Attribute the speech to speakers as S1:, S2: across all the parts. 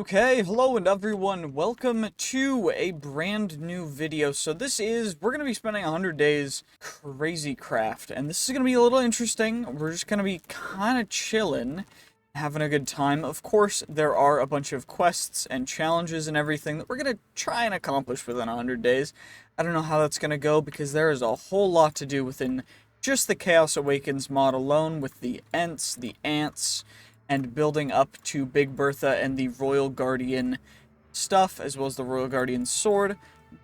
S1: Okay, hello and everyone, welcome to a brand new video. So we're going to be spending 100 days crazy craft, and this is going to be a little interesting. We're just going to be kind of chilling, having a good time. Of course, there are a bunch of quests and challenges and everything that we're going to try and accomplish within 100 days. I don't know how that's going to go because there is a whole lot to do within just the Chaos Awakens mod alone with the ants, and building up to Big Bertha and the Royal Guardian stuff, as well as the Royal Guardian sword.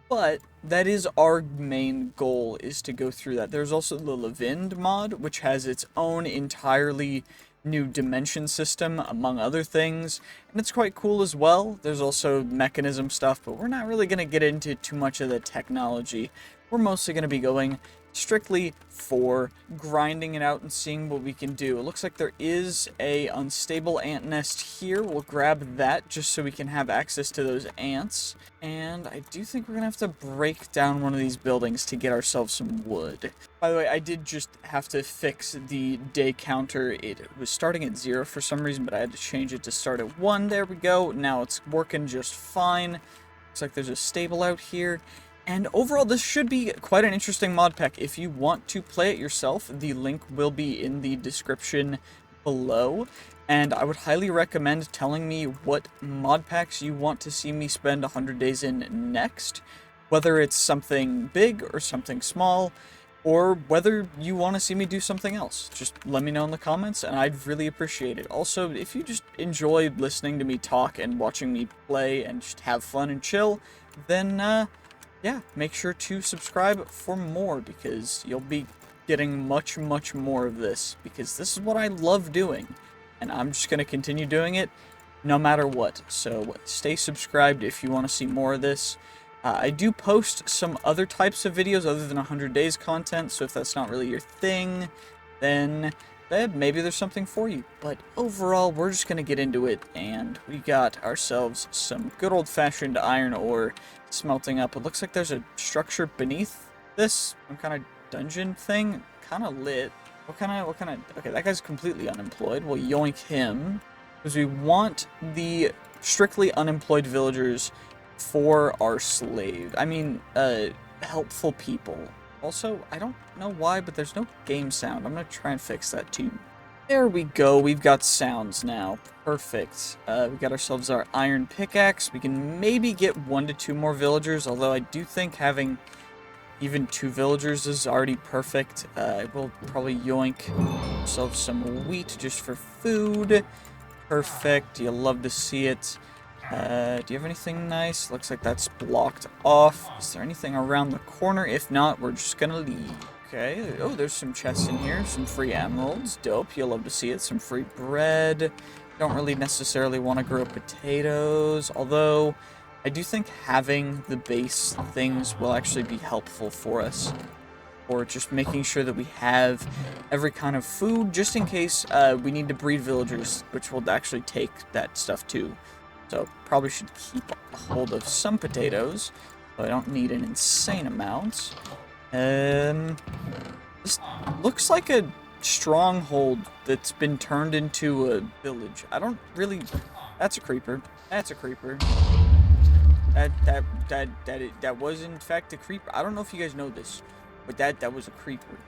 S1: But that is our main goal, is to go through that. There's also the Levind mod, which has its own entirely new dimension system, among other things, and it's quite cool as well. There's also mechanism stuff, but we're not really going to get into too much of the technology. We're mostly going to be going strictly for grinding it out and seeing what we can do. It looks like there is a unstable ant nest here. We'll grab that just so we can have access to those ants. And I do think we're gonna have to break down one of these buildings to get ourselves some wood. By the way, I did just have to fix the day counter. It was starting at 0 for some reason, but I had to change it to start at 1. There we go. Now it's working just fine. Looks like there's a stable out here. And overall, this should be quite an interesting mod pack. If you want to play it yourself, the link will be in the description below. And I would highly recommend telling me what mod packs you want to see me spend 100 days in next. Whether it's something big or something small, or whether you want to see me do something else. Just let me know in the comments, and I'd really appreciate it. Also, if you just enjoy listening to me talk and watching me play and just have fun and chill, then, yeah, make sure to subscribe for more, because you'll be getting much, much more of this, because this is what I love doing, and I'm just going to continue doing it no matter what. So stay subscribed if you want to see more of this. I do post some other types of videos other than 100 days content, so if that's not really your thing, then maybe there's something for you. But overall, we're just going to get into it, and we got ourselves some good old-fashioned iron ore smelting up. It looks like there's a structure beneath this, some kind of dungeon thing, kind of lit. What kind of, okay, that guy's completely unemployed. We'll yoink him, because we want the strictly unemployed villagers for our helpful people. Also, I don't know why, but there's no game sound. I'm going to try and fix that too. There we go. We've got sounds now. Perfect. We got ourselves our iron pickaxe. We can maybe get 1 to 2 more villagers, although I do think having even 2 villagers is already perfect. We'll probably yoink ourselves some wheat just for food. Perfect. You'll love to see it. Do you have anything nice? Looks like that's blocked off. Is there anything around the corner? If not, we're just gonna leave. Okay. Oh, there's some chests in here. Some free emeralds. Dope. You'll love to see it. Some free bread. Don't really necessarily want to grow potatoes. Although, I do think having the base things will actually be helpful for us. Or just making sure that we have every kind of food, just in case we need to breed villagers, which will actually take that stuff too. So, probably should keep a hold of some potatoes, but I don't need an insane amount. This looks like a stronghold that's been turned into a village. I don't really... That's a creeper. That's a creeper. That was in fact a creeper. I don't know if you guys know this, but that was a creeper.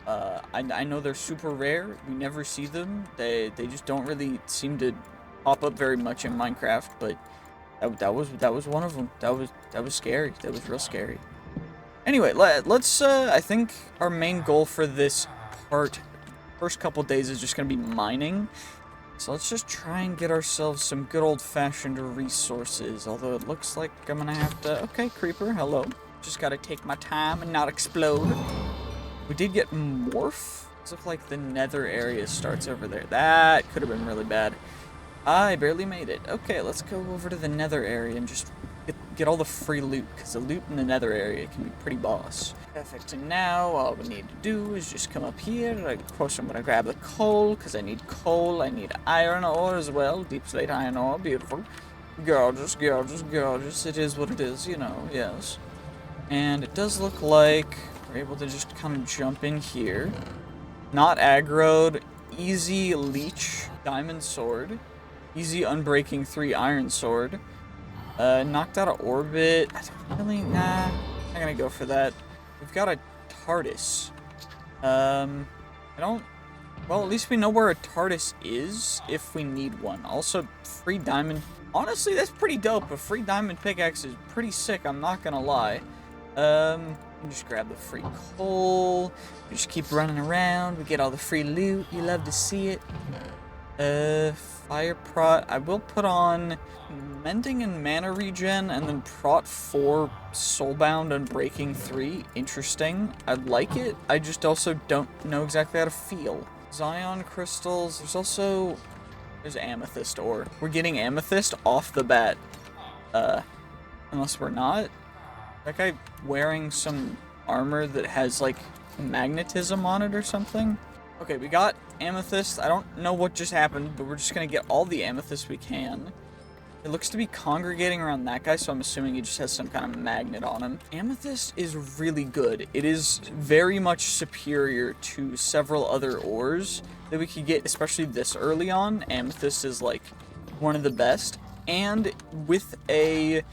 S1: I know they're super rare. We never see them. They just don't really seem to pop up very much in Minecraft, but that was one of them. That was scary. That was real scary. Anyway, let's I think our main goal for this first couple days is just gonna be mining. So let's just try and get ourselves some good old-fashioned resources. Although it looks like I'm gonna have to. Okay, creeper, hello. Just gotta take my time and not explode. We did get morph. It looks like the nether area starts over there. That could have been really bad. I barely made it. Okay, let's go over to the nether area and just get all the free loot, because the loot in the nether area can be pretty boss. Perfect, and now all we need to do is just come up here. Of course, I'm going to grab the coal, because I need coal. I need iron ore as well. Deep slate iron ore, beautiful. Gorgeous, gorgeous, gorgeous. It is what it is, you know, yes. And it does look like we're able to just kind of jump in here. Not aggroed, easy leech, diamond sword. Easy unbreaking 3 iron sword. Knocked out of orbit. I don't really, nah, not gonna go for that. We've got a TARDIS. I don't, well, at least we know where a TARDIS is if we need one. Also, free diamond. Honestly, that's pretty dope. A free diamond pickaxe is pretty sick, I'm not gonna lie. Just grab the free coal. We just keep running around. We get all the free loot. You love to see it. Fire prot. I will put on mending and mana regen, and then prot 4 soulbound and breaking 3. Interesting. I like it. I just also don't know exactly how to feel. Zion crystals. There's amethyst ore. We're getting amethyst off the bat. Unless we're not. That guy wearing some armor that has, like, magnetism on it or something? Okay, we got amethyst. I don't know what just happened, but we're just gonna get all the amethyst we can. It looks to be congregating around that guy, so I'm assuming he just has some kind of magnet on him. Amethyst is really good. It is very much superior to several other ores that we could get, especially this early on. Amethyst is, like, one of the best. And with a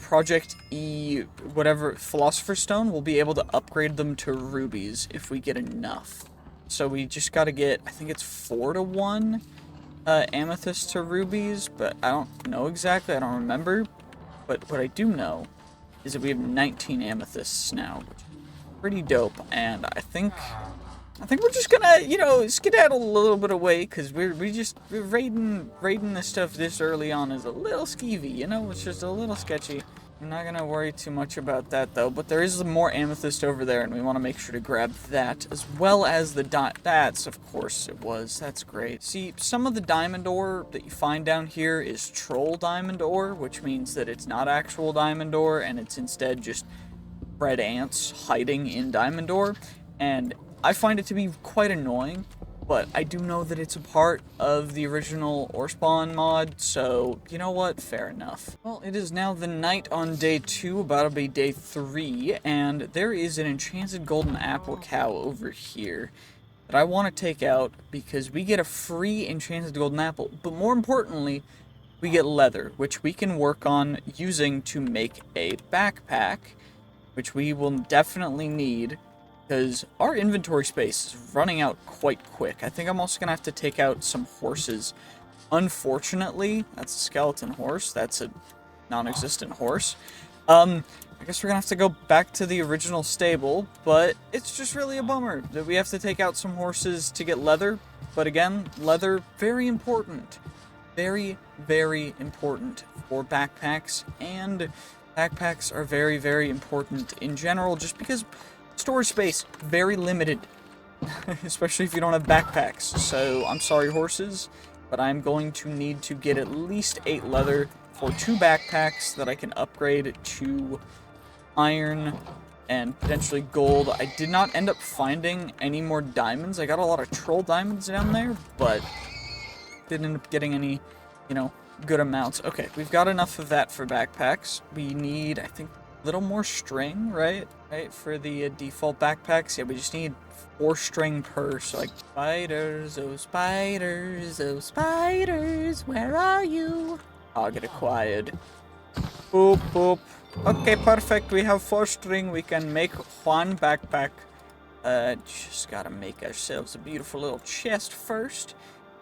S1: Project E, whatever, Philosopher's Stone, we'll be able to upgrade them to rubies if we get enough. So we just gotta get, I think it's 4-to-1 amethyst to rubies, but I don't know exactly, I don't remember. But what I do know is that we have 19 amethysts now, which is pretty dope, and I think we're just gonna, you know, skedaddle a little bit away, because we're raiding this stuff this early on is a little skeevy, you know, it's just a little sketchy. I'm not gonna worry too much about that, though, but there is more amethyst over there, and we want to make sure to grab that, as well as the that's, of course it was, that's great. See, some of the diamond ore that you find down here is troll diamond ore, which means that it's not actual diamond ore, and it's instead just red ants hiding in diamond ore, and I find it to be quite annoying, but I do know that it's a part of the original ore spawn mod, so you know what, fair enough. Well, it is now the night on day 2, about to be day 3, and there is an enchanted golden apple cow over here that I want to take out because we get a free enchanted golden apple, but more importantly, we get leather, which we can work on using to make a backpack, which we will definitely need, because our inventory space is running out quite quick. I think I'm also going to have to take out some horses. Unfortunately, that's a skeleton horse. That's a non-existent horse. I guess we're going to have to go back to the original stable, but it's just really a bummer that we have to take out some horses to get leather. But again, leather, very important. Very, very important for backpacks, and backpacks are very, very important in general, just because storage space, very limited, especially if you don't have backpacks. So, I'm sorry horses, but I'm going to need to get at least 8 leather for 2 backpacks that I can upgrade to iron and potentially gold. I did not end up finding any more diamonds. I got a lot of troll diamonds down there, but didn't end up getting any, you know, good amounts. Okay, we've got enough of that for backpacks. We need, I think, a little more string, right? Right, for the default backpacks. Yeah, we just need 4 string per, so like, spiders, oh spiders, where are you? I'll get acquired. Boop, boop. Okay, perfect, we have 4 string, we can make 1 backpack. Just gotta make ourselves a beautiful little chest first.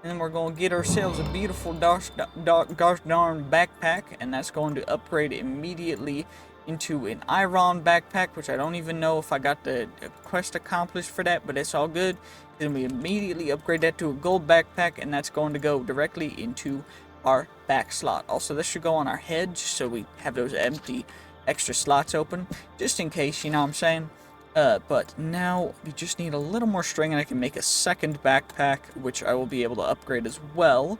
S1: And then we're going to get ourselves a beautiful gosh darn backpack, and that's going to upgrade immediately into an iron backpack, which I don't even know if I got the quest accomplished for that, but it's all good. Then we immediately upgrade that to a gold backpack, and that's going to go directly into our back slot. Also, this should go on our head, so we have those empty extra slots open, just in case, you know what I'm saying? But now we just need a little more string, and I can make a second backpack, which I will be able to upgrade as well.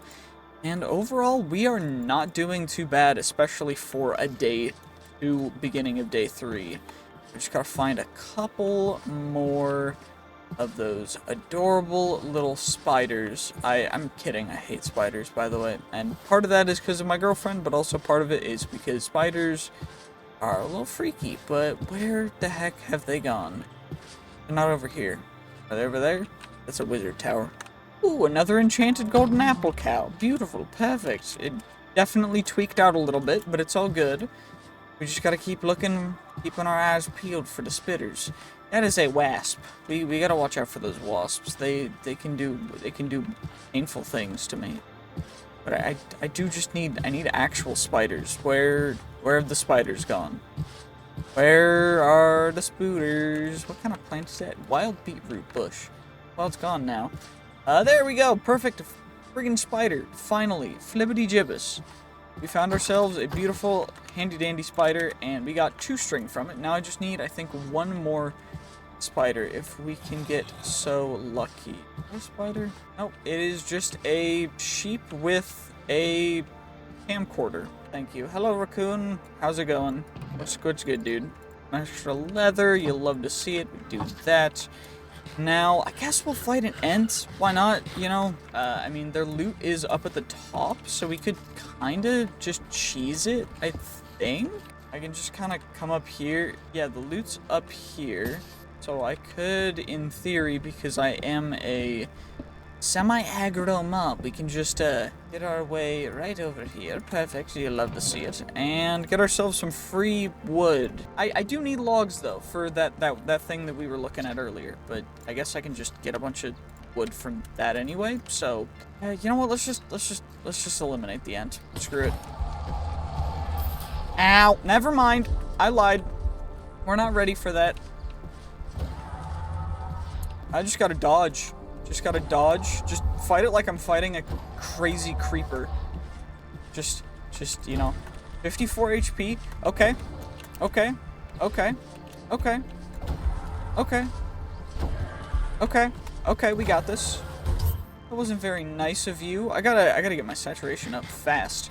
S1: And overall, we are not doing too bad, especially for a day 2, beginning of day 3. We just gotta find a couple more of those adorable little spiders. I'm kidding, I hate spiders, by the way. And part of that is because of my girlfriend, but also part of it is because spiders are a little freaky. But where the heck have they gone? They're not over here. Are they over there? That's a wizard tower. Ooh, another enchanted golden apple cow. Beautiful, perfect. It definitely tweaked out a little bit, but it's all good. We just gotta keep looking, keeping our eyes peeled for the spitters. That is a wasp. We gotta watch out for those wasps. They can do painful things to me. But I do just need actual spiders. Where have the spiders gone? Where are the spooters? What kind of plant is that? Wild beetroot bush. Well, it's gone now. There we go. Perfect. Friggin' spider. Finally. Flibbity gibbous. We found ourselves a beautiful handy-dandy spider, and we got 2 string from it. Now I just need, I think, 1 more spider, if we can get so lucky. A spider? Nope. It is just a sheep with a camcorder. Thank you. Hello, raccoon. How's it going? What's good, dude? Extra leather. You'll love to see it. We do that. Now, I guess we'll fight an ent. Why not? You know, I mean, their loot is up at the top, so we could kind of just cheese it, I think. I can just kind of come up here. Yeah, the loot's up here. So I could, in theory, because I am a semi-aggro mob, we can just get our way right over here. Perfect. You'll love to see it. And get ourselves some free wood. I do need logs, though, for that thing that we were looking at earlier. But I guess I can just get a bunch of wood from that anyway. So, you know what? Let's just eliminate the ent. Screw it. Ow. Never mind. I lied. We're not ready for that. I just gotta dodge. Just gotta dodge. Just fight it like I'm fighting a crazy creeper. Just, you know. 54 HP. Okay. Okay. Okay. Okay. Okay. Okay. Okay, we got this. That wasn't very nice of you. I gotta get my saturation up fast.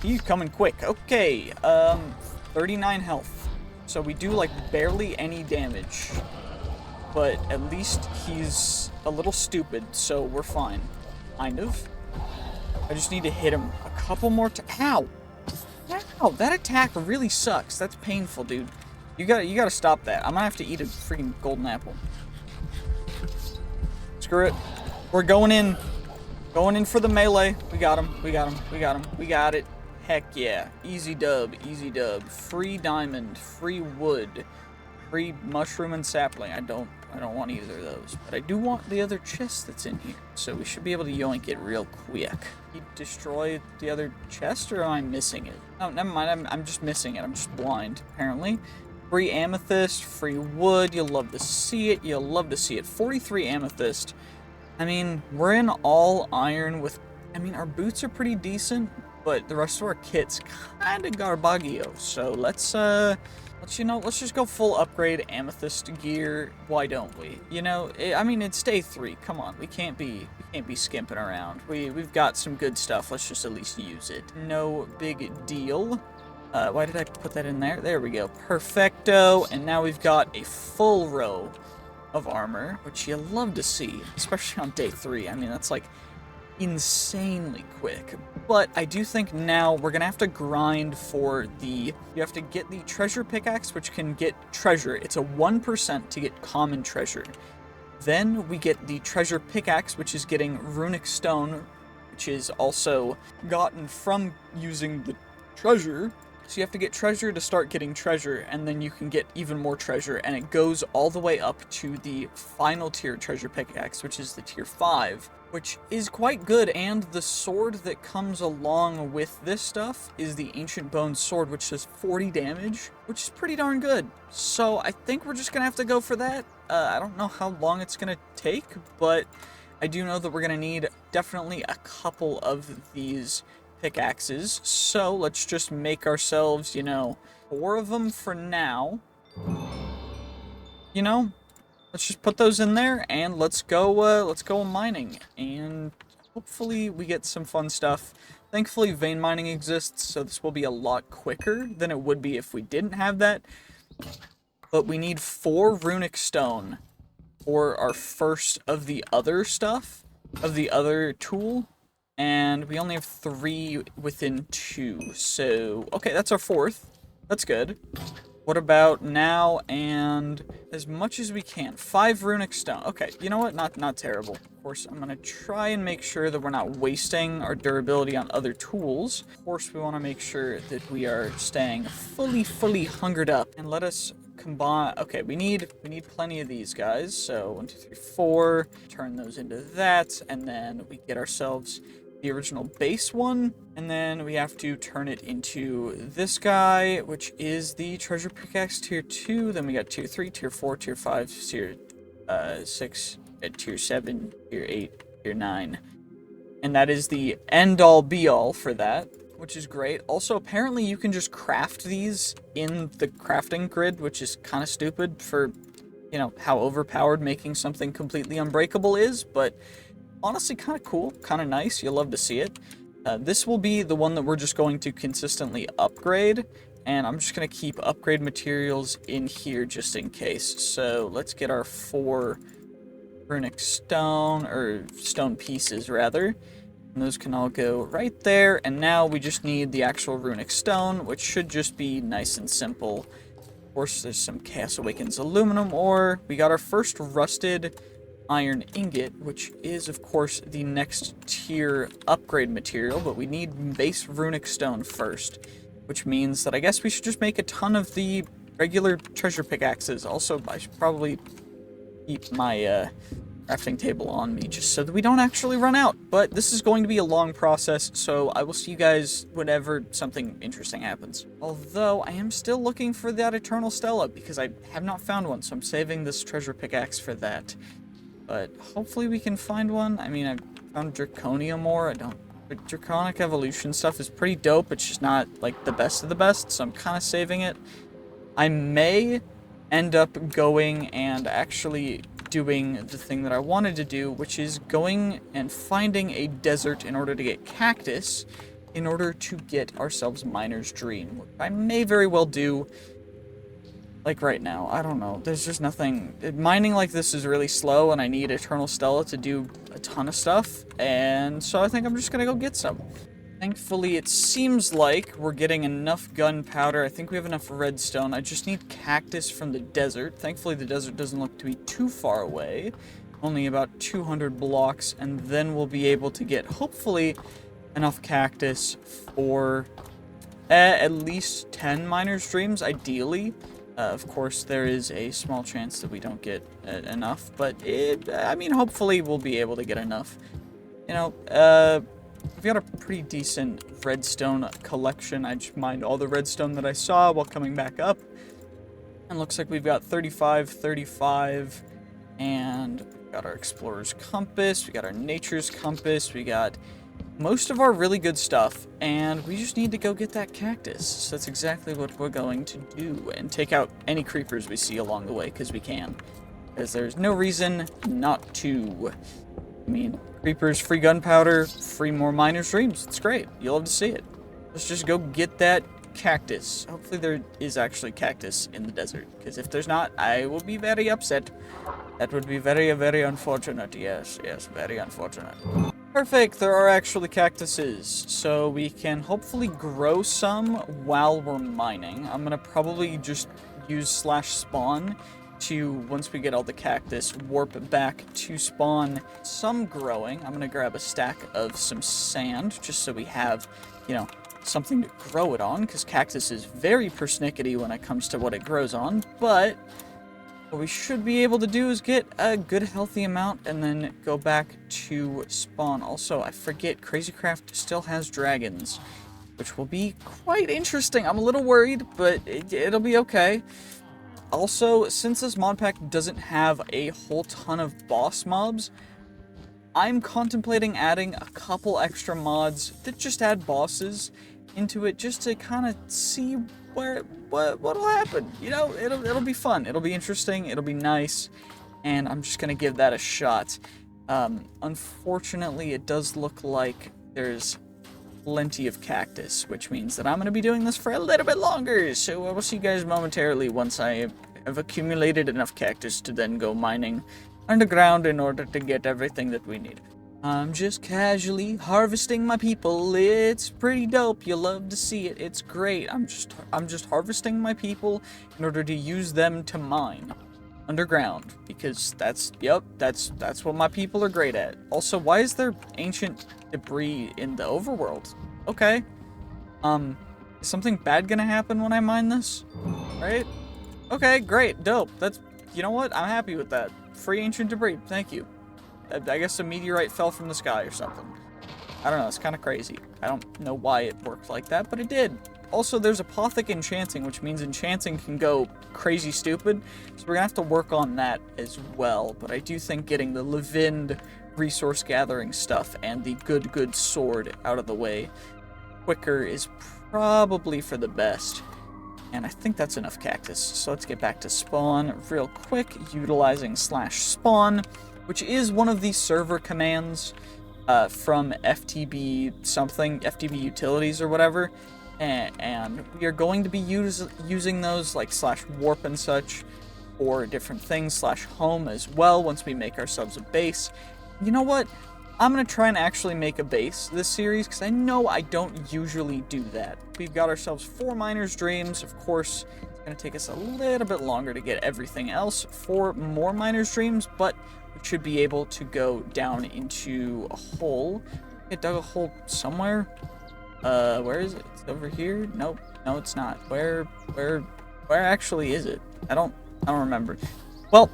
S1: He's coming quick. Okay. 39 health. So we do, like, barely any damage. But at least he's a little stupid, so we're fine. Kind of. I just need to hit him a couple more Ow! Ow! That attack really sucks. That's painful, dude. You gotta stop that. I'm gonna have to eat a freaking golden apple. Screw it. We're going in. Going in for the melee. We got him. We got him. We got him. We got it. Heck yeah. Easy dub. Easy dub. Free diamond. Free wood. Free mushroom and sapling. I don't want either of those, but I do want the other chest that's in here, so we should be able to yoink it real quick. You destroy the other chest, or am I missing it? Oh, never mind. I'm just missing it. I'm just blind, apparently. Free amethyst, free wood. You'll love to see it. You'll love to see it. 43 amethyst. I mean, we're in all iron with. I mean, our boots are pretty decent, but the rest of our kit's kind of garbaggio. So let's just go full upgrade amethyst gear. Why don't we? You know, I mean, it's day 3. Come on, we can't be skimping around. We've got some good stuff. Let's just at least use it. No big deal. Why did I put that in there? There we go. Perfecto. And now we've got a full row of armor, which you love to see, especially on day 3. I mean, that's like insanely quick. But I do think now we're gonna have to grind for you have to get the treasure pickaxe, which can get treasure. It's a 1% to get common treasure. Then we get the treasure pickaxe, which is getting runic stone, which is also gotten from using the treasure. So you have to get treasure to start getting treasure, and then you can get even more treasure, and it goes all the way up to the final tier treasure pickaxe, which is the tier 5, which is quite good. And the sword that comes along with this stuff is the Ancient Bones sword, which does 40 damage, which is pretty darn good. So I think we're just gonna have to go for that. I don't know how long it's gonna take, but I do know that we're gonna need definitely a couple of these pickaxes, so let's just make ourselves, 4 of them for now. Let's just put those in there, and let's go mining, and hopefully we get some fun stuff. Thankfully, vein mining exists, so this will be a lot quicker than it would be if we didn't have that. But we need 4 runic stone for our first of the other stuff, of the other tool. And we only have 3 within 2, so okay, that's our 4th. That's good. What about now and as much as we can? 5 runic stone. Okay, you know what? Not terrible. Of course, I'm gonna try and make sure that we're not wasting our durability on other tools. Of course, we want to make sure that we are staying fully hungered up. And let us combine. Okay, we need plenty of these guys. So 1, 2, 3, 4. Turn those into that, and then we get ourselves the original base one, and then we have to turn it into this guy, which is the treasure pickaxe tier 2. Then we got tier 3, tier 4, tier 5, tier 6, tier 7, tier 8, tier 9. And that is the end-all be-all for that, which is great. Also, apparently you can just craft these in the crafting grid, which is kind of stupid for, you know, how overpowered making something completely unbreakable is, but honestly kind of cool, kind of nice. You'll love to see it. This will be the one that we're just going to consistently upgrade, and I'm just going to keep upgrade materials in here just in case. So let's get our 4 runic stone, or stone pieces rather, and those can all go right there. And now we just need the actual runic stone, which should just be nice and simple. Of course, there's some Chaos Awakens aluminum ore. We got our first rusted iron ingot, which is of course the next tier upgrade material, but we need base runic stone first, which means that I guess we should just make a ton of the regular treasure pickaxes. Also, I should probably keep my crafting table on me just so that we don't actually run out, but this is going to be a long process, so I will see you guys whenever something interesting happens. Although I am still looking for that eternal stella because I have not found one, so I'm saving this treasure pickaxe for that. But hopefully we can find one. I mean, I found draconium ore. The draconic evolution stuff is pretty dope. It's just not, like, the best of the best, so I'm kind of saving it. I may end up going and actually doing the thing that I wanted to do, which is going and finding a desert in order to get cactus, in order to get ourselves Miner's Dream, which I may very well do. Like right now, I don't know, there's just nothing. Mining like this is really slow, and I need Eternal Stella to do a ton of stuff, and so I think I'm just gonna go get some. Thankfully, it seems like we're getting enough gunpowder. I think we have enough redstone. I just need cactus from the desert. Thankfully, the desert doesn't look to be too far away, only about 200 blocks, and then we'll be able to get, hopefully, enough cactus for at least 10 Miner's Dreams, ideally. Of course, there is a small chance that we don't get enough, but I mean, hopefully we'll be able to get enough. You know, we've got a pretty decent redstone collection. I just mined all the redstone that I saw while coming back up. And looks like we've got 35, 35, and we've got our Explorer's Compass, we got our Nature's Compass, we got most of our really good stuff, and we just need to go get that cactus. So that's exactly what we're going to do, and take out any creepers we see along the way, because we can. Because there's no reason not to. I mean, creepers, free gunpowder, free more Miner's Dreams. It's great. You'll love to see it. Let's just go get that cactus. Hopefully there is actually cactus in the desert, because if there's not, I will be very upset. That would be very, very unfortunate. Yes, very unfortunate. Perfect, there are actually cactuses, so we can hopefully grow some while we're mining. I'm gonna probably just use /spawn to, once we get all the cactus, warp back to spawn some growing. I'm gonna grab a stack of some sand, just so we have, you know, something to grow it on, because cactus is very persnickety when it comes to what it grows on, but what we should be able to do is get a good healthy amount and then go back to spawn. Also, I forget, Crazycraft still has dragons, which will be quite interesting. I'm a little worried, but it'll be okay. Also, since this mod pack doesn't have a whole ton of boss mobs, I'm contemplating adding a couple extra mods that just add bosses into it, just to kind of see what'll happen. You know, it'll be fun, it'll be interesting, it'll be nice, and I'm just gonna give that a shot. Unfortunately, it does look like there's plenty of cactus, which means that I'm gonna be doing this for a little bit longer, so I will see you guys momentarily once I have accumulated enough cactus to then go mining underground in order to get everything that we need. I'm just casually harvesting my people. It's pretty dope. You'll love to see it. It's great. I'm just harvesting my people in order to use them to mine underground, because that's what my people are great at. Also, why is there ancient debris in the overworld? Okay. Is something bad gonna happen when I mine this? Right? Okay, great, dope. You know what? I'm happy with that. Free ancient debris. Thank you. I guess a meteorite fell from the sky or something. I don't know, it's kind of crazy. I don't know why it worked like that, but it did. Also, there's apothic enchanting, which means enchanting can go crazy stupid, so we're gonna have to work on that as well. But I do think getting the Levind resource gathering stuff and the good sword out of the way quicker is probably for the best. And I think that's enough cactus, so let's get back to spawn real quick, utilizing /spawn, which is one of the server commands from FTB something, FTB utilities or whatever, and we are going to be using those like /warp and such for different things, /home as well once we make ourselves a base. You know what? I'm going to try and actually make a base this series, because I know I don't usually do that. We've got ourselves 4 miners' dreams. Of course, it's going to take us a little bit longer to get everything else for more miners' dreams, but we should be able to go down into a hole. I dug a hole somewhere. Where is it? It's over here? Nope. No, it's not. Where actually is it? I don't remember. Well,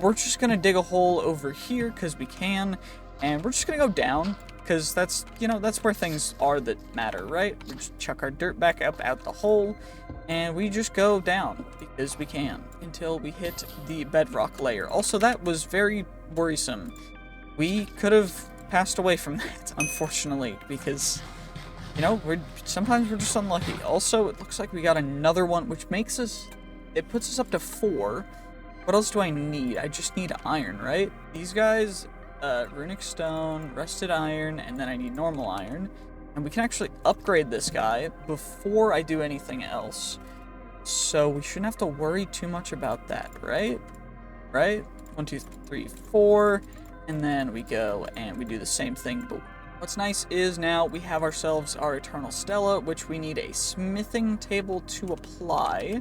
S1: we're just going to dig a hole over here, because we can. And we're just gonna go down, because that's where things are that matter, right? We just chuck our dirt back up out the hole, and we just go down, because we can, until we hit the bedrock layer. Also, that was very worrisome. We could have passed away from that, unfortunately, because, sometimes we're just unlucky. Also, it looks like we got another one, which it puts us up to 4. What else do I need? I just need iron, right? These guys... runic stone, rusted iron, and then I need normal iron. And we can actually upgrade this guy before I do anything else. So we shouldn't have to worry too much about that, right? Right? 1, 2, 3, 4. And then we go and we do the same thing. But what's nice is now we have ourselves our Eternal Stella, which we need a smithing table to apply.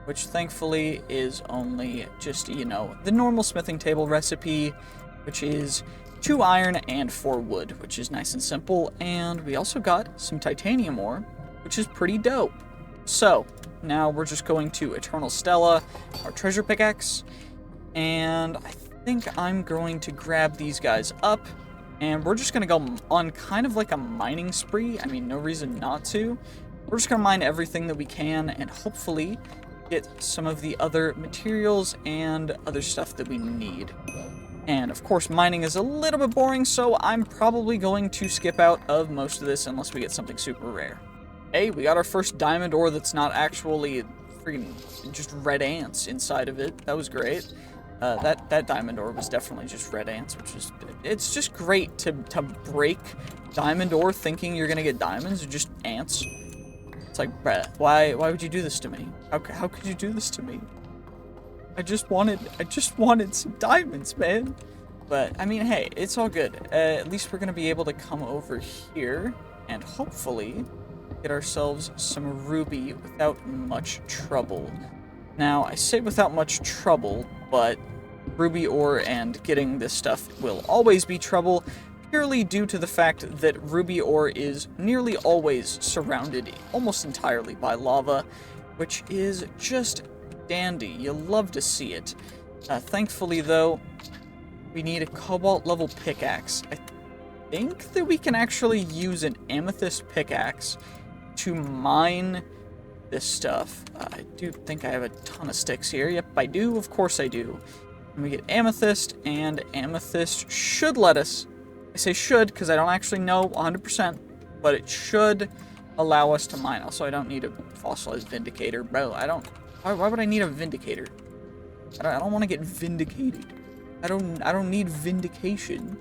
S1: Which thankfully is only just, the normal smithing table recipe, which is 2 iron and 4 wood, which is nice and simple. And we also got some titanium ore, which is pretty dope. So, now we're just going to Eternal Stella, our treasure pickaxe, and I think I'm going to grab these guys up, and we're just going to go on kind of like a mining spree. I mean, no reason not to. We're just going to mine everything that we can, and hopefully get some of the other materials and other stuff that we need. And, of course, mining is a little bit boring, so I'm probably going to skip out of most of this unless we get something super rare. Hey, we got our first diamond ore that's not actually freaking just red ants inside of it. That was great. That diamond ore was definitely just red ants, which is... It's just great to break diamond ore thinking you're gonna get diamonds, or just ants. It's like, bruh, why would you do this to me? How could you do this to me? I just wanted some diamonds, man. But, I mean, hey, it's all good. At least we're going to be able to come over here and hopefully get ourselves some ruby without much trouble. Now, I say without much trouble, but ruby ore and getting this stuff will always be trouble, purely due to the fact that ruby ore is nearly always surrounded almost entirely by lava, which is just... dandy. You'll love to see it. Thankfully, though, we need a cobalt level pickaxe. I think that we can actually use an amethyst pickaxe to mine this stuff. I do think I have a ton of sticks here. Yep, I do. Of course I do. And we get amethyst, and amethyst should let us... I say should because I don't actually know 100%, but it should allow us to mine. Also, I don't need a fossilized vindicator. Bro, I don't... Why would I need a vindicator? I don't want to get vindicated. I don't need vindication.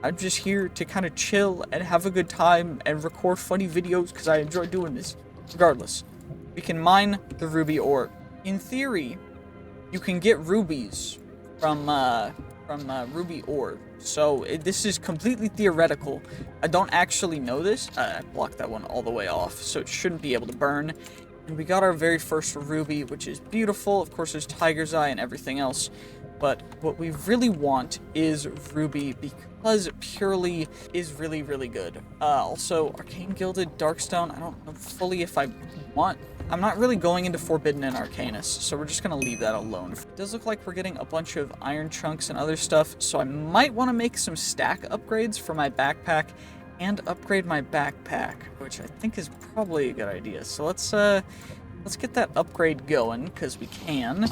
S1: I'm just here to kind of chill and have a good time and record funny videos because I enjoy doing this. Regardless, we can mine the ruby ore. In theory, you can get rubies from ruby ore. So this is completely theoretical. I don't actually know this. I blocked that one all the way off, so it shouldn't be able to burn. And we got our very first ruby, which is beautiful. Of course, there's tiger's eye and everything else. But what we really want is ruby because purely is really, really good. Also, arcane gilded darkstone. I don't know fully if I want. I'm not really going into forbidden and arcanus, so we're just gonna leave that alone. It does look like we're getting a bunch of iron chunks and other stuff, so I might want to make some stack upgrades for my backpack and upgrade my backpack, which I think is probably a good idea. So let's get that upgrade going, because we can.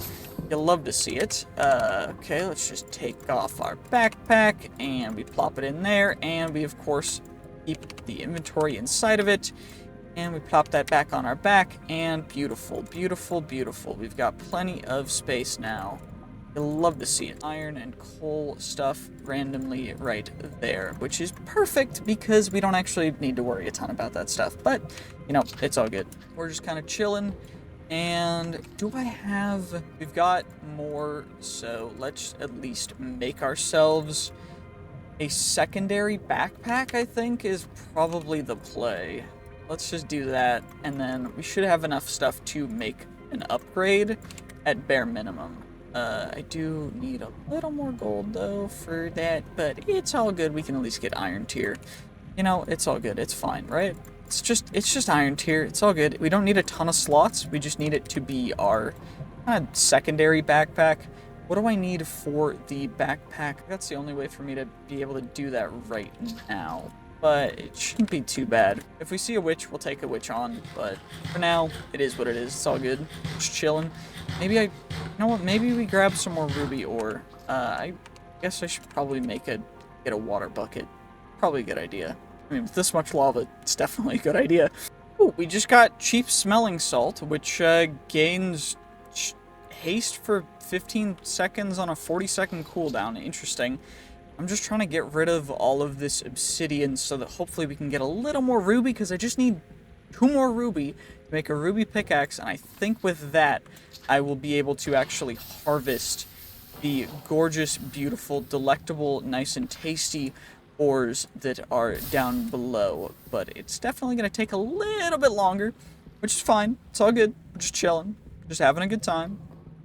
S1: You'll love to see it. Okay, let's just take off our backpack, and we plop it in there, and we, of course, keep the inventory inside of it, and we plop that back on our back, and beautiful, beautiful, beautiful. We've got plenty of space now. You'll love to see it. Iron and coal stuff randomly right there, which is perfect because we don't actually need to worry a ton about that stuff. But, you know, it's all good. We're just kind of chilling. And do I have... We've got more, so let's at least make ourselves a secondary backpack, I think, is probably the play. Let's just do that, and then we should have enough stuff to make an upgrade at bare minimum. I do need a little more gold, though, for that, but it's all good. We can at least get iron tier. You know, it's all good. It's fine, right? It's just iron tier. It's all good. We don't need a ton of slots. We just need it to be our kind of secondary backpack. What do I need for the backpack? That's the only way for me to be able to do that right now. But it shouldn't be too bad. If we see a witch, we'll take a witch on. But for now, it is what it is. It's all good. Just chilling. Maybe you know what? Maybe we grab some more ruby ore. I guess I should probably get a water bucket. Probably a good idea. I mean, with this much lava, it's definitely a good idea. Ooh, we just got cheap smelling salt, which gains haste for 15 seconds on a 40-second cooldown. Interesting. I'm just trying to get rid of all of this obsidian so that hopefully we can get a little more ruby, because I just need 2 more ruby to make a ruby pickaxe, and I think with that, I will be able to actually harvest the gorgeous, beautiful, delectable, nice and tasty ores that are down below. But it's definitely going to take a little bit longer, which is fine. It's all good. We're just chilling. Just having a good time.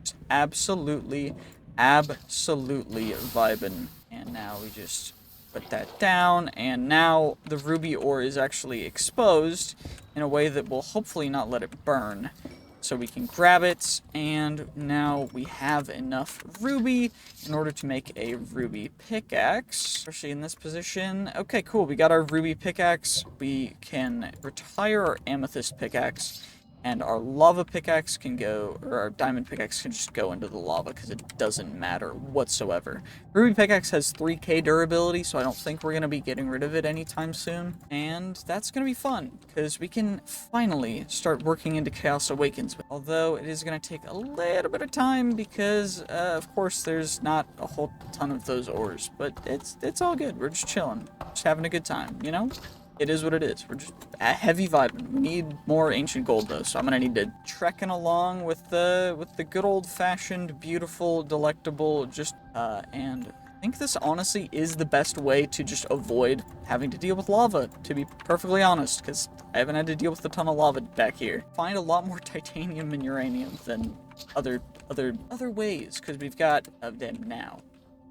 S1: Just absolutely vibing. And now we just put that down, and now the ruby ore is actually exposed in a way that will hopefully not let it burn. So we can grab it, and now we have enough ruby in order to make a ruby pickaxe, especially in this position. Okay, cool. We got our ruby pickaxe. We can retire our amethyst pickaxe, and our lava pickaxe can go, or our diamond pickaxe can just go into the lava because it doesn't matter whatsoever. Ruby pickaxe has 3k durability, so I don't think we're going to be getting rid of it anytime soon. And that's going to be fun because we can finally start working into Chaos Awakens. Although it is going to take a little bit of time because, of course, there's not a whole ton of those ores. But it's all good. We're just chilling. Just having a good time, you know? It is what it is. We're just heavy vibing. We need more ancient gold, though, so I'm gonna need to trekking along with the good old-fashioned, beautiful, delectable, and I think this honestly is the best way to just avoid having to deal with lava, to be perfectly honest, because I haven't had to deal with a ton of lava back here. Find a lot more titanium and uranium than other ways, because we've got of them now.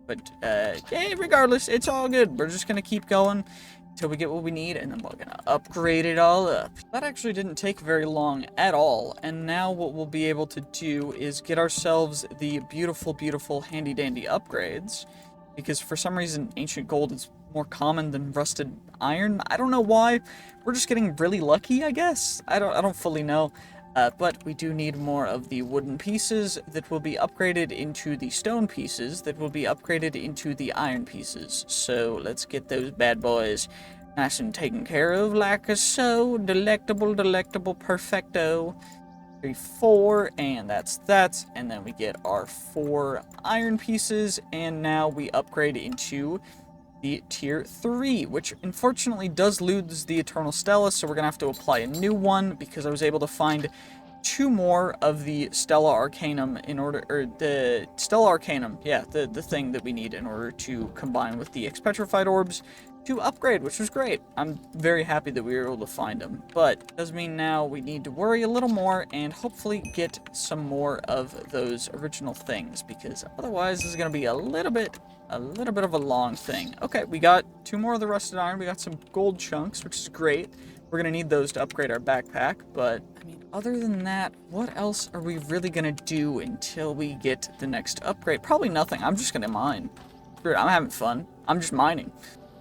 S1: But, yeah, regardless, it's all good. We're just gonna keep going until we get what we need, and then we're gonna upgrade it all up. That actually didn't take very long at all, and now what we'll be able to do is get ourselves the beautiful, beautiful, handy-dandy upgrades, because for some reason, ancient gold is more common than rusted iron. I don't know why. We're just getting really lucky, I guess. I don't fully know. But we do need more of the wooden pieces that will be upgraded into the stone pieces that will be upgraded into the iron pieces. So let's get those bad boys nice and taken care of like so. Delectable, delectable, perfecto. 3, 4, and that's that. And then we get our 4 iron pieces, and now we upgrade into the tier 3, which unfortunately does lose the Eternal Stella, so we're gonna have to apply a new one because I was able to find 2 more of the Stella Arcanum in order, or the Stella Arcanum, yeah, the thing that we need in order to combine with the Expetrified Orbs to upgrade, which was great. I'm very happy that we were able to find them, but it does mean now we need to worry a little more and hopefully get some more of those original things, because otherwise this is going to be a little bit of a long thing. Okay, we got 2 more of the rusted iron. We got some gold chunks, which is great. We're going to need those to upgrade our backpack, but I mean, other than that, what else are we really going to do until we get the next upgrade? Probably nothing. I'm just going to mine. I'm having fun. I'm just mining.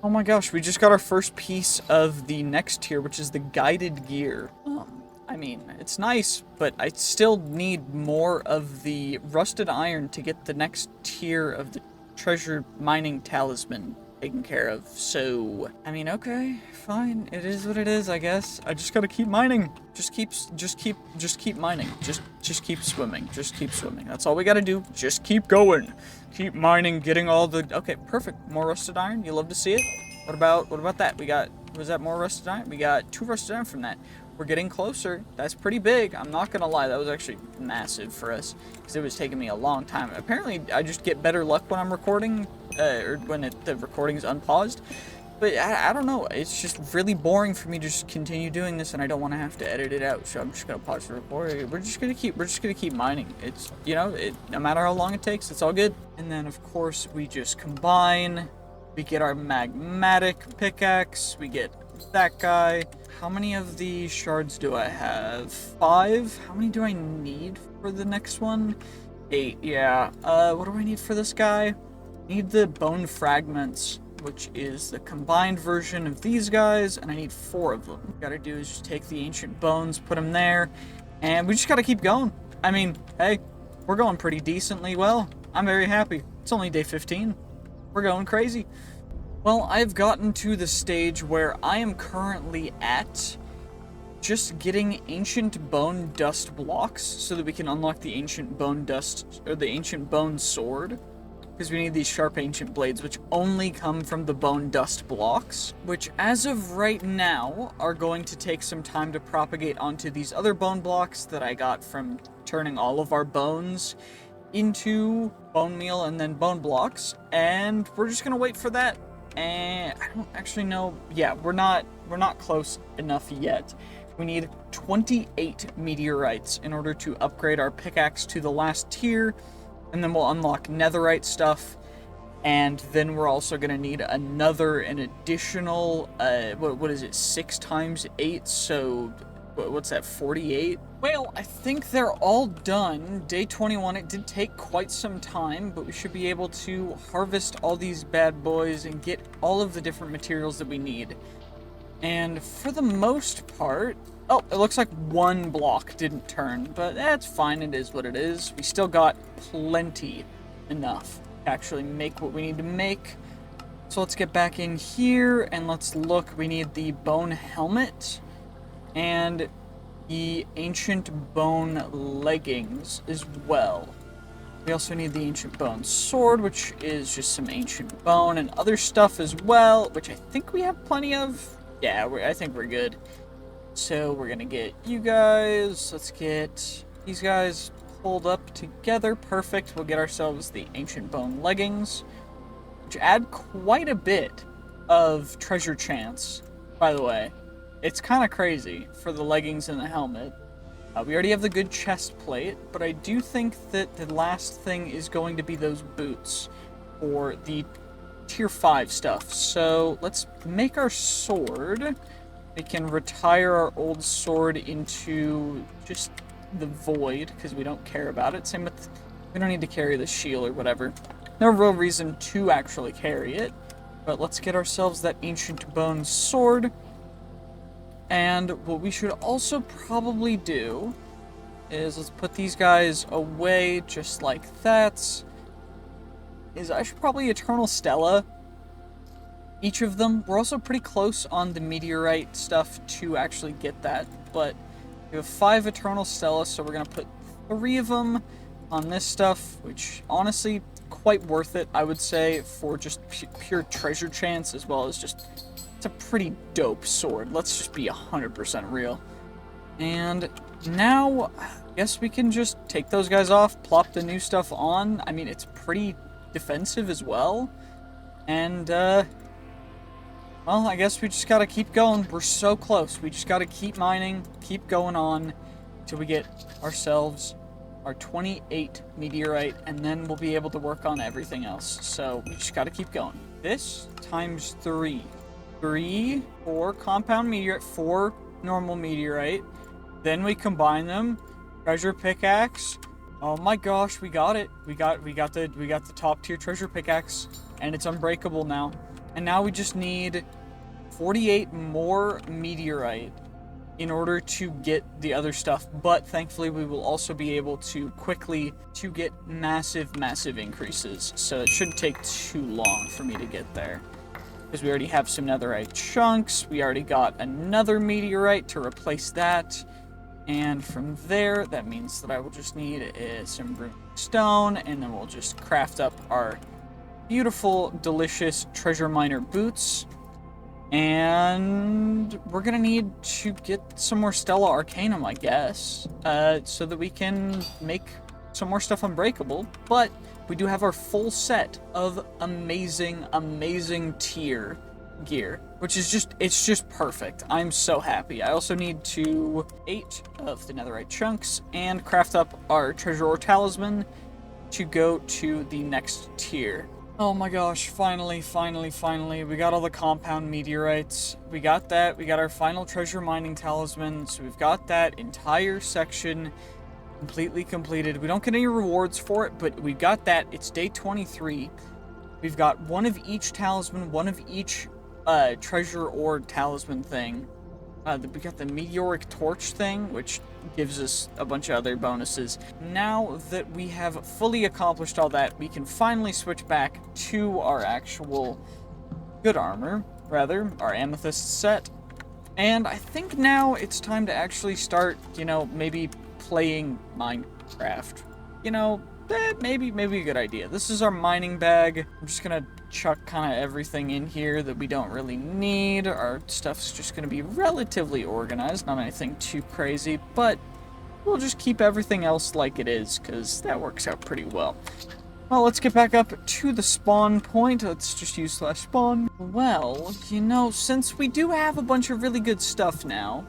S1: Oh my gosh, we just got our first piece of the next tier, which is the guided gear. I mean, it's nice, but I still need more of the rusted iron to get the next tier of the treasure mining talisman taken care of. So, I mean, okay, fine. It is what it is, I guess. I just gotta keep mining. Just keep mining. Just keep swimming. Just keep swimming. That's all we gotta do. Just keep going. Keep mining, getting all the... Okay, perfect. More rusted iron. You love to see it. What about that? We got... Was that more rusted iron? We got 2 rusted iron from that. We're getting closer. That's pretty big. I'm not gonna lie. That was actually massive for us, because it was taking me a long time. Apparently, I just get better luck when I'm recording, or when the recording is unpaused. But I don't know. It's just really boring for me to just continue doing this, and I don't want to have to edit it out. So I'm just gonna pause the recording. We're just gonna keep mining. It's, you know, no matter how long it takes, it's all good. And then of course we just combine. We get our magmatic pickaxe. We get that guy. How many of the shards do I have? 5. How many do I need for the next one? 8. Yeah. What do I need for this guy? I need the bone fragments, which is the combined version of these guys, and I need 4 of them. What we gotta do is just take the ancient bones, put them there, and we just gotta keep going. I mean, hey, we're going pretty decently well. I'm very happy. It's only day 15. We're going crazy. Well, I've gotten to the stage where I am currently at just getting ancient bone dust blocks so that we can unlock the ancient bone dust, or the ancient bone sword. Because we need these sharp ancient blades, which only come from the bone dust blocks, which as of right now are going to take some time to propagate onto these other bone blocks that I got from turning all of our bones into bone meal and then bone blocks, and we're just gonna wait for that. And I don't actually know. Yeah, we're not close enough yet. We need 28 meteorites in order to upgrade our pickaxe to the last tier. And then we'll unlock netherite stuff, and then we're also going to need an additional, what is it, 6 times 8, so what's that, 48? Well, I think they're all done. Day 21, it did take quite some time, but we should be able to harvest all these bad boys and get all of the different materials that we need. And for the most part... Oh, it looks like 1 block didn't turn, but that's fine. It is what it is. We still got plenty enough to actually make what we need to make. So let's get back in here and let's look. We need the bone helmet and the ancient bone leggings as well. We also need the ancient bone sword, which is just some ancient bone and other stuff as well, which I think we have plenty of. Yeah, I think we're good. So we're gonna get you guys, let's get these guys pulled up together. Perfect. We'll get ourselves the ancient bone leggings, which add quite a bit of treasure chance, by the way. It's kind of crazy for the leggings and the helmet. We already have the good chest plate, but I do think that the last thing is going to be those boots for the tier 5 stuff. So let's make our sword. We can retire our old sword into just the void, because we don't care about it. Same with, we don't need to carry the shield or whatever. No real reason to actually carry it. But let's get ourselves that ancient bone sword. And what we should also probably do is, let's put these guys away just like that. I should probably Eternal Stella each of them. We're also pretty close on the meteorite stuff to actually get that, but we have 5 Eternal Stella, so we're going to put 3 of them on this stuff, which honestly, quite worth it, I would say, for just pure treasure chance, as well as just, it's a pretty dope sword. Let's just be 100% real. And now, I guess we can just take those guys off, plop the new stuff on. I mean, it's pretty defensive as well. And, well, I guess we just gotta keep going. We're so close. We just gotta keep mining, keep going on, till we get ourselves our 28 meteorite, and then we'll be able to work on everything else. So, we just gotta keep going. This times 3. 3, 4 compound meteorite, 4 normal meteorite. Then we combine them. Treasure pickaxe. Oh my gosh, we got it. We got the top tier treasure pickaxe, and it's unbreakable now. And now we just need 48 more meteorite in order to get the other stuff. But thankfully, we will also be able to quickly get massive increases. So it shouldn't take too long for me to get there, because we already have some netherite chunks. We already got another meteorite to replace that. And from there, that means that I will just need some rune stone, and then we'll just craft up our beautiful, delicious treasure miner boots. And we're gonna need to get some more Stella Arcanum, I guess, so that we can make some more stuff unbreakable. But we do have our full set of amazing tier gear, which is it's just perfect. I'm so happy. I also need 8 of the netherite chunks and craft up our treasure ore talisman to go to the next tier. Oh my gosh, finally, we got all the compound meteorites. We got that. We got our final treasure mining talisman, so we've got that entire section completely completed. We don't get any rewards for it, but we got that. It's day 23. We've got one of each talisman, one of each treasure ore talisman thing. We got the meteoric torch thing, which gives us a bunch of other bonuses. Now that we have fully accomplished all that, we can finally switch back to our actual good armor, rather, our amethyst set. And I think now it's time to actually start, maybe playing Minecraft. Maybe a good idea. This is our mining bag. I'm just gonna chuck kind of everything in here that we don't really need. Our stuff's just gonna be relatively organized, not anything too crazy, but we'll just keep everything else like it is, because that works out pretty well. Well, let's get back up to the spawn point. Let's just use /spawn. Well, since we do have a bunch of really good stuff now,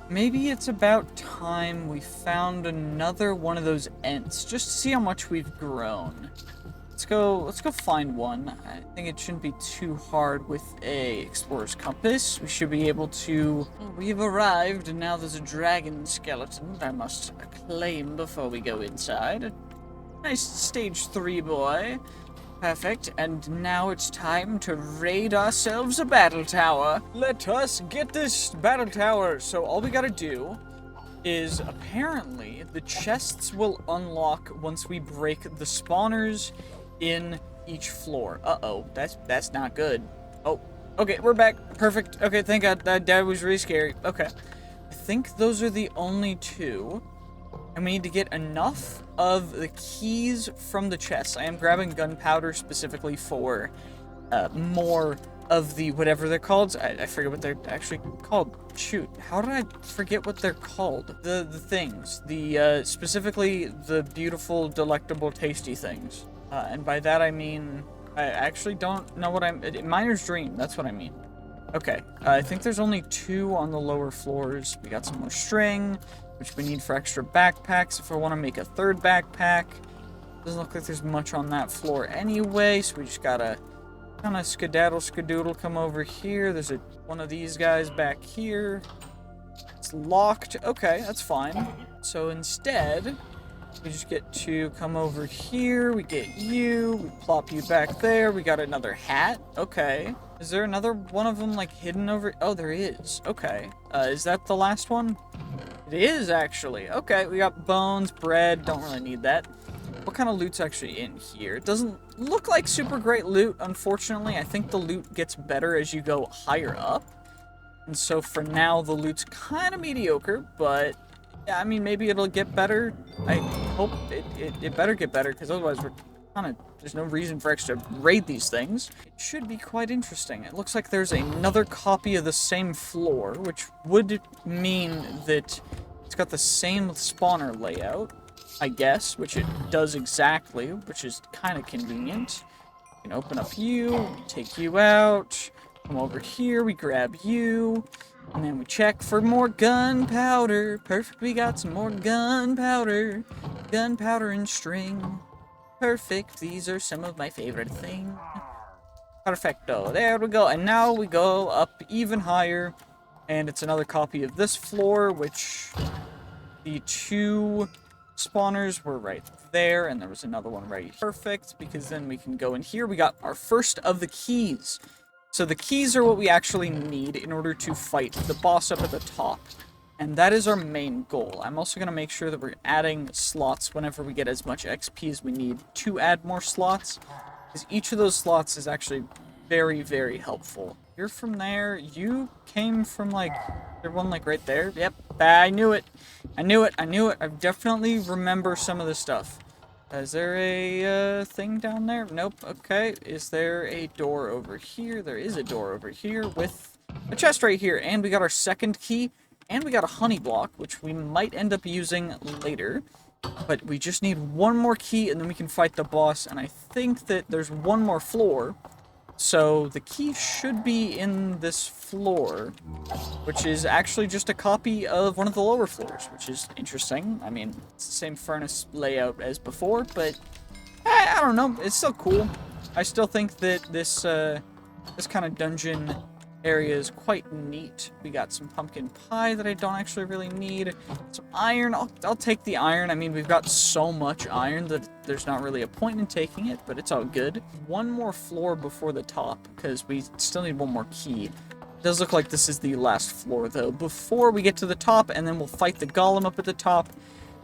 S1: maybe it's about time we found another one of those ents, just to see how much we've grown. Let's go find one. I think it shouldn't be too hard with a explorer's compass. We should be able to... We've arrived, and now there's a dragon skeleton that I must claim before we go inside. Nice stage 3, boy. Perfect, and now it's time to raid ourselves a battle tower. Let us get this battle tower. So all we gotta do is, apparently, the chests will unlock once we break the spawners in each floor. Uh-oh, that's not good. Oh, okay, we're back. Perfect. Okay, thank God. That was really scary. Okay. I think those are the only 2. And we need to get enough of the keys from the chests. I am grabbing gunpowder specifically for more of the whatever they're called. I forget what they're actually called. Shoot, how did I forget what they're called? The things. Specifically the beautiful, delectable, tasty things. And by that I mean, I actually don't know what Miner's Dream, that's what I mean. Okay, I think there's only 2 on the lower floors. We got some more string, which we need for extra backpacks if I want to make a 3rd backpack. Doesn't look like there's much on that floor anyway, so we just gotta kind of skedaddle, come over here. There's one of these guys back here. It's locked. Okay, that's fine. So instead, we just get to come over here. We get you. We plop you back there. We got another hat. Okay. Is there another one of them, like, hidden over? Oh, there is. Okay. Is that the last one? It is, actually. Okay, we got bones, bread. Don't really need that. What kind of loot's actually in here? It doesn't look like super great loot, unfortunately. I think the loot gets better as you go higher up. And so for now, the loot's kind of mediocre, but yeah, I mean, maybe it'll get better. I hope it better get better, because otherwise we're there's no reason for us to raid these things. It should be quite interesting. It looks like there's another copy of the same floor, which would mean that it's got the same spawner layout, I guess, which it does exactly, which is kind of convenient. We can open up you, take you out, come over here, we grab you, and then we check for more gunpowder. Perfect, we got some more gunpowder. Gunpowder and string. Perfect, these are some of my favorite things. Perfecto, there we go. And now we go up even higher, and it's another copy of this floor, which the 2 spawners were right there, and there was another one right here. Perfect, because then we can go in here. We got our first of the keys. So the keys are what we actually need in order to fight the boss up at the top. And that is our main goal. I'm also going to make sure that we're adding slots whenever we get as much XP as we need to add more slots. Because each of those slots is actually very, very helpful. You're from there. You came from, like, there one, like, right there. Yep, I knew it. I knew it. I knew it. I definitely remember some of this stuff. Is there a thing down there? Nope. Okay. Is there a door over here? There is a door over here with a chest right here. And we got our second key. And we got a honey block, which we might end up using later. But we just need one more key, and then we can fight the boss. And I think that there's one more floor. So the key should be in this floor, which is actually just a copy of one of the lower floors, which is interesting. I mean, it's the same furnace layout as before, but I don't know. It's still cool. I still think that this kind of dungeon area is quite neat. We got some pumpkin pie that I don't actually really need. Some iron. I'll take the iron. I mean, we've got so much iron that there's not really a point in taking it, but it's all good. One more floor before the top, because we still need one more key. It does look like this is the last floor, though, before we get to the top, and then we'll fight the golem up at the top.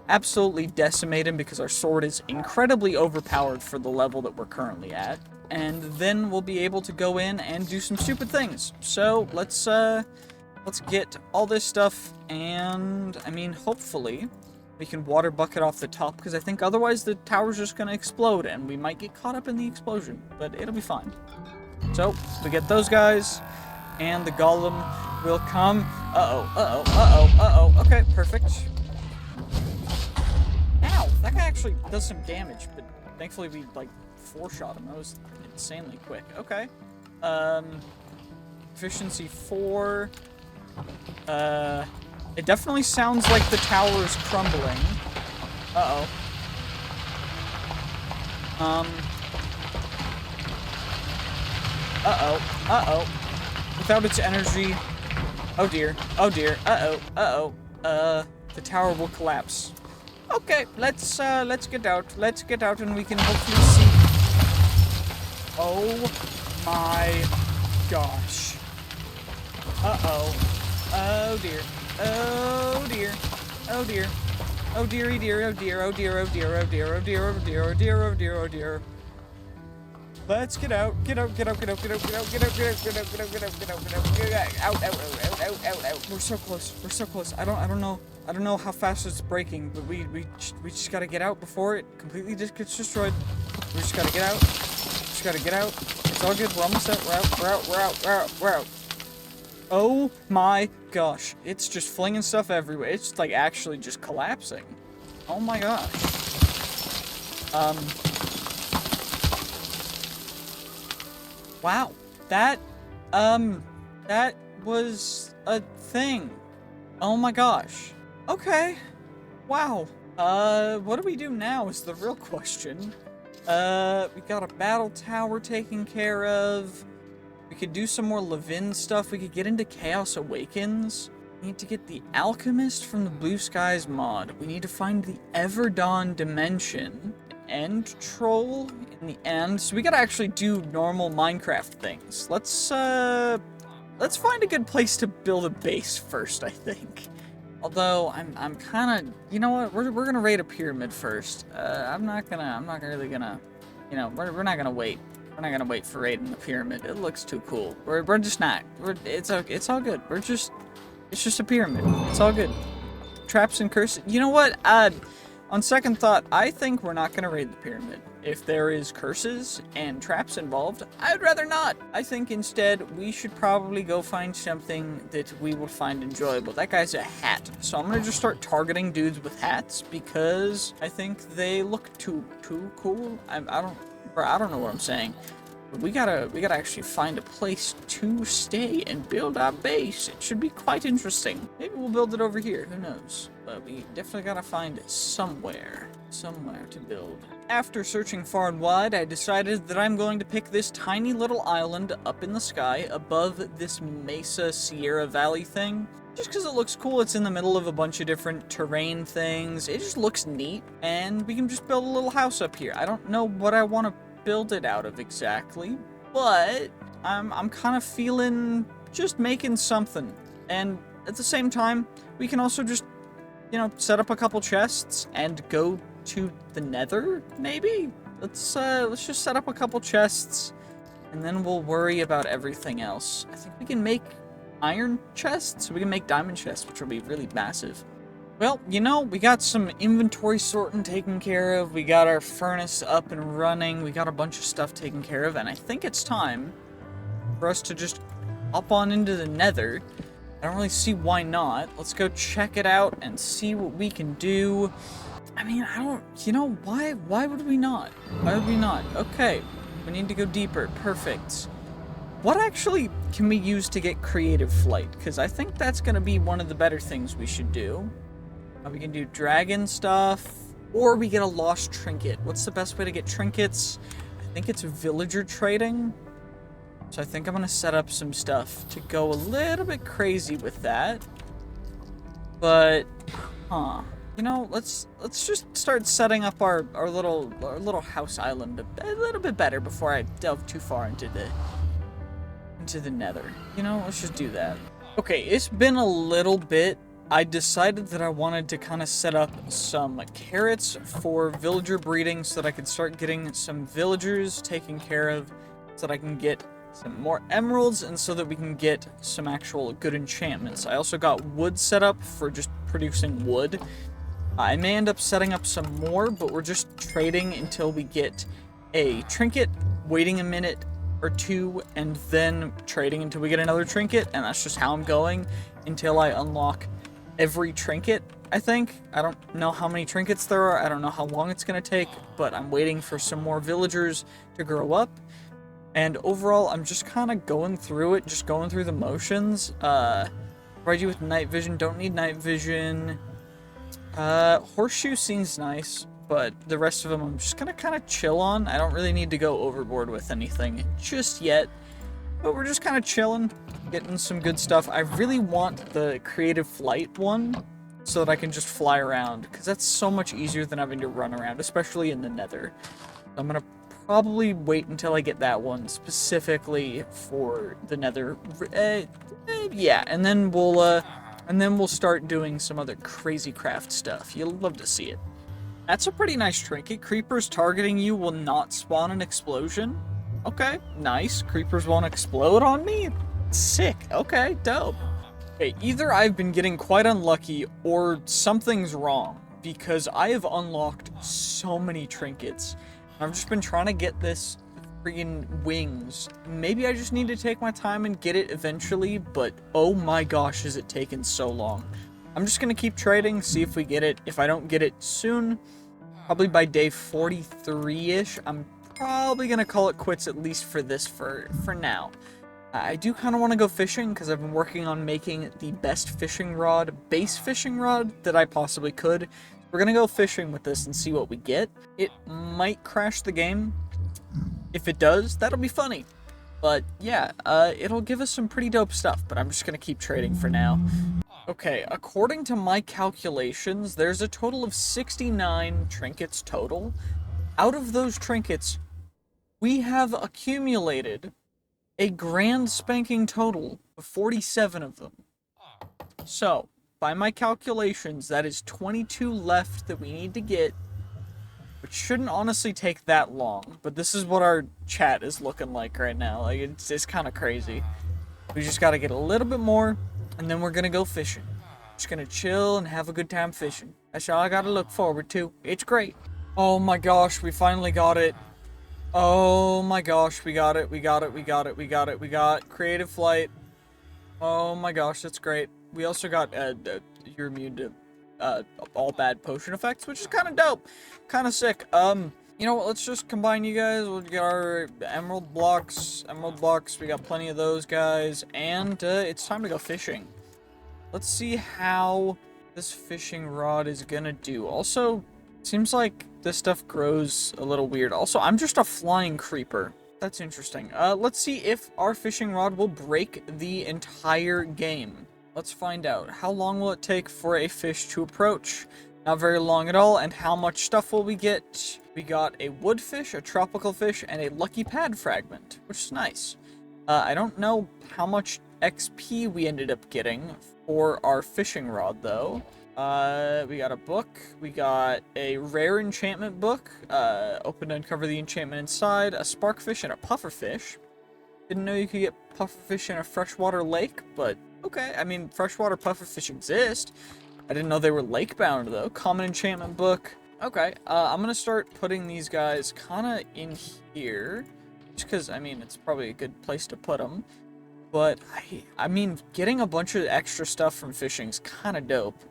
S1: Absolutely decimate him, because our sword is incredibly overpowered for the level that we're currently at. And then we'll be able to go in and do some stupid things. So let's get all this stuff, and I mean, hopefully we can water bucket off the top, because I think otherwise the tower's just gonna explode and we might get caught up in the explosion, but it'll be fine. So we get those guys, and the golem will come. Okay, perfect. Ow, that guy actually does some damage, but thankfully we like 4-shot him. That was insanely quick. Okay. Efficiency 4. It definitely sounds like the tower is crumbling. Uh-oh. Without its energy. Oh dear. Oh dear. The tower will collapse. Okay, let's get out. Let's get out, and we can hopefully see. Oh my gosh. Oh dear. Oh dear. Oh dear. Oh dearie dear. Oh dear. Oh dear. Oh dear. Oh dear. Oh dear. Oh dear. Oh dear. Oh dear. Oh dear. Let's get out. Get out. Get out. Get out. Get out. Get out. Get out. Get out. Get out. Get out. Get out. Get out. Get out. Get out. Out. Out. Out. Out. Out. We're so close. We're so close. I don't know. I don't know how fast it's breaking, but we just gotta get out before it completely just gets destroyed. We just gotta get out. Just gotta get out. It's all good. We're almost out. We're out. Oh my gosh. It's just flinging stuff everywhere. It's like actually just collapsing. Oh my gosh. Wow. That was a thing. Oh my gosh. Okay. Wow. What do we do now is the real question. We got a battle tower taken care of. We could do some more Levin stuff. We could get into Chaos Awakens. We need to get the Alchemist from the Blue Skies mod. We need to find the Everdawn Dimension. End troll in the end. So we gotta actually do normal Minecraft things. Let's find a good place to build a base first, I think. Although I'm kind of, you know what? We're gonna raid a pyramid first. I'm not really gonna, you know, we're not gonna wait. We're not gonna wait for raiding the pyramid. It looks too cool. We're just not. It's all good. It's just a pyramid. It's all good. Traps and curses. You know what? On second thought, I think we're not gonna raid the pyramid. if there is curses and traps involved, I'd rather not. I think instead we should probably go find something that we will find enjoyable. That guy's a hat, so I'm gonna just start targeting dudes with hats because I think they look too cool. I don't know what I'm saying. But we gotta actually find a place to stay and build our base. It should be quite interesting. Maybe we'll build it over here, who knows? But we definitely gotta find somewhere to build. After searching far and wide, I decided that I'm going to pick this tiny little island up in the sky above this Mesa Sierra Valley thing. Just because it looks cool. It's in the middle of a bunch of different terrain things. It just looks neat, and we can just build a little house up here. I don't know what I want to build it out of exactly, but I'm kind of feeling just making something. And at the same time, we can also just, you know, set up a couple chests and go to the Nether, maybe? Let's just set up a couple chests, and then we'll worry about everything else. I think we can make iron chests, so we can make diamond chests, which will be really massive. Well, you know, we got some inventory sorting taken care of, we got our furnace up and running, we got a bunch of stuff taken care of, and I think it's time for us to just hop on into the Nether. I don't really see why not. Let's go check it out and see what we can do. I mean, you know, why would we not? Why would we not? Okay, we need to go deeper. Perfect. What actually can we use to get creative flight? Because I think that's going to be one of the better things we should do. We can do dragon stuff, or we get a lost trinket. What's the best way to get trinkets? I think it's villager trading. So I think I'm going to set up some stuff to go a little bit crazy with that. But, you know, let's just start setting up our little house island a little bit better before I delve too far into the Nether. You know, let's just do that. Okay, it's been a little bit. I decided that I wanted to kind of set up some carrots for villager breeding so that I could start getting some villagers taken care of, so that I can get some more emeralds, and so that we can get some actual good enchantments. I also got wood set up for just producing wood. I may end up setting up some more, but we're just trading until we get a trinket, waiting a minute or two, and then trading until we get another trinket, and that's just how I'm going until I unlock every trinket, I think. I don't know how many trinkets there are, I don't know how long it's going to take, but I'm waiting for some more villagers to grow up. And overall, I'm just kind of going through it, just going through the motions. Provide you with night vision, don't need night vision. Horseshoe seems nice, but the rest of them I'm just gonna kind of chill on. I don't really need to go overboard with anything just yet, but we're just kind of chilling, getting some good stuff. I really want the creative flight one so that I can just fly around, because that's so much easier than having to run around, especially in the Nether. I'm gonna probably wait until I get that one specifically for the Nether. Yeah, and then we'll start doing some other crazy craft stuff. You'll love to see it. That's a pretty nice trinket. Creepers targeting you will not spawn an explosion. Okay, nice. Creepers won't explode on me? Sick. Okay, dope. Okay, either I've been getting quite unlucky or something's wrong, because I have unlocked so many trinkets. I've just been trying to get this freaking wings. Maybe I just need to take my time and get it eventually, but oh my gosh, has it taken so long. I'm just gonna keep trading, see if we get it. If I don't get it soon, probably by day 43-ish, I'm probably gonna call it quits, at least for this for now. I do kind of want to go fishing, because I've been working on making the best fishing rod, base fishing rod, that I possibly could. We're gonna go fishing with this and see what we get. It might crash the game. If it does, that'll be funny. But yeah, it'll give us some pretty dope stuff, but I'm just gonna keep trading for now. Okay, according to my calculations, there's a total of 69 trinkets total. Out of those trinkets, we have accumulated a grand spanking total of 47 of them. So, by my calculations, that is 22 left that we need to get, which shouldn't honestly take that long, but this is what our chat is looking like right now. Like, it's kind of crazy. We just gotta get a little bit more, and then we're gonna go fishing. Just gonna chill and have a good time fishing. That's all I gotta look forward to. It's great. Oh my gosh, we finally got it. Oh my gosh, we got it, we got it, we got it, we got it, we got creative flight. Oh my gosh, that's great. We also got, you're immune to, all bad potion effects, which is kind of dope. Kind of sick. You know what, let's just combine you guys. We'll get our emerald blocks, we got plenty of those guys, and, it's time to go fishing. Let's see how this fishing rod is gonna do. Also, seems like this stuff grows a little weird. Also, I'm just a flying creeper. That's interesting. Let's see if our fishing rod will break the entire game. Let's find out. How long will it take for a fish to approach? Not very long at all. And how much stuff will we get? We got a wood fish, a tropical fish, and a lucky pad fragment, which is nice. I don't know how much XP we ended up getting for our fishing rod, though. We got a book, we got a rare enchantment book, open to uncover the enchantment inside, a sparkfish and a pufferfish. Didn't know you could get pufferfish in a freshwater lake, but okay, I mean, freshwater pufferfish exist. I didn't know they were lake-bound, though. Common enchantment book. Okay, I'm gonna start putting these guys kinda in here, just because, I mean, it's probably a good place to put them. But, I mean, getting a bunch of extra stuff from fishing is kinda dope.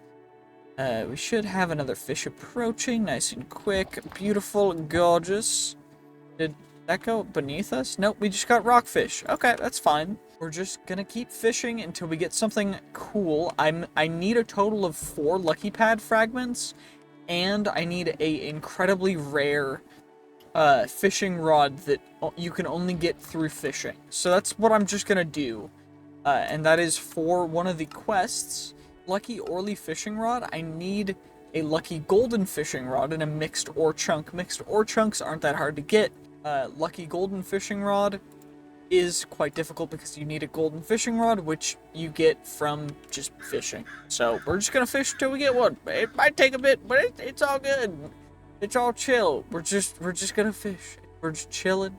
S1: We should have another fish approaching, nice and quick, beautiful, gorgeous. Did that go beneath us? Nope, we just got rockfish. Okay, that's fine. We're just gonna keep fishing until we get something cool. I need a total of 4 lucky pad fragments, and I need a incredibly rare fishing rod that you can only get through fishing. So that's what I'm just gonna do. And that is for one of the quests. Lucky Orly fishing rod, I need a lucky golden fishing rod and a mixed ore chunk. Mixed ore chunks aren't that hard to get. Lucky golden fishing rod is quite difficult because you need a golden fishing rod, which you get from just fishing. So we're just gonna fish till we get one. It might take a bit, but it's all good. It's all chill. We're just gonna fish. We're just chilling,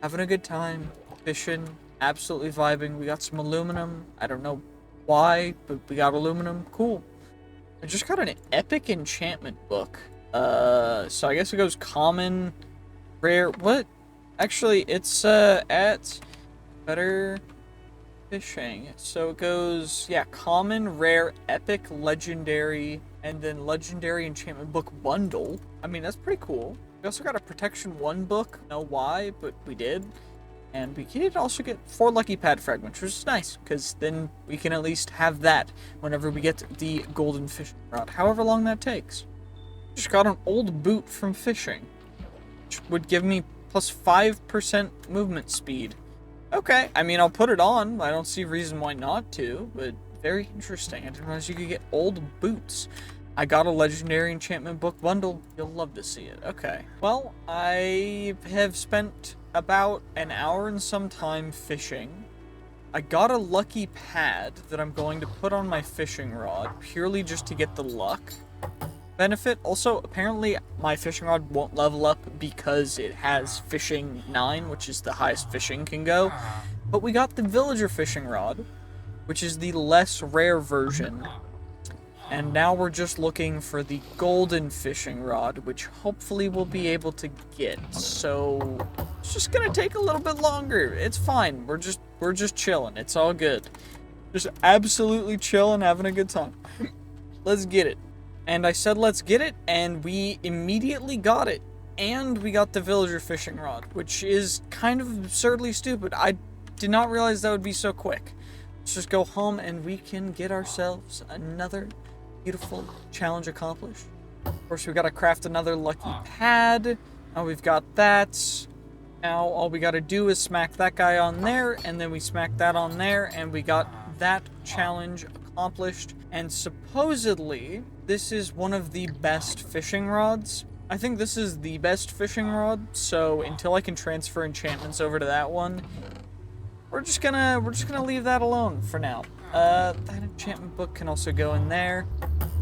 S1: having a good time, fishing, absolutely vibing. We got some aluminum. I don't know why, but we got aluminum. Cool. I just got an epic enchantment book. So I guess it goes common, rare. What? Actually, it's at better fishing. So it goes, yeah, common, rare, epic, legendary, and then legendary enchantment book bundle. I mean, that's pretty cool. We also got a protection 1 book. Know why, but we did. And we did also get 4 lucky pad fragments, which is nice, because then we can at least have that whenever we get the golden fishing rod, however long that takes. Just got an old boot from fishing, which would give me plus 5% movement speed. Okay, I mean, I'll put it on. I don't see a reason why not to, but very interesting. I didn't realize you could get old boots. I got a legendary enchantment book bundle. You'll love to see it. Okay. Well, I have spent about an hour and some time fishing. I got a lucky pad that I'm going to put on my fishing rod purely just to get the luck benefit. Also, apparently my fishing rod won't level up because it has fishing 9, which is the highest fishing can go. But we got the villager fishing rod, which is the less rare version. And now we're just looking for the golden fishing rod, which hopefully we'll be able to get. So it's just gonna take a little bit longer. It's fine. We're just chilling. It's all good. Just absolutely chilling, having a good time. Let's get it. And I said let's get it, and we immediately got it. And we got the villager fishing rod, which is kind of absurdly stupid. I did not realize that would be so quick. Let's just go home and we can get ourselves another beautiful challenge accomplished. Of course, we gotta craft another lucky pad. Now we've got that. Now all we gotta do is smack that guy on there, and then we smack that on there, and we got that challenge accomplished. And supposedly, this is one of the best fishing rods. I think this is the best fishing rod, so until I can transfer enchantments over to that one, we're just gonna leave that alone for now. That enchantment book can also go in there.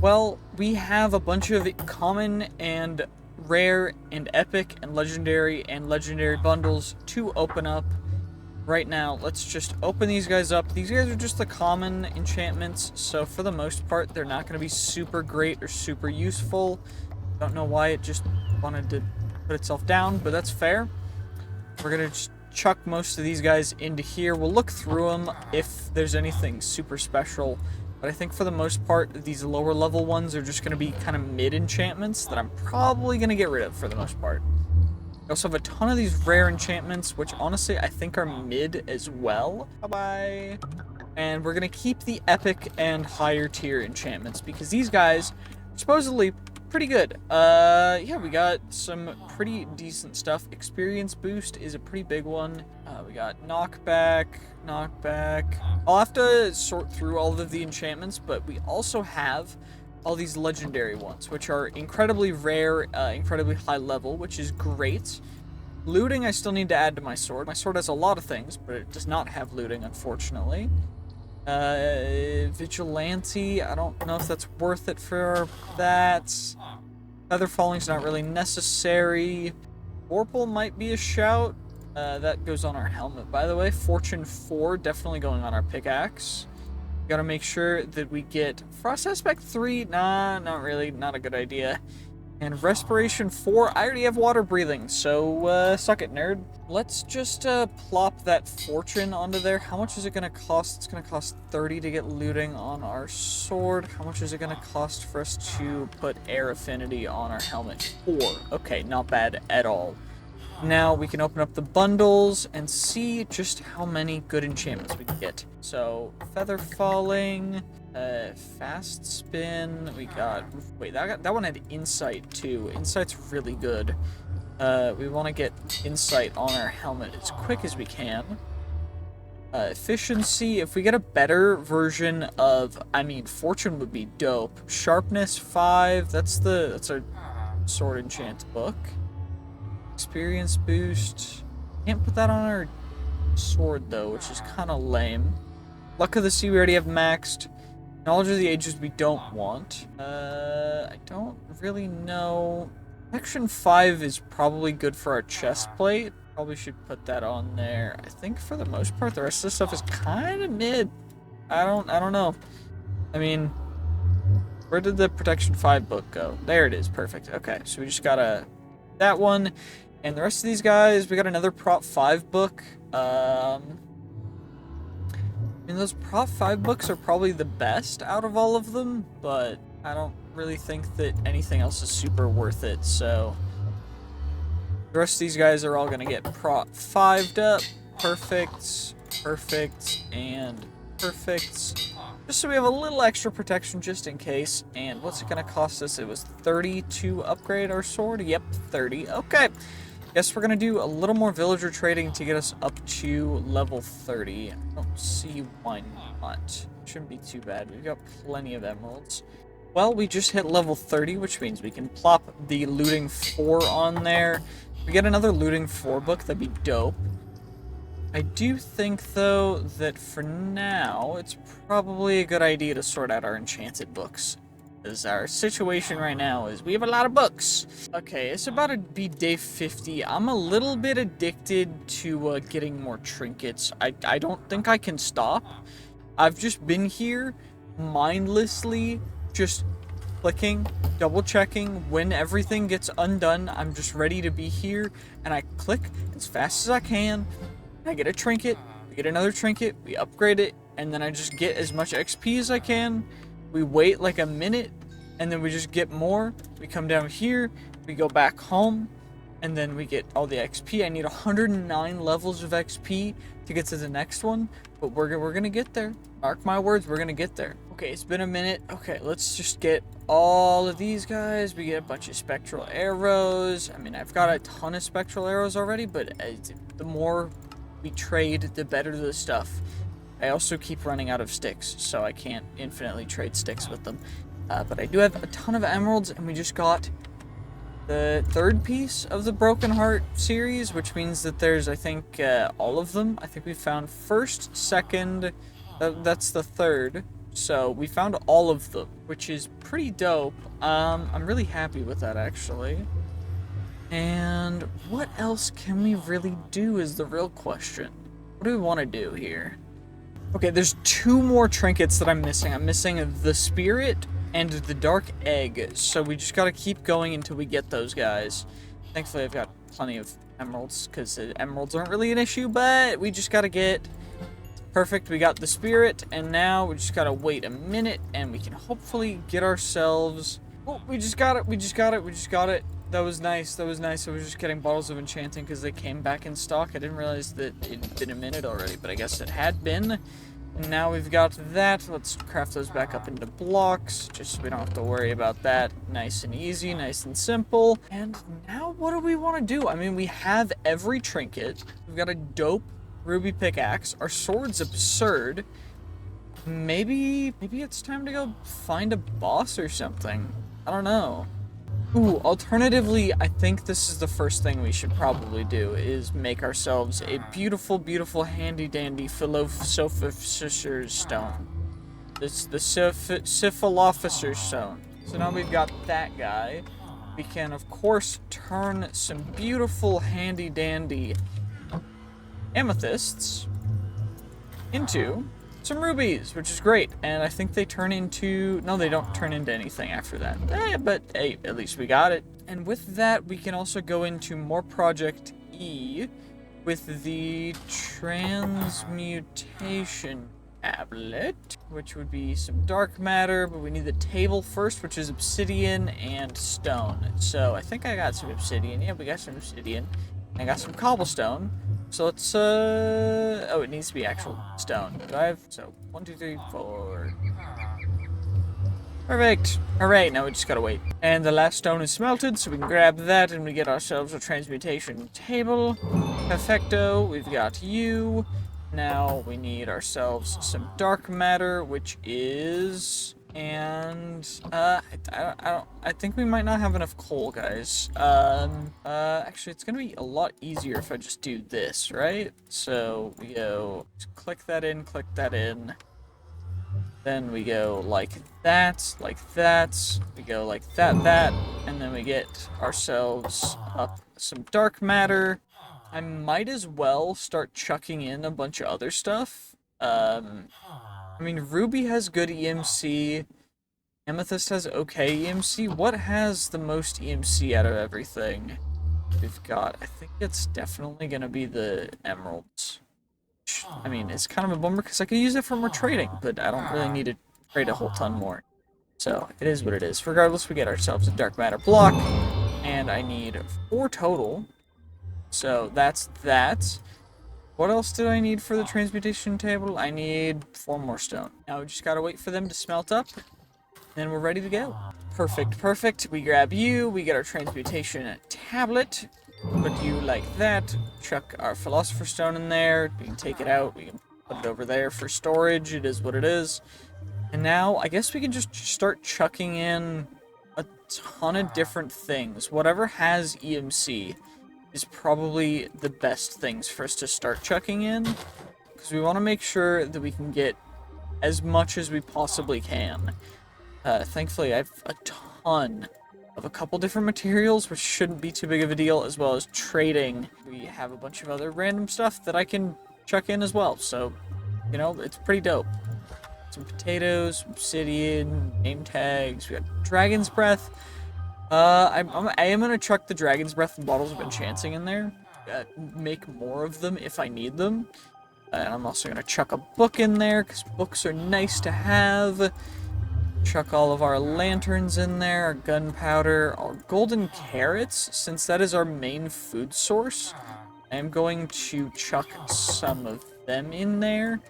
S1: Well, we have a bunch of common and rare and epic and legendary bundles to open up right now. Let's just open these guys up. These guys are just the common enchantments, so for the most part, they're not going to be super great or super useful. Don't know why it just wanted to put itself down, but that's fair. We're gonna just chuck most of these guys into here. We'll look through them if there's anything super special, but I think for the most part, these lower level ones are just gonna be kind of mid enchantments that I'm probably gonna get rid of for the most part. We also have a ton of these rare enchantments, which honestly I think are mid as well. Bye-bye. And we're gonna keep the epic and higher tier enchantments because these guys are supposedly pretty good. Yeah, we got some pretty decent stuff. Experience boost is a pretty big one. We got knockback. I'll have to sort through all of the enchantments, but we also have all these legendary ones, which are incredibly rare, incredibly high level, which is great. Looting I still need to add to my sword. My sword has a lot of things, but it does not have looting, unfortunately. Vigilante, I don't know if that's worth it for that. Feather Falling's not really necessary. Vorpal might be a shout. That goes on our helmet, by the way. Fortune 4, definitely going on our pickaxe. Gotta make sure that we get Frost Aspect 3. Nah, not really. Not a good idea. And Respiration 4, I already have water breathing, so suck it, nerd. Let's just plop that Fortune onto there. How much is it gonna cost? It's gonna cost 30 to get looting on our sword. How much is it gonna cost for us to put Air Affinity on our helmet? 4. Okay, not bad at all. Now we can open up the bundles and see just how many good enchantments we can get. So, Feather Falling, Fast Spin, we got... Wait, that one had Insight too. Insight's really good. We want to get Insight on our helmet as quick as we can. Efficiency, if we get a better version of... I mean, Fortune would be dope. Sharpness 5, that's our sword enchant book. Experience boost. Can't put that on our sword though, which is kind of lame. Luck of the Sea we already have maxed. Knowledge of the Ages we don't want. I don't really know. Protection 5 is probably good for our chest plate. Probably should put that on there. I think for the most part the rest of the stuff is kind of mid. I don't know. I mean, where did the Protection 5 book go? There it is. Perfect. Okay, so we just gotta that one. And the rest of these guys, we got another Prop 5 book. I mean, those Prop 5 books are probably the best out of all of them, but I don't really think that anything else is super worth it, so... The rest of these guys are all gonna get Prop 5'd up. Perfect, and perfect. Just so we have a little extra protection just in case. And what's it gonna cost us? It was 30 to upgrade our sword? Yep, 30. Okay. Guess we're gonna do a little more villager trading to get us up to level 30. I don't see why not. Shouldn't be too bad. We've got plenty of emeralds. Well, we just hit level 30, which means we can plop the looting 4 on there. If we get another looting 4 book, that'd be dope. I do think, though, that for now, it's probably a good idea to sort out our enchanted books. Because our situation right now is we have a lot of books. Okay, it's about to be day 50. I'm a little bit addicted to getting more trinkets. I don't think I can stop. I've just been here mindlessly, just clicking, double checking. When everything gets undone, I'm just ready to be here. And I click as fast as I can. I get a trinket, we get another trinket, we upgrade it, and then I just get as much XP as I can. We wait like a minute, and then we just get more. We come down here, we go back home, and then we get all the XP. I need 109 levels of XP to get to the next one, but we're gonna get there. Mark my words, we're gonna get there. Okay, it's been a minute. Okay, let's just get all of these guys. We get a bunch of spectral arrows. I mean, I've got a ton of spectral arrows already, but the more we trade, the better the stuff. I also keep running out of sticks, so I can't infinitely trade sticks with them. But I do have a ton of emeralds, and we just got the 3rd piece of the Broken Heart series, which means that there's, I think, all of them. I think we found 1st, 2nd, that's the 3rd. So we found all of them, which is pretty dope. I'm really happy with that, actually. And what else can we really do is the real question. What do we want to do here? Okay, there's 2 more trinkets that I'm missing. I'm missing the Spirit and the dark egg. So we just gotta keep going until we get those guys. Thankfully, I've got plenty of emeralds, because emeralds aren't really an issue, but we just gotta get... Perfect, we got the spirit, and now we just gotta wait a minute, and we can hopefully get ourselves... Oh, we just got it, we just got it, we just got it. That was nice, that was nice. I was just getting bottles of enchanting because they came back in stock. I didn't realize that it'd been a minute already, but I guess it had been. And now we've got that. Let's craft those back up into blocks, just so we don't have to worry about that. Nice and easy, nice and simple. And now what do we want to do? I mean, we have every trinket. We've got a dope ruby pickaxe. Our sword's absurd. Maybe it's time to go find a boss or something. I don't know. Ooh, alternatively, I think this is the first thing we should probably do, is make ourselves a beautiful, beautiful, handy-dandy philosopher's stone. It's the syphilosopher's stone. So now we've got that guy. We can, of course, turn some beautiful, handy-dandy amethysts into some rubies, which is great. And I think they turn into... No, they don't turn into anything after that. But hey, at least we got it. And with that, we can also go into more Project E with the transmutation tablet, which would be some dark matter, but we need the table first, which is obsidian and stone. So I think I got some obsidian. Yeah, we got some obsidian. I got some cobblestone. So let's, oh, it needs to be actual stone. Do I have, so, 1, 2, 3, 4. Perfect. Alright, now we just gotta wait. And the last stone is smelted, so we can grab that and we get ourselves a transmutation table. Perfecto. We've got you. Now we need ourselves some dark matter, which is... And, I think we might not have enough coal, guys. Actually, it's gonna be a lot easier if I just do this, right? So, we go, click that in, then we go like that, we go like that, and then we get ourselves up some dark matter. I might as well start chucking in a bunch of other stuff. I mean, Ruby has good EMC. Amethyst has okay EMC. What has the most EMC out of everything we've got? I think it's definitely going to be the emeralds. I mean, it's kind of a bummer because I could use it for more trading, but I don't really need to trade a whole ton more. So, it is what it is. Regardless, we get ourselves a dark matter block, and I need 4 total. So, that's that. What else did I need for the transmutation table? I need 4 more stone. Now we just gotta wait for them to smelt up, then we're ready to go. Perfect, perfect. We grab you, we get our transmutation tablet, put you like that, chuck our philosopher's stone in there, we can take it out, we can put it over there for storage, it is what it is. And now, I guess we can just start chucking in a ton of different things. Whatever has EMC is probably the best things for us to start chucking in, because we want to make sure that we can get as much as we possibly can. Thankfully, I have a ton of a couple different materials, which shouldn't be too big of a deal, as well as trading. We have a bunch of other random stuff that I can chuck in as well, so, you know, it's pretty dope. Some potatoes, obsidian, name tags, we got dragon's breath. I am going to chuck the dragon's breath and bottles of enchanting in there. Make more of them if I need them. And I'm also going to chuck a book in there, because books are nice to have. Chuck all of our lanterns in there, our gunpowder, our golden carrots, since that is our main food source. I am going to chuck some of them in there.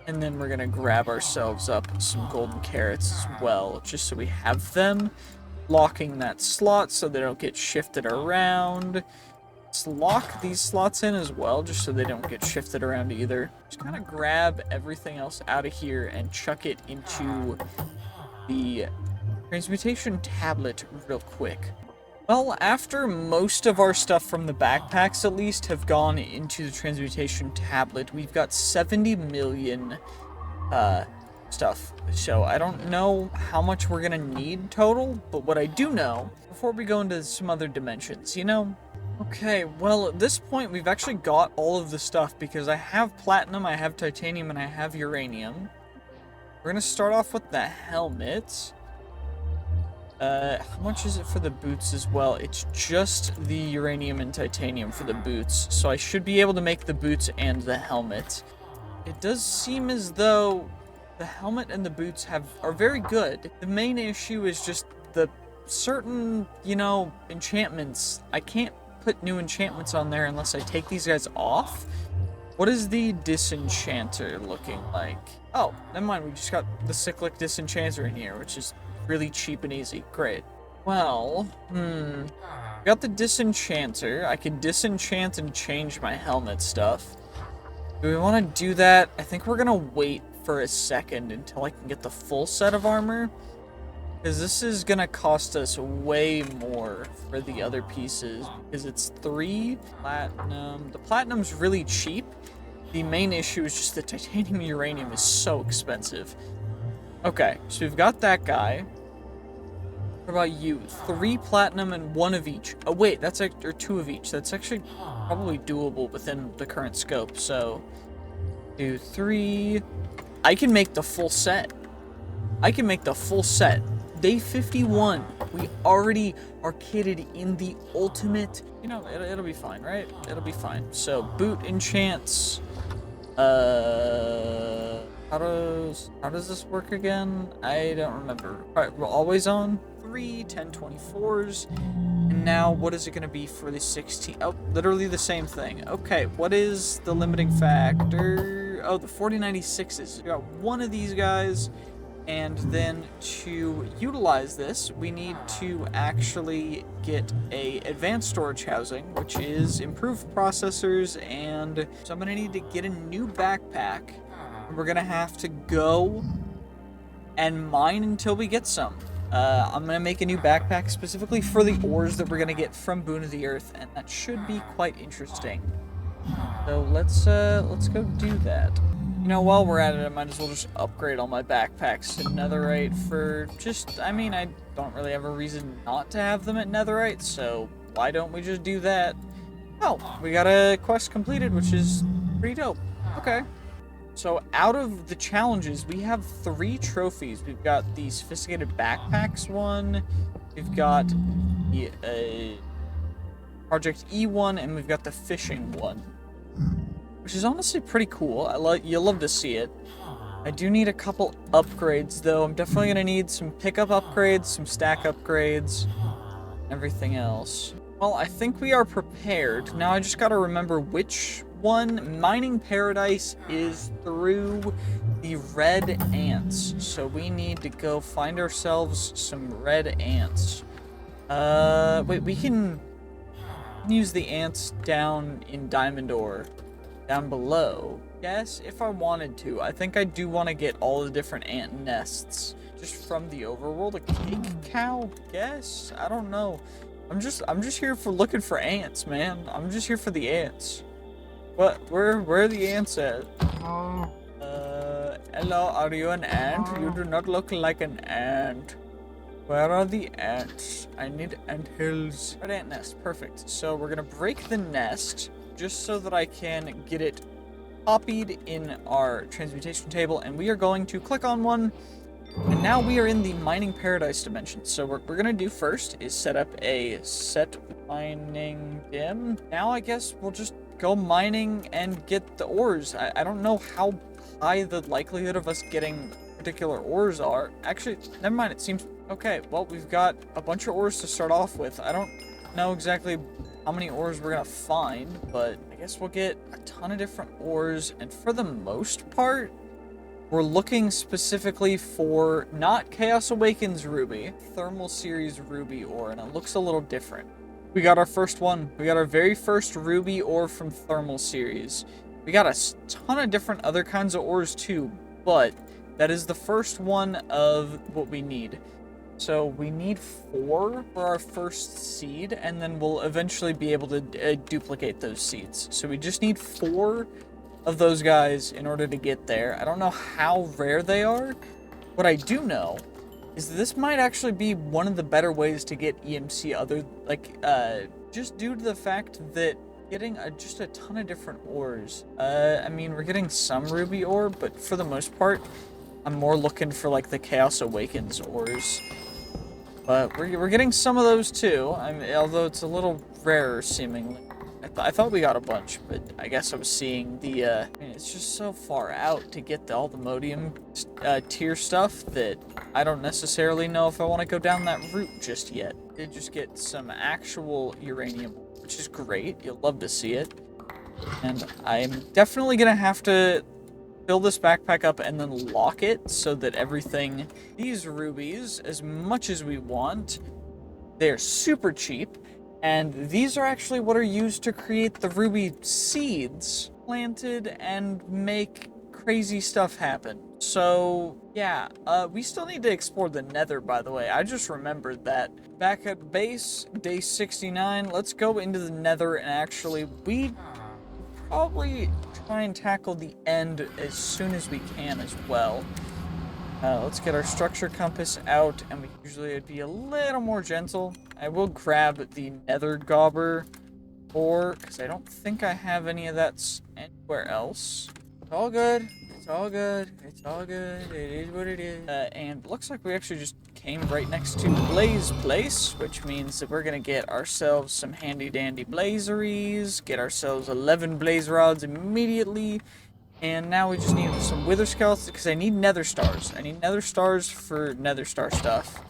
S1: And then we're going to grab ourselves up some golden carrots as well, just so we have them. Locking that slot so they don't get shifted around. Let's lock these slots in as well, just so they don't get shifted around either. Just kind of grab everything else out of here and chuck it into the transmutation tablet real quick. Well, after most of our stuff from the backpacks, at least, have gone into the transmutation tablet, we've got 70 million stuff. So I don't know how much we're gonna need total, but what I do know, before we go into some other dimensions, you know? Okay, well, at this point, we've actually got all of the stuff, because I have platinum, I have titanium, and I have uranium. We're gonna start off with the helmet. How much is it for the boots as well? It's just the uranium and titanium for the boots, so I should be able to make the boots and the helmet. It does seem as though the helmet and the boots are very good. The main issue is just the certain, you know, enchantments. I can't put new enchantments on there unless I take these guys off. What is the disenchanter looking like? Oh, never mind. We just got the cyclic disenchanter in here, which is really cheap and easy. Great. Well, got the disenchanter. I can disenchant and change my helmet stuff. Do we want to do that? I think we're gonna wait for a second until I can get the full set of armor, because this is gonna cost us way more for the other pieces, because it's 3 platinum. The platinum's really cheap. The main issue is just the titanium uranium is so expensive. Okay, so we've got that guy. What about you? 3 platinum and 1 of each. Oh wait, that's like, or 2 of each. That's actually probably doable within the current scope. So 2, 3. I can make the full set. I can make the full set. Day 51. We already are kitted in the ultimate. You know, it'll be fine, right? It'll be fine. So boot enchants. How does this work again? I don't remember. All right, we're always on 3 1024s. And now what is it going to be for the 16? Oh, literally the same thing. Okay, what is the limiting factor? Oh, the 4096s. We got one of these guys. And then to utilize this, we need to actually get a advanced storage housing, which is improved processors, and so I'm gonna need to get a new backpack. And we're gonna have to go and mine until we get some. I'm gonna make a new backpack specifically for the ores that we're gonna get from Boon of the Earth, and that should be quite interesting. So let's go do that. You know, while we're at it, I might as well just upgrade all my backpacks to netherite for just, I mean, I don't really have a reason not to have them at netherite, so why don't we just do that? Oh, we got a quest completed, which is pretty dope. Okay. So out of the challenges, we have 3 trophies. We've got the Sophisticated Backpacks one, we've got the Project E one, and we've got the Fishing one. Which is honestly pretty cool. You'll love to see it. I do need a couple upgrades, though. I'm definitely going to need some pickup upgrades, some stack upgrades, everything else. Well, I think we are prepared. Now I just got to remember which one. Mining Paradise is through the red ants. So we need to go find ourselves some red ants. Wait, we can use the ants down in Diamond Ore. Down below. Yes, if I wanted to. I think I do want to get all the different ant nests just from the overworld. A cake cow? Guess? I don't know. I'm just here for looking for ants, man. I'm just here for the ants. What? Where are the ants at? Hello, are you an ant? You do not look like an ant. Where are the ants? I need ant hills. Red ant nest, perfect. So we're gonna break the nest, just so that I can get it copied in our transmutation table, and we are going to click on one, and now we are in the Mining Paradise dimension. So what we're going to do first is set up a set mining dim. Now I guess we'll just go mining and get the ores. I don't know how high the likelihood of us getting particular ores are. Actually, never mind, it seems... Okay, well, we've got a bunch of ores to start off with. I don't know exactly how many ores we're gonna find, but I guess we'll get a ton of different ores, and for the most part, we're looking specifically for not Chaos Awakens ruby, Thermal Series ruby ore, and it looks a little different. We got our first one. We got our very first ruby ore from Thermal Series. We got a ton of different other kinds of ores too, but that is the first one of what we need. So we need 4 for our first seed, and then we'll eventually be able to duplicate those seeds. So we just need 4 of those guys in order to get there. I don't know how rare they are. What I do know is that this might actually be one of the better ways to get EMC just due to the fact that getting just a ton of different ores. I mean, we're getting some ruby ore, but for the most part, I'm more looking for like the Chaos Awakens ores. But we're getting some of those too. I mean, although it's a little rarer seemingly. I thought we got a bunch, but I guess I was seeing the, I mean, it's just so far out to get all the Modium tier stuff that I don't necessarily know if I want to go down that route just yet. Did just get some actual uranium, which is great. You'll love to see it. And I'm definitely going to have to fill this backpack up and then lock it so that everything, these rubies, as much as we want, they're super cheap. And these are actually what are used to create the ruby seeds planted and make crazy stuff happen. So, yeah, we still need to explore the nether, by the way. I just remembered that. Back at base, day 69, let's go into the nether and actually, we probably try and tackle the end as soon as we can as well. Let's get our structure compass out, and usually it'd be a little more gentle. I will grab the nether gobber ore, because I don't think I have any of that anywhere else. It's all good. It's all good. It's all good. It is what it is. And looks like we actually just came right next to Blaze Place, which means that we're going to get ourselves some handy-dandy blazeries, get ourselves 11 blaze rods immediately. And now we just need some wither skeletons, because I need nether stars. I need nether stars for nether star stuff.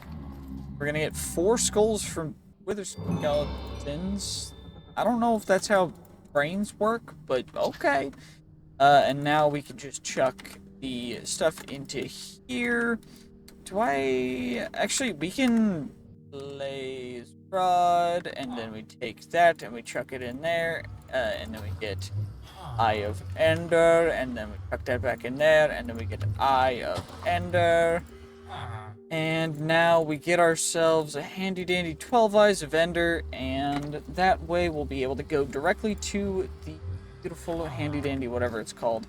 S1: We're gonna get 4 skulls from wither skeletons. I don't know if that's how brains work, but okay. And now we can just chuck the stuff into here. Actually, we can blaze rod, and then we take that and we chuck it in there, and then we get Eye of Ender, and then we chuck that back in there, and then we get Eye of Ender. And now we get ourselves a handy dandy 12 Eyes of Ender, and that way we'll be able to go directly to the beautiful handy dandy whatever it's called.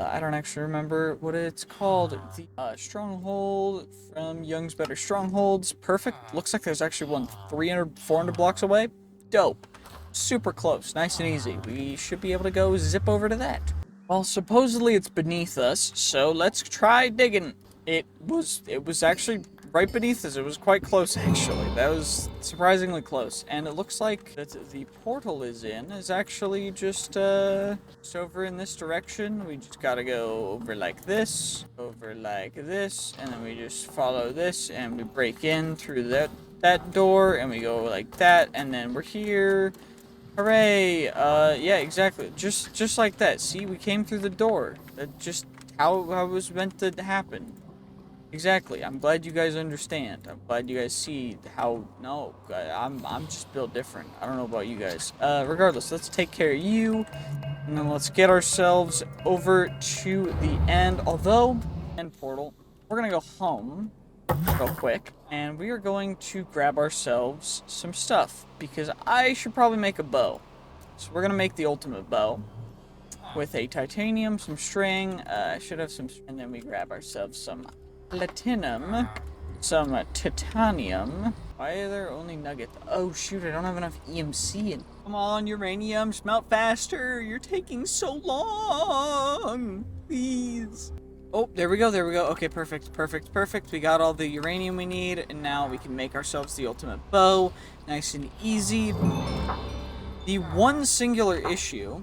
S1: I don't actually remember what it's called. The stronghold from Young's Better Strongholds. Perfect. Looks like there's actually one 300, 400 blocks away. Dope. Super close, nice and easy. We should be able to go zip over to that. Well, supposedly it's beneath us, so let's try digging. It was actually right beneath us. It was quite close, actually. That was surprisingly close. And it looks like that the portal is actually just over in this direction. We just gotta go over like this, and then we just follow this, and we break in through that door, and we go like that, and then we're here. Hooray! Yeah, exactly. Just like that. See, we came through the door. That's just how it was meant to happen. Exactly. I'm glad you guys understand. I'm glad you guys see how. No, I'm just built different. I don't know about you guys. Regardless, let's take care of you, and then let's get ourselves over to the end. Although, end portal. We're gonna go home real quick, and we are going to grab ourselves some stuff, because I should probably make a bow. So we're gonna make the ultimate bow with a titanium, some string, I should have some, and then we grab ourselves some platinum, some titanium. Why are there only nuggets? Oh shoot, I don't have enough EMC in. Come on, uranium, smelt faster. You're taking so long. Please. Oh, there we go, there we go. Okay, perfect, perfect, perfect. We got all the uranium we need, and now we can make ourselves the ultimate bow. Nice and easy. The one singular issue,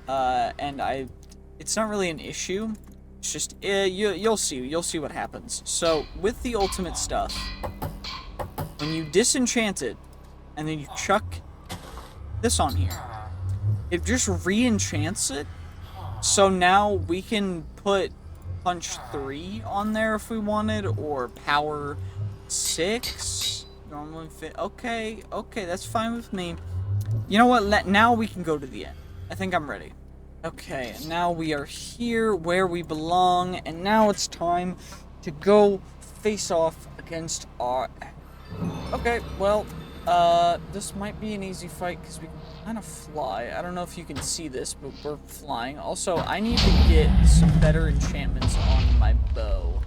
S1: it's not really an issue. It's just, you'll see what happens. So, with the ultimate stuff, when you disenchant it, and then you chuck this on here, it just re-enchants it. So now we can put punch 3 on there if we wanted, or power 6. Normally fit. Okay, that's fine with me. You know what? Now we can go to the end. I think I'm ready. Okay, now we are here where we belong, and now it's time to go face off against our... Okay, well, this might be an easy fight because we can kind of fly. I don't know if you can see this, but we're flying. Also, I need to get some better enchantments on my bow,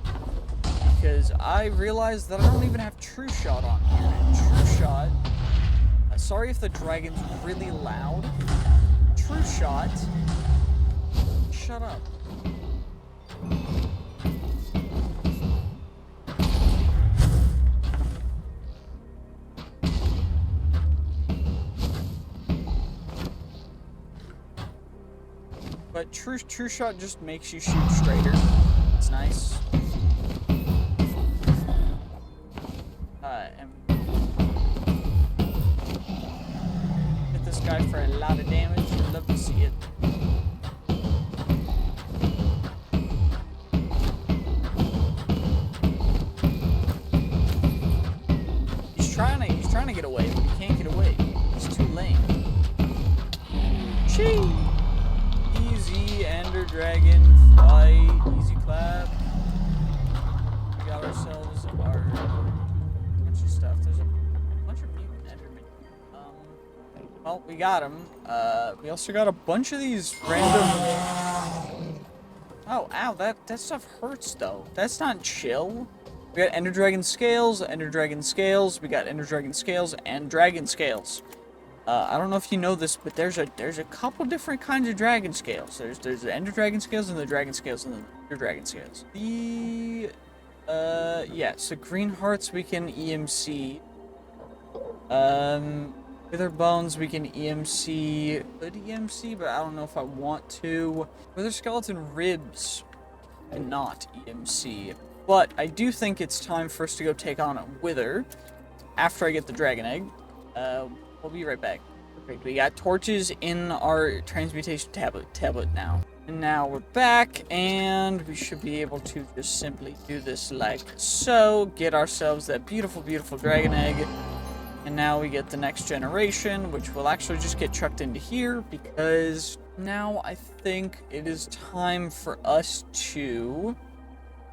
S1: because I realized that I don't even have True Shot on here. And True Shot... sorry if the dragon's really loud. True Shot... Shut up. But true shot just makes you shoot straighter. It's nice. And hit this guy for a lot of damage. I'd love to see it. He's trying to get away, but he can't get away. He's too lame. Chee! Easy Ender Dragon fight. Easy clap. We got ourselves our bunch of stuff. There's a bunch of mutant Endermen. Well, we got him. We also got a bunch of these random. Oh, ow! That stuff hurts though. That's not chill. We got Ender Dragon Scales, Ender Dragon Scales. We got Ender Dragon Scales and Dragon Scales. I don't know if you know this, but there's a couple different kinds of dragon scales. There's the Ender Dragon Scales and the Dragon Scales and the Ender Dragon Scales. Yeah, so green hearts we can EMC. Wither bones we can EMC. Could EMC, but I don't know if I want to. Wither skeleton ribs cannot EMC. But I do think it's time for us to go take on a wither after I get the dragon egg. We'll be right back. Perfect. We got torches in our transmutation tablet now. And now we're back, and we should be able to just simply do this like so. Get ourselves that beautiful, beautiful dragon egg. And now we get the next generation, which will actually just get chucked into here, because now I think it is time for us to...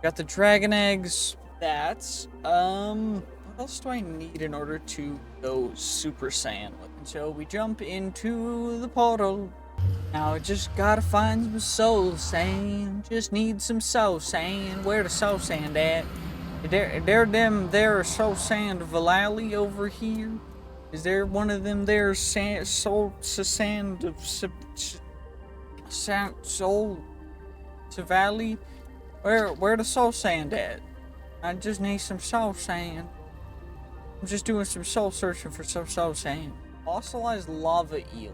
S1: Got the dragon eggs. That's, what else do I need in order to go Super Saiyan with? And so we jump into the portal. Now I just gotta find some soul sand. Just need some soul sand. Where the soul sand at? There soul sand Valali over here? Is there one of them there soul sand of soul Savali? Where the soul sand at? I just need some soul sand. I'm just doing some soul searching for some soul sand. Fossilized lava eel.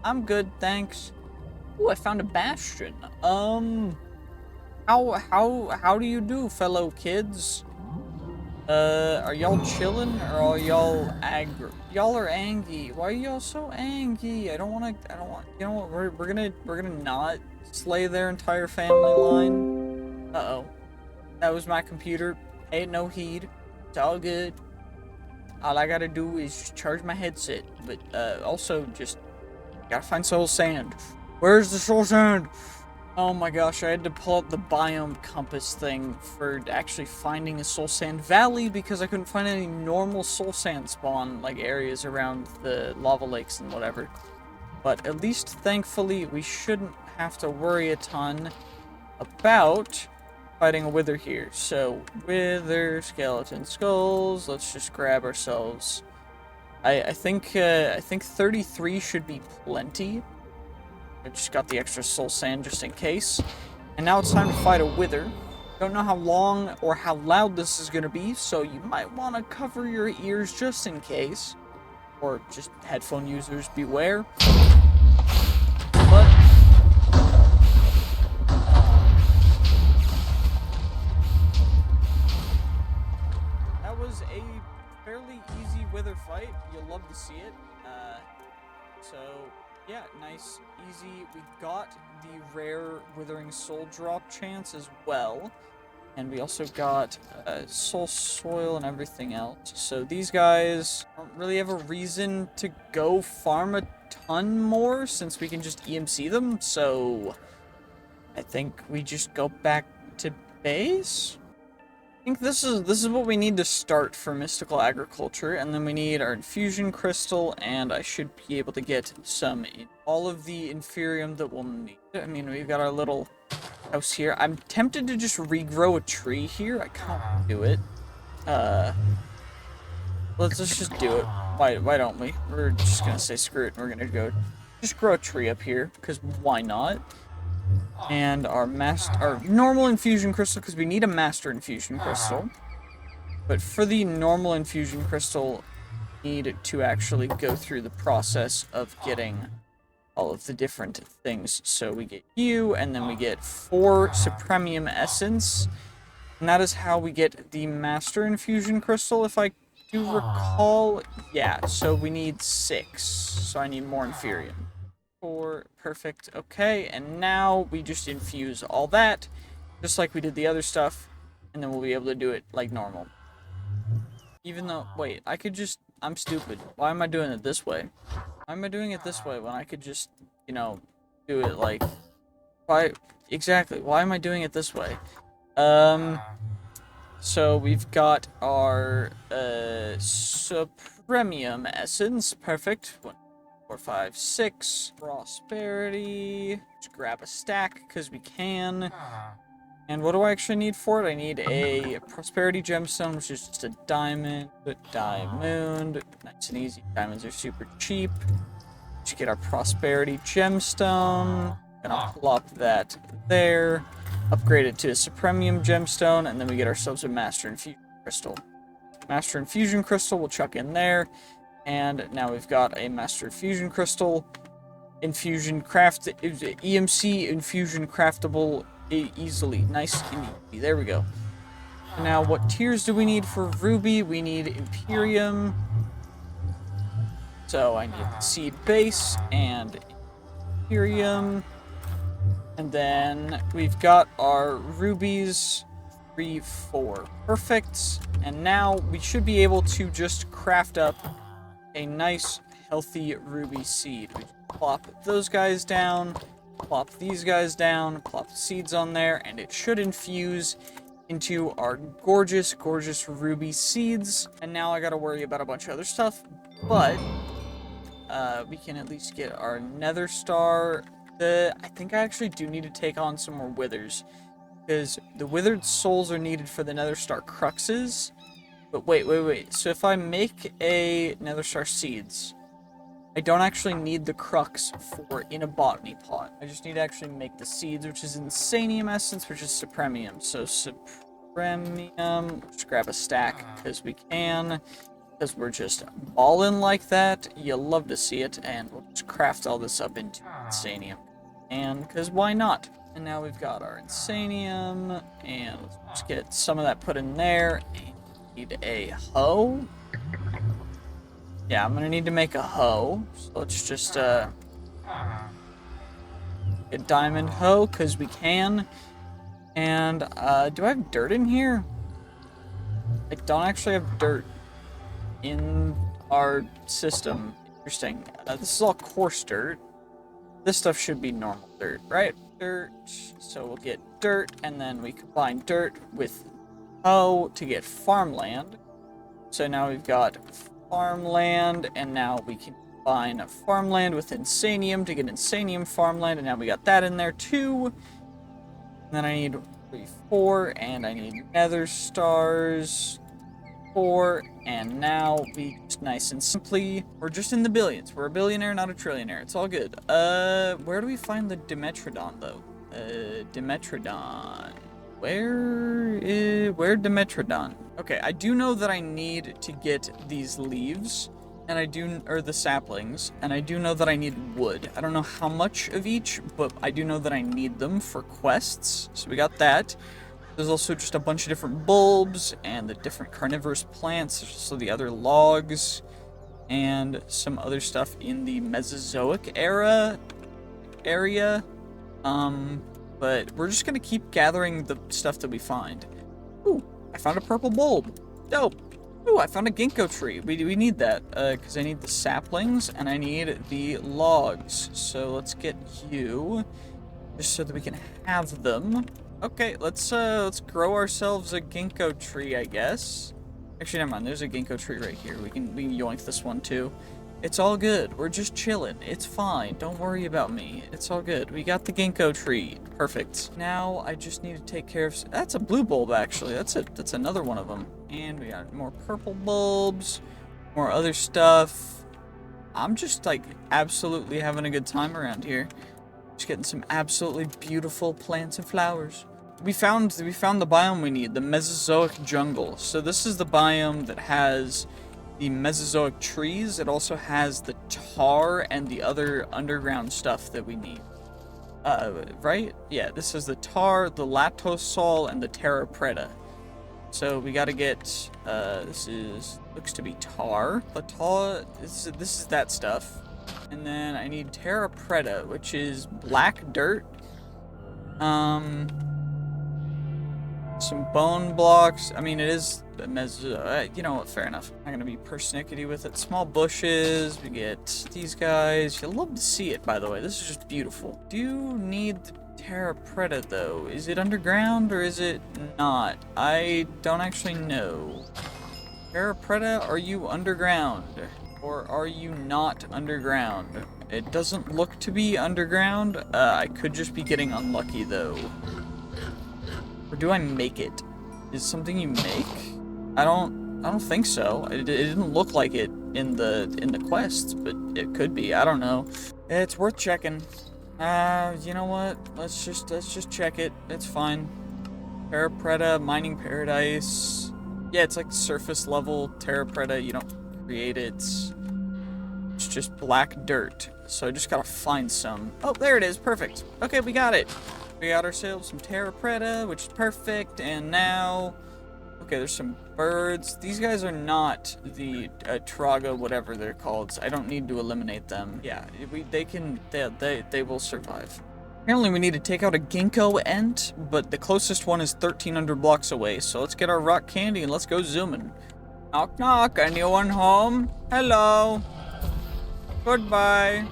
S1: I'm good, thanks. Ooh, I found a bastion. How do you do, fellow kids? Are y'all chilling or are y'all angry? Y'all are angry. Why are y'all so angry? I don't want. You know what? We're gonna not slay their entire family line. Uh-oh. That was my computer. Hey, no heed. It's all good. All I gotta do is just charge my headset. But, also just gotta find soul sand. Where's the soul sand? Oh my gosh, I had to pull up the biome compass thing for actually finding a soul sand valley because I couldn't find any normal soul sand spawn, like, areas around the lava lakes and whatever. But at least, thankfully, we shouldn't have to worry a ton about fighting a wither here. So, wither, skeleton skulls, let's just grab ourselves. I think 33 should be plenty. I just got the extra soul sand just in case. And now it's time to fight a wither. Don't know how long or how loud this is going to be, so you might want to cover your ears just in case. Or just headphone users, beware. But that was a fairly easy wither fight. You'll love to see it. So... yeah, nice, easy. We got the rare Withering Soul drop chance as well. And we also got Soul Soil and everything else. So these guys don't really have a reason to go farm a ton more since we can just EMC them. So I think we just go back to base. I think this is what we need to start for mystical agriculture, and then we need our infusion crystal, and I should be able to get some in all of the inferium that we'll need. I mean, we've got our little house here. I'm tempted to just regrow a tree here. I can't do it. Let's just do it. Why don't we? We're just gonna say screw it, and we're gonna go just grow a tree up here, because why not? And our normal infusion crystal, because we need a master infusion crystal. But for the normal infusion crystal, we need to actually go through the process of getting all of the different things. So we get you, and then we get 4 Supremium Essence. And that is how we get the Master Infusion Crystal, if I do recall. Yeah, so we need 6. So I need more Inferium. 4, perfect, okay. And now we just infuse all that, just like we did the other stuff. And then we'll be able to do it like normal. Even though, wait, I could just, I'm stupid. Why am I doing it this way? Why am I doing it this way when I could just, you know, do it like, why, exactly, why am I doing it this way? So we've got our, Supremium Essence, perfect. 1, 4, 5, 6, Prosperity, just grab a stack, because we can. And what do I actually need for it? I need a Prosperity Gemstone, which is just a diamond. Diamond. Nice and easy. Diamonds are super cheap. Just get our Prosperity Gemstone. Gonna plop that there. Upgrade it to a Supremium Gemstone. And then we get ourselves a Master Infusion Crystal. Master Infusion Crystal we'll chuck in there. And now we've got a Master Infusion Crystal. Infusion craft. EMC Infusion Craftable easily. Nice and easy. There we go. Now, what tiers do we need for Ruby? We need Imperium. So I need the Seed Base and Imperium. And then we've got our Rubies 3, 4. Perfect. And now we should be able to just craft up a nice, healthy Ruby Seed. We plop those guys down. Plop these guys down, plop the seeds on there, and it should infuse into our gorgeous, gorgeous ruby seeds. And now I gotta worry about a bunch of other stuff, but we can at least get our nether star. I think I actually do need to take on some more withers, because the withered souls are needed for the nether star cruxes. But wait. So if I make a nether star seeds, I don't actually need the crux for in a botany pot. I just need to actually make the seeds, which is Insanium Essence, which is Supremium. So Supremium, just grab a stack, because we can. Because we're just balling like that. You'll love to see it, and we'll just craft all this up into Insanium. And, because why not? And now we've got our Insanium, and let's just get some of that put in there. And need a hoe. Yeah, I'm gonna need to make a hoe. So let's just get diamond hoe, because we can. And do I have dirt in here? I don't actually have dirt in our system. Interesting. This is all coarse dirt. This stuff should be normal dirt, right? Dirt. So we'll get dirt, and then we combine dirt with hoe to get farmland. So now we've got farmland, and now we can combine farmland with Insanium to get Insanium farmland, and now we got that in there too. And then I need 3, 4, and I need nether stars 4, and now we just nice and simply, we're just in the billions. We're a billionaire, not a trillionaire. It's all good. Where do we find the Dimetrodon though? Dimetrodon. Where Dimetrodon? Okay, I do know that I need to get these leaves, and or the saplings, and I do know that I need wood. I don't know how much of each, but I do know that I need them for quests. So we got that. There's also just a bunch of different bulbs, and the different carnivorous plants. There's also the other logs, and some other stuff in the Mesozoic area. But we're just gonna keep gathering the stuff that we find. Ooh, I found a purple bulb. Dope. Ooh, I found a ginkgo tree. We need that, because I need the saplings, and I need the logs. So let's get you, just so that we can have them. Okay, let's grow ourselves a ginkgo tree, I guess. Actually, never mind, there's a ginkgo tree right here. We can yoink this one too. It's all good. We're just chilling. It's fine. Don't worry about me. It's all good. We got the ginkgo tree. Perfect. Now I just need to take care of. That's a blue bulb, actually. That's another one of them. And we got more purple bulbs, more other stuff. I'm just like absolutely having a good time around here. Just getting some absolutely beautiful plants and flowers. We found the biome we need, the Mesozoic jungle. So this is the biome that has the Mesozoic trees. It also has the tar and the other underground stuff that we need. Right? Yeah, this is the tar, the latosol, and the terra preta. So we gotta get, looks to be tar. The tar, this is that stuff. And then I need terra preta, which is black dirt. Some bone blocks. I mean, it is you know what, fair enough. I'm gonna be persnickety with it. Small bushes. We get these guys. You'll love to see it, by the way. This is just beautiful. Do you need the terra preta, though? Is it underground or is it not? I don't actually know. Terra preta, are you underground? Or are you not underground? It doesn't look to be underground. I could just be getting unlucky, though. Or do I make it? Is it something you make? I don't think so. It didn't look like it in the quests, but it could be. I don't know. It's worth checking. You know what? Let's just check it. It's fine. Terra preta, mining paradise. Yeah, it's like surface level terra preta. You don't create it. It's just black dirt. So I just gotta find some. Oh, there it is. Perfect. Okay, we got it. We got ourselves some terra preta, which is perfect, and now... Okay, there's some birds. These guys are not the Traga, whatever they're called. I don't need to eliminate them. Yeah, they will survive. Apparently we need to take out a ginkgo ent, but the closest one is 1,300 blocks away, so let's get our rock candy and let's go zooming. Knock knock, anyone home? Hello. Goodbye.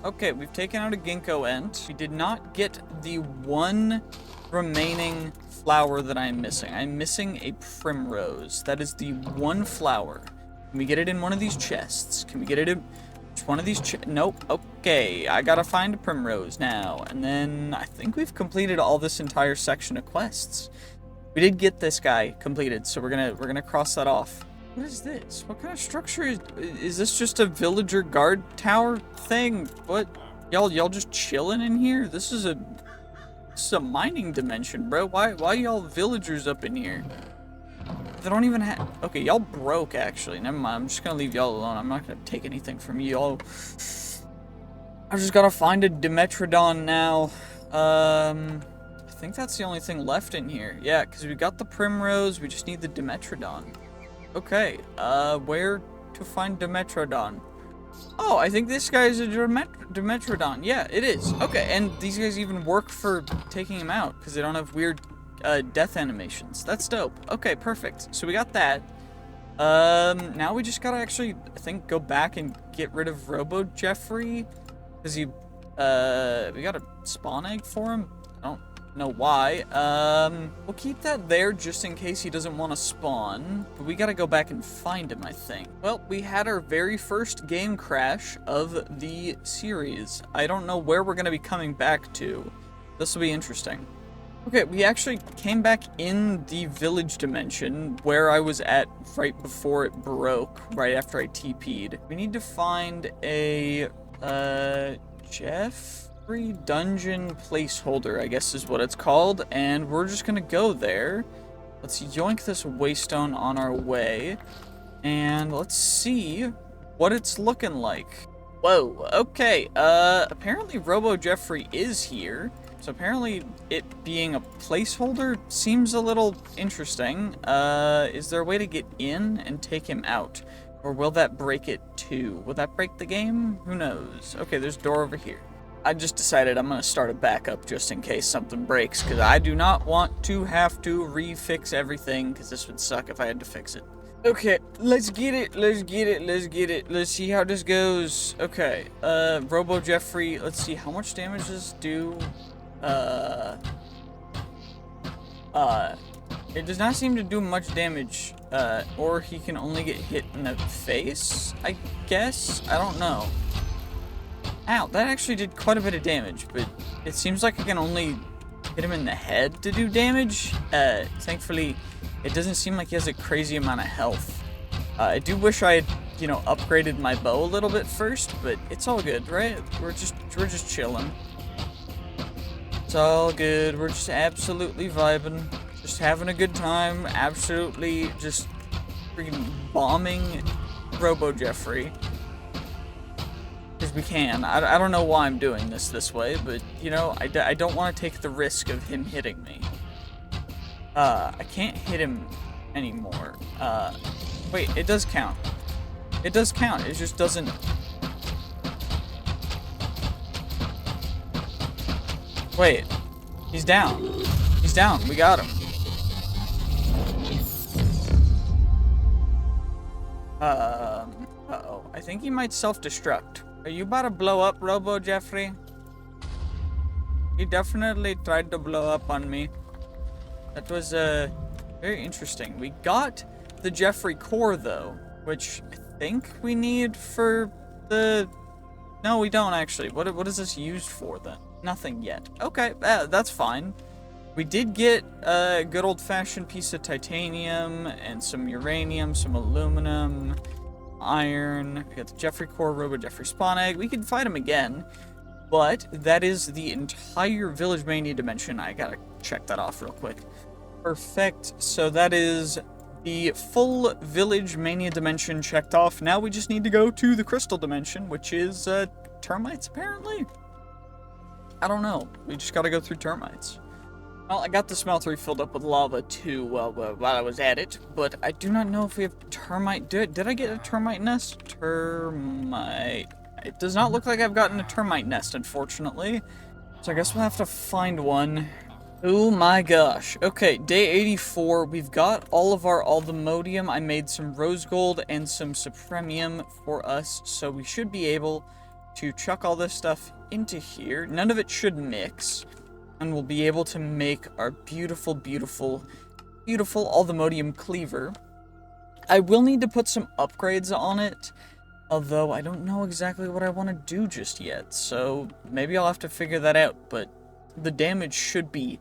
S1: Okay, we've taken out a ginkgo ent. We did not get the one remaining flower that I'm missing. I'm missing a primrose. That is the one flower. Can we get it in one of these chests? Can we get it in one of these Nope. Okay, I gotta find a primrose now. And then I think we've completed all this entire section of quests. We did get this guy completed, so we're gonna cross that off. What is this? What kind of structure is this? Just a villager guard tower thing? What? Y'all just chilling in here? This is a mining dimension, bro. Why y'all villagers up in here? They don't even have... Okay, y'all broke, actually. Never mind. I'm just gonna leave y'all alone. I'm not gonna take anything from y'all. I just gotta find a Dimetrodon now. I think that's the only thing left in here. Yeah, because we got the primrose. We just need the Dimetrodon. Okay, where to find Dimetrodon? Oh, I think this guy is a Dimetrodon. Yeah, it is. Okay, and these guys even work for taking him out because they don't have weird death animations. That's dope. Okay, perfect. So we got that. Now we just gotta actually, I think, go back and get rid of Robo Jeffrey because we got a spawn egg for him. I don't know why. We'll keep that there just in case he doesn't want to spawn, but we gotta go back and find him, I think. Well, we had our very first game crash of the series. I don't know where we're gonna be coming back to. This will be interesting. Okay, we actually came back in the village dimension where I was at right before it broke, right after I TP'd. We need to find a, Jeffrey Dungeon placeholder, I guess is what it's called, and we're just gonna go there. Let's yoink this waystone on our way, and let's see what it's looking like. Whoa, okay, apparently Robo Jeffrey is here. So apparently it being a placeholder seems a little interesting. Is there a way to get in and take him out? Or will that break it too? Will that break the game? Who knows? Okay, there's a door over here. I just decided I'm gonna start a backup just in case something breaks, because I do not want to have to refix everything, because this would suck if I had to fix it. Okay, let's get it, let's get it, let's get it. Let's see how this goes. Okay, Robo Jeffrey, let's see, how much damage does this do? It does not seem to do much damage, or he can only get hit in the face, I guess? I don't know. Ow, that actually did quite a bit of damage, but it seems like I can only hit him in the head to do damage. Thankfully, it doesn't seem like he has a crazy amount of health. I do wish I had, you know, upgraded my bow a little bit first, but it's all good, right? We're just chilling. It's all good. We're just absolutely vibing. Just having a good time. Absolutely just freaking bombing Robo Jeffrey. Because we can. I don't know why I'm doing this way, but, you know, I don't want to take the risk of him hitting me. I can't hit him anymore. Wait, it does count. It does count, it just doesn't... Wait, he's down. He's down, we got him. Uh-oh, I think he might self-destruct. Are you about to blow up, Robo Jeffrey? He definitely tried to blow up on me. That was, very interesting. We got the Jeffrey core, though, which I think we need for the... No, we don't, actually. What is this used for, then? Nothing yet. Okay, that's fine. We did get a good old-fashioned piece of titanium and some uranium, some aluminum, iron. We got the Jeffrey core, Robo Jeffrey spawn egg. We can fight him again, but that is the entire Village Mania dimension. I gotta check that off real quick. Perfect. So that is the full Village Mania dimension checked off. Now we just need to go to the Crystal dimension, which is termites, apparently? I don't know. We just gotta go through termites. Well, I got the smeltery filled up with lava too while I was at it, but I do not know if we have termite. Did I get a termite nest? Termite. It does not look like I've gotten a termite nest, unfortunately. So I guess we'll have to find one. Oh my gosh. Okay, day 84. We've got all of our alchemy. I made some rose gold and some supremium for us, so we should be able to chuck all this stuff into here. None of it should mix. And we'll be able to make our beautiful, beautiful, beautiful alchemy cleaver. I will need to put some upgrades on it, although I don't know exactly what I want to do just yet, so maybe I'll have to figure that out, but the damage should be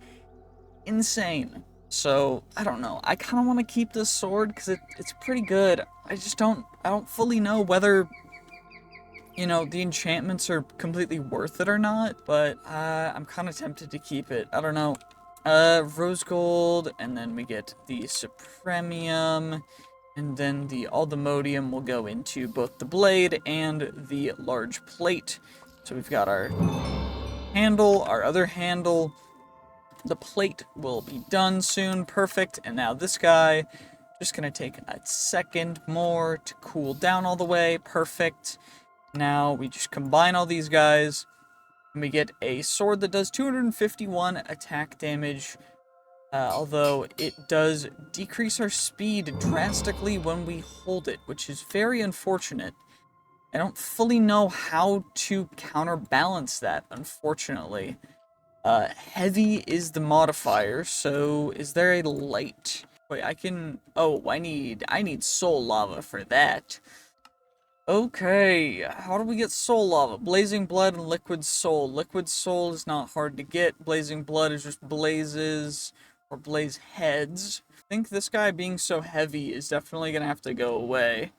S1: insane. So, I don't know. I kind of want to keep this sword, because it's pretty good. I don't fully know whether... you know, the enchantments are completely worth it or not, but I'm kind of tempted to keep it. I don't know. Rose gold, and then we get the supremium, and then the alchemy will go into both the blade and the large plate. So we've got our handle, our other handle. The plate will be done soon. Perfect. And now this guy, just gonna take a second more to cool down all the way. Perfect. Now we just combine all these guys, and we get a sword that does 251 attack damage, although it does decrease our speed drastically when we hold it, which is very unfortunate. I don't fully know how to counterbalance that, unfortunately. Heavy is the modifier, so is there a light? Wait, I can... Oh, I need soul lava for that. Okay, how do we get soul lava? Blazing blood and liquid soul. Liquid soul is not hard to get. Blazing blood is just blazes or blaze heads. I think this guy being so heavy is definitely gonna have to go away.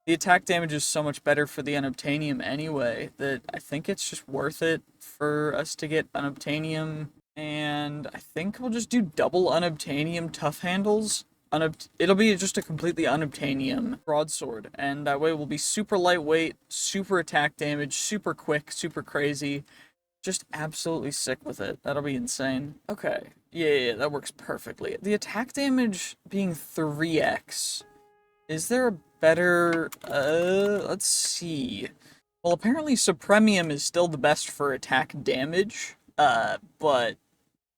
S1: The attack damage is so much better for the unobtainium anyway that I think it's just worth it for us to get unobtainium. And I think we'll just do double unobtainium tough handles. It'll be just a completely unobtainium broadsword, and that way we'll be super lightweight, super attack damage, super quick, super crazy. Just absolutely sick with it. That'll be insane. Okay. Yeah, that works perfectly. The attack damage being 3x. Is there a better... let's see. Well, apparently Supremium is still the best for attack damage, but...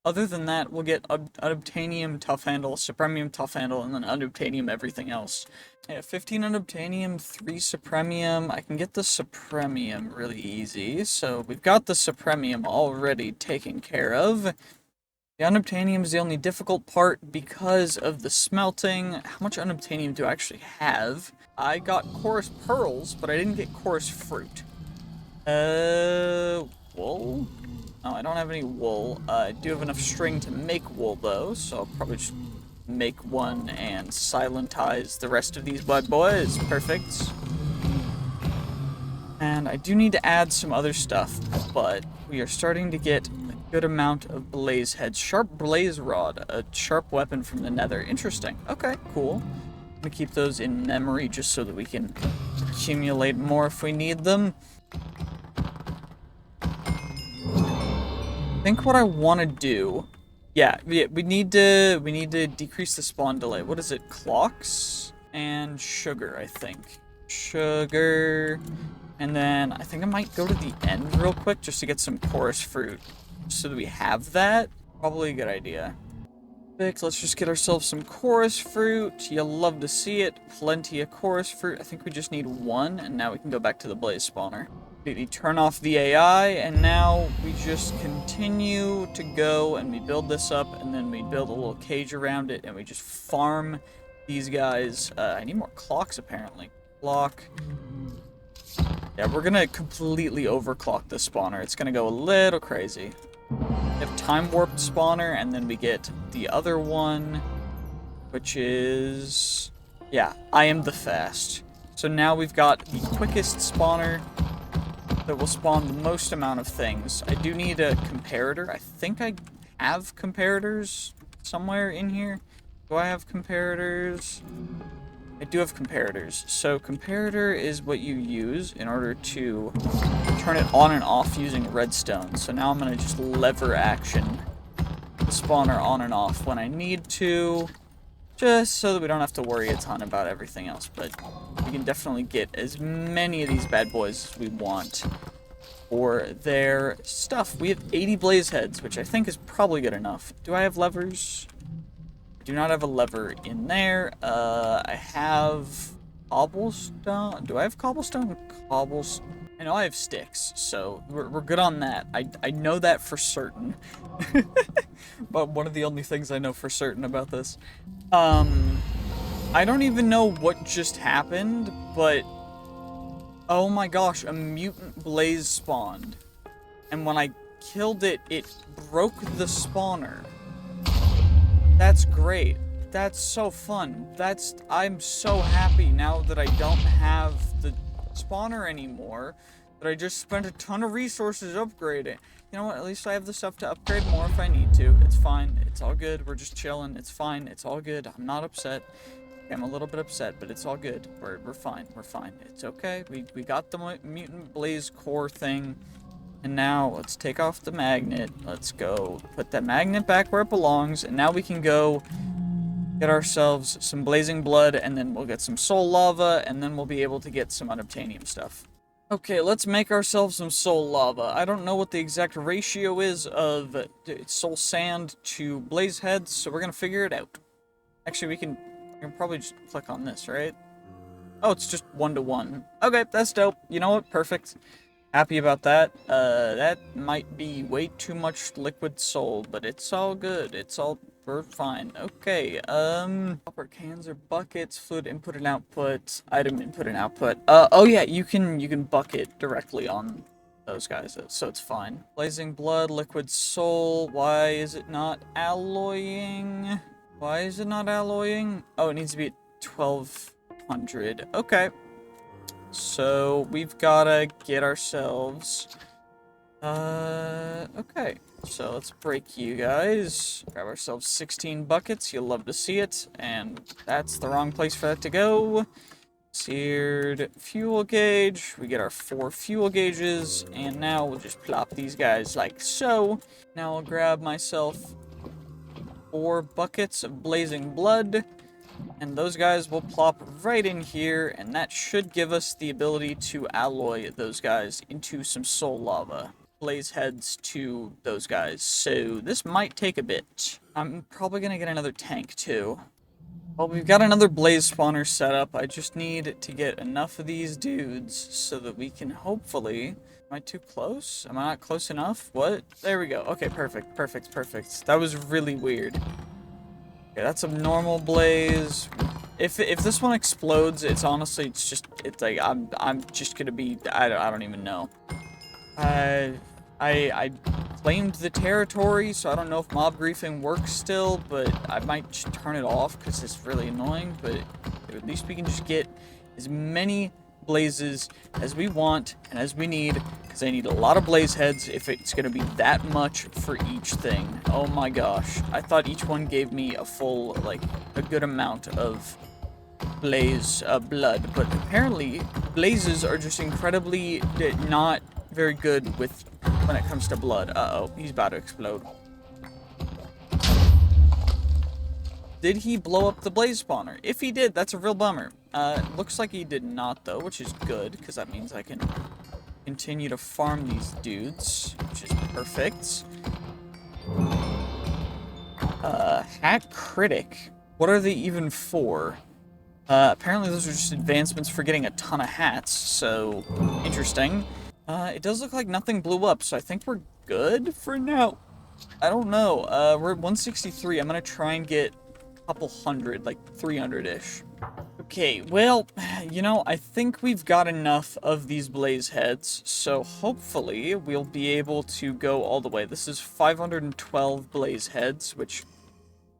S1: other than that, we'll get unobtainium tough handle, supremium tough handle, and then unobtainium everything else. Yeah, 15 unobtainium, 3 supremium. I can get the supremium really easy. So we've got the supremium already taken care of. The unobtainium is the only difficult part because of the smelting. How much unobtainium do I actually have? I got chorus pearls, but I didn't get chorus fruit. Wool? Oh, I don't have any wool. I do have enough string to make wool, though, so I'll probably just make one and silentize the rest of these bad boys. Perfect. And I do need to add some other stuff, but we are starting to get a good amount of blaze heads. Sharp blaze rod, a sharp weapon from the nether. Interesting. Okay, cool. I'm gonna keep those in memory just so that we can accumulate more if we need them. I think what I want to do, yeah, we need to decrease the spawn delay. What is it? Clocks and sugar, I think. Sugar, and then I think I might go to the end real quick just to get some chorus fruit, so that we have that. Probably a good idea. Let's just get ourselves some chorus fruit. You'll love to see it. Plenty of chorus fruit. I think we just need one, and now we can go back to the blaze spawner. Completely turn off the AI, and now we just continue to go, and we build this up, and then we build a little cage around it, and we just farm these guys. I need more clocks, apparently. Clock. Yeah, we're gonna completely overclock this spawner. It's gonna go a little crazy. We have time warped spawner, and then we get the other one, which is, yeah, I am the fast. So now we've got the quickest spawner that will spawn the most amount of things. I do need a comparator. I think I have comparators somewhere in here. Do I have comparators? I do have comparators. So comparator is what you use in order to turn it on and off using redstone. So now I'm going to just lever action the spawner on and off when I need to, just so that we don't have to worry a ton about everything else. But we can definitely get as many of these bad boys as we want for their stuff. We have 80 blaze heads, which I think is probably good enough. Do I have levers? Do not have a lever in there. I have cobblestone. Do I have cobblestone? Cobblestone. I know I have sticks, so we're good on that. I know that for certain. But one of the only things I know for certain about this. I don't even know what just happened, but oh my gosh, a mutant blaze spawned. And when I killed it, it broke the spawner. That's great. That's so fun. I'm so happy now that I don't have the spawner anymore, that I just spent a ton of resources upgrading. You know what, at least I have the stuff to upgrade more if I need to. It's fine. It's all good. We're just chilling. It's fine. It's all good. I'm not upset. I'm a little bit upset, but it's all good. We're fine. We're fine. It's okay. We got the mutant blaze core thing. And now, let's take off the magnet. Let's go put that magnet back where it belongs. And now we can go get ourselves some blazing blood. And then we'll get some soul lava. And then we'll be able to get some unobtainium stuff. Okay, let's make ourselves some soul lava. I don't know what the exact ratio is of soul sand to blaze heads. So we're going to figure it out. Actually, we can probably just click on this, right? Oh, it's just 1 to 1. Okay, that's dope. You know what? Perfect. Happy about that. That might be way too much liquid soul, but it's all good. We're fine. Okay, copper cans or buckets, fluid input and output, item input and output. Oh yeah, you can bucket directly on those guys, so it's fine. Blazing blood, liquid soul, why is it not alloying? Why is it not alloying? Oh, it needs to be at 1200. Okay. So, we've gotta get ourselves... okay. So, let's break you guys. Grab ourselves 16 buckets. You'll love to see it. And that's the wrong place for that to go. Seared fuel gauge. We get our 4 fuel gauges. And now we'll just plop these guys like so. Now I'll grab myself 4 buckets of blazing blood. And those guys will plop right in here, and that should give us the ability to alloy those guys into some soul lava. Blaze heads to those guys, so this might take a bit. I'm probably gonna get another tank too. Well, we've got another blaze spawner set up. I just need to get enough of these dudes so that we can hopefully... Am I too close? Am I not close enough? What? There we go. Okay, perfect, perfect, perfect. That was really weird. Okay, that's a normal blaze. If this one explodes, it's honestly, it's like, I'm just gonna be, I don't even know. I claimed the territory, so I don't know if mob griefing works still, but I might just turn it off because it's really annoying, but at least we can just get as many blazes as we want and as we need, because I need a lot of blaze heads if it's going to be that much for each thing. Oh my gosh. I thought each one gave me a full, like, a good amount of blaze blood, but apparently blazes are just incredibly not very good with when it comes to blood. Uh-oh, he's about to explode. Did he blow up the blaze spawner? If he did, that's a real bummer. Looks like he did not, though, which is good, because that means I can continue to farm these dudes, which is perfect. Hat critic. What are they even for? Apparently those are just advancements for getting a ton of hats, so interesting. It does look like nothing blew up, so I think we're good for now. I don't know. We're at 163. I'm gonna try and get couple hundred, like 300-ish. Okay, well, you know, I think we've got enough of these blaze heads, so hopefully we'll be able to go all the way. This is 512 blaze heads, which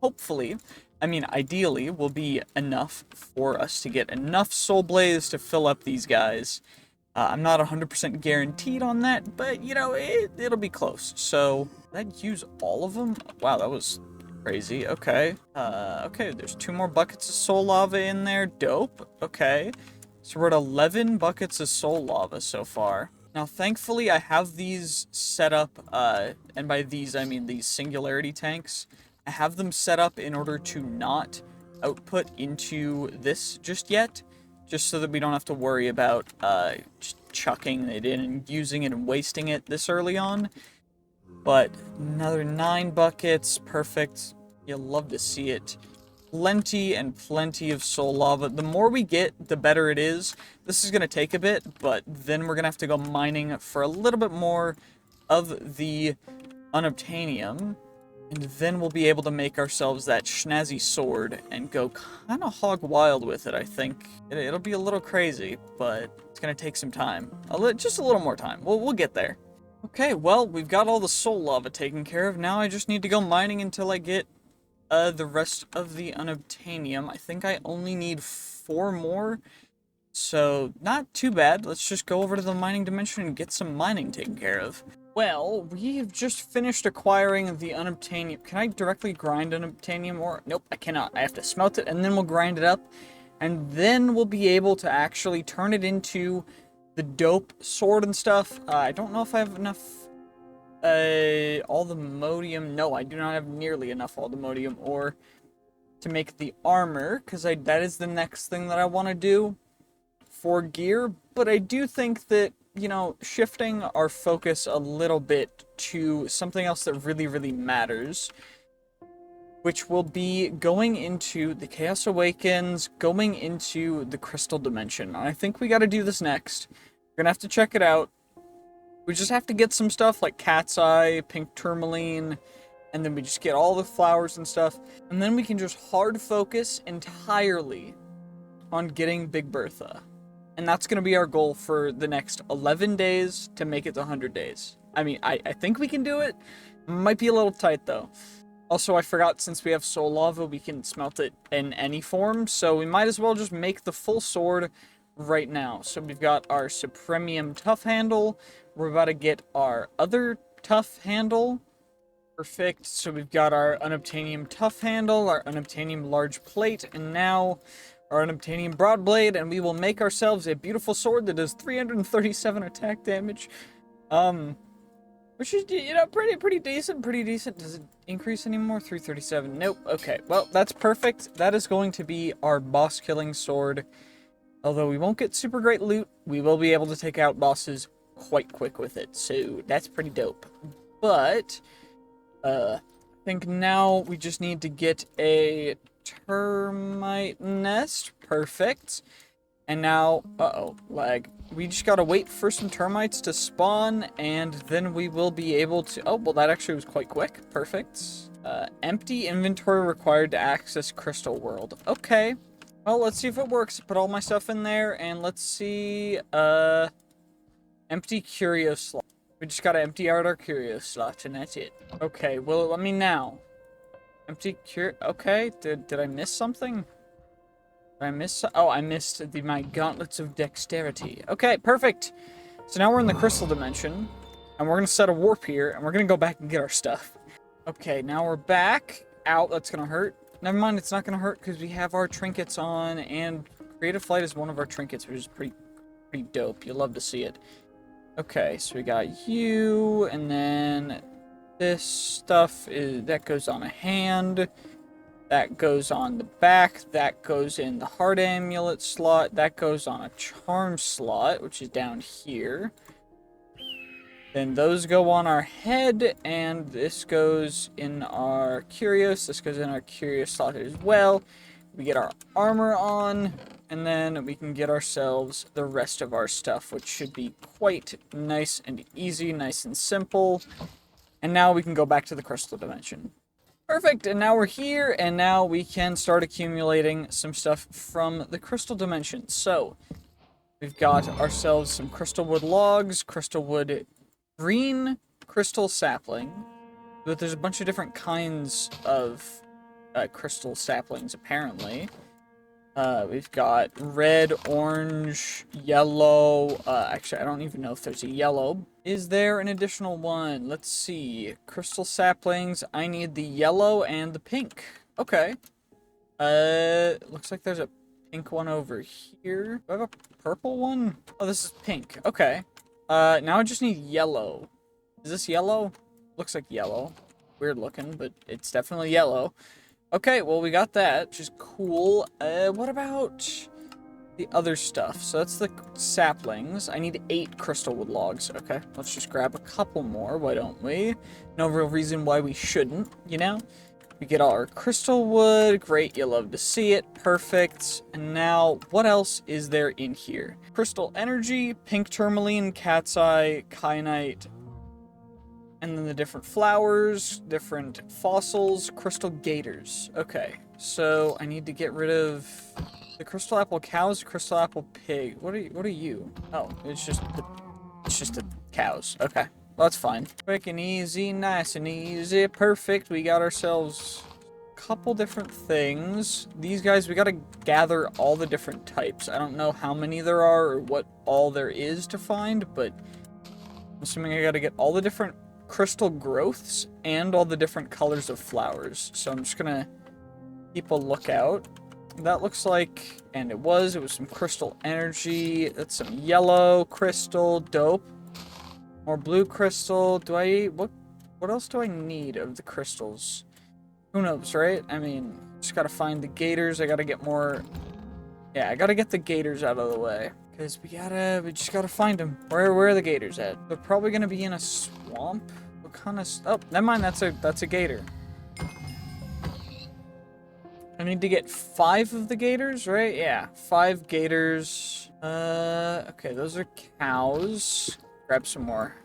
S1: hopefully, I mean, ideally, will be enough for us to get enough soul blaze to fill up these guys. I'm not 100% guaranteed on that, but, you know, it'll be close. So, did I use all of them? Wow, that was crazy. Okay. Okay, there's 2 more buckets of soul lava in there. Dope. Okay. So we're at 11 buckets of soul lava so far. Now, thankfully, I have these set up, and by these, I mean these singularity tanks. I have them set up in order to not output into this just yet, just so that we don't have to worry about, just chucking it in and using it and wasting it this early on. But another 9 buckets, perfect. You'll love to see it. Plenty and plenty of soul lava. The more we get, the better it is. This is going to take a bit, but then we're going to have to go mining for a little bit more of the unobtainium. And then we'll be able to make ourselves that snazzy sword and go kind of hog wild with it, I think. It'll be a little crazy, but it's going to take some time. Just a little more time. We'll get there. Okay, well, we've got all the soul lava taken care of. Now I just need to go mining until I get the rest of the unobtainium. I think I only need 4 more, so not too bad. Let's just go over to the mining dimension and get some mining taken care of. Well, we've just finished acquiring the unobtainium. Can I directly grind unobtainium ore? Nope, I cannot. I have to smelt it, and then we'll grind it up, and then we'll be able to actually turn it into the dope sword and stuff. I don't know if I have enough alchemy. No, I do not have nearly enough alchemy ore to make the armor, because that is the next thing that I want to do for gear. But I do think that, you know, shifting our focus a little bit to something else that really, really matters, which will be going into the Chaos Awakens, going into the Crystal Dimension. And I think we got to do this next. We're gonna have to check it out. We just have to get some stuff like cat's eye, pink tourmaline, and then we just get all the flowers and stuff. And then we can just hard focus entirely on getting Big Bertha. And that's going to be our goal for the next 11 days to make it to 100 days. I mean, I think we can do it. Might be a little tight, though. Also, I forgot, since we have soul lava, we can smelt it in any form. So we might as well just make the full sword right now. So we've got our Supremium Tough Handle. We're about to get our other Tough Handle. Perfect. So we've got our Unobtainium Tough Handle, our Unobtainium Large Plate, and now our Unobtainium Broad Blade, and we will make ourselves a beautiful sword that does 337 attack damage. Which is, you know, pretty decent. Does it increase anymore? 337. Nope. Okay. Well, that's perfect. That is going to be our boss killing sword. Although we won't get super great loot, we will be able to take out bosses quite quick with it. So that's pretty dope. But I think now we just need to get a termite nest. Perfect. And now, lag. We just gotta wait for some termites to spawn, and then we will be able to... Oh, well, that actually was quite quick. Perfect. Empty inventory required to access Crystal World. Okay. Well, let's see if it works. Put all my stuff in there, and let's see... Empty curio slot. We just gotta empty out our curio slot, and that's it. Okay, will it let me now? Empty curio... Okay, did I miss something? I missed... Oh, I missed my gauntlets of dexterity. Okay, perfect. So now we're in the crystal dimension, and we're going to set a warp here, and we're going to go back and get our stuff. Okay, now we're back. Ow, that's going to hurt. never mind, it's not gonna hurt because we have our trinkets on, and creative flight is one of our trinkets, which is pretty dope. You'll love to see it. Okay, so we got you, and then this stuff that goes on a hand. That goes on the back, that goes in the heart amulet slot, that goes on a charm slot, which is down here. Then those go on our head, and this goes in our curious, this goes in our curious slot as well. We get our armor on, and then we can get ourselves the rest of our stuff, which should be quite nice and easy, nice and simple. And now we can go back to the crystal dimension. Perfect, and now we're here, and now we can start accumulating some stuff from the crystal dimension. So, we've got ourselves some crystal wood logs, crystal wood green, crystal sapling. But there's a bunch of different kinds of crystal saplings, apparently. We've got red, orange, yellow. Actually, I don't even know if there's a yellow. Is there an additional one? Let's see. Crystal saplings. I need the yellow and the pink. Okay. Looks like there's a pink one over here. Do I have a purple one? Oh, this is pink. Okay. Now I just need yellow. Is this yellow? Looks like yellow. Weird looking, but it's definitely yellow. Okay, well, we got that, which is cool. What about the other stuff? So that's the saplings. I need 8 crystal wood logs. Okay, let's just grab a couple more, why don't we? No real reason why we shouldn't, you know? We get all our crystal wood. Great, you love to see it. Perfect. And now, what else is there in here? Crystal energy, pink tourmaline, cat's eye, kyanite, and then the different flowers, different fossils, crystal gators. Okay, so I need to get rid of the crystal apple cows, crystal apple pig. What are you? Oh, it's just the cows. Okay, well, that's fine. Quick and easy, nice and easy, perfect. We got ourselves a couple different things. These guys, we gotta gather all the different types. I don't know how many there are or what all there is to find, but I'm assuming I gotta get all the different crystal growths and all the different colors of flowers. So I'm just gonna keep a lookout. That looks like, and it was some crystal energy. That's some yellow crystal, dope. More blue crystal. What else do I need of the crystals? Who knows, right? I mean, just gotta find the gators. I gotta get more. Yeah, I gotta get the gators out of the way. Because we just gotta find them. Where are the gators at? They're probably gonna be in a swamp. What kind of... Oh, never mind, that's a gator. I need to get 5 of the gators, right? Yeah, 5 gators. Okay, those are cows. Grab some more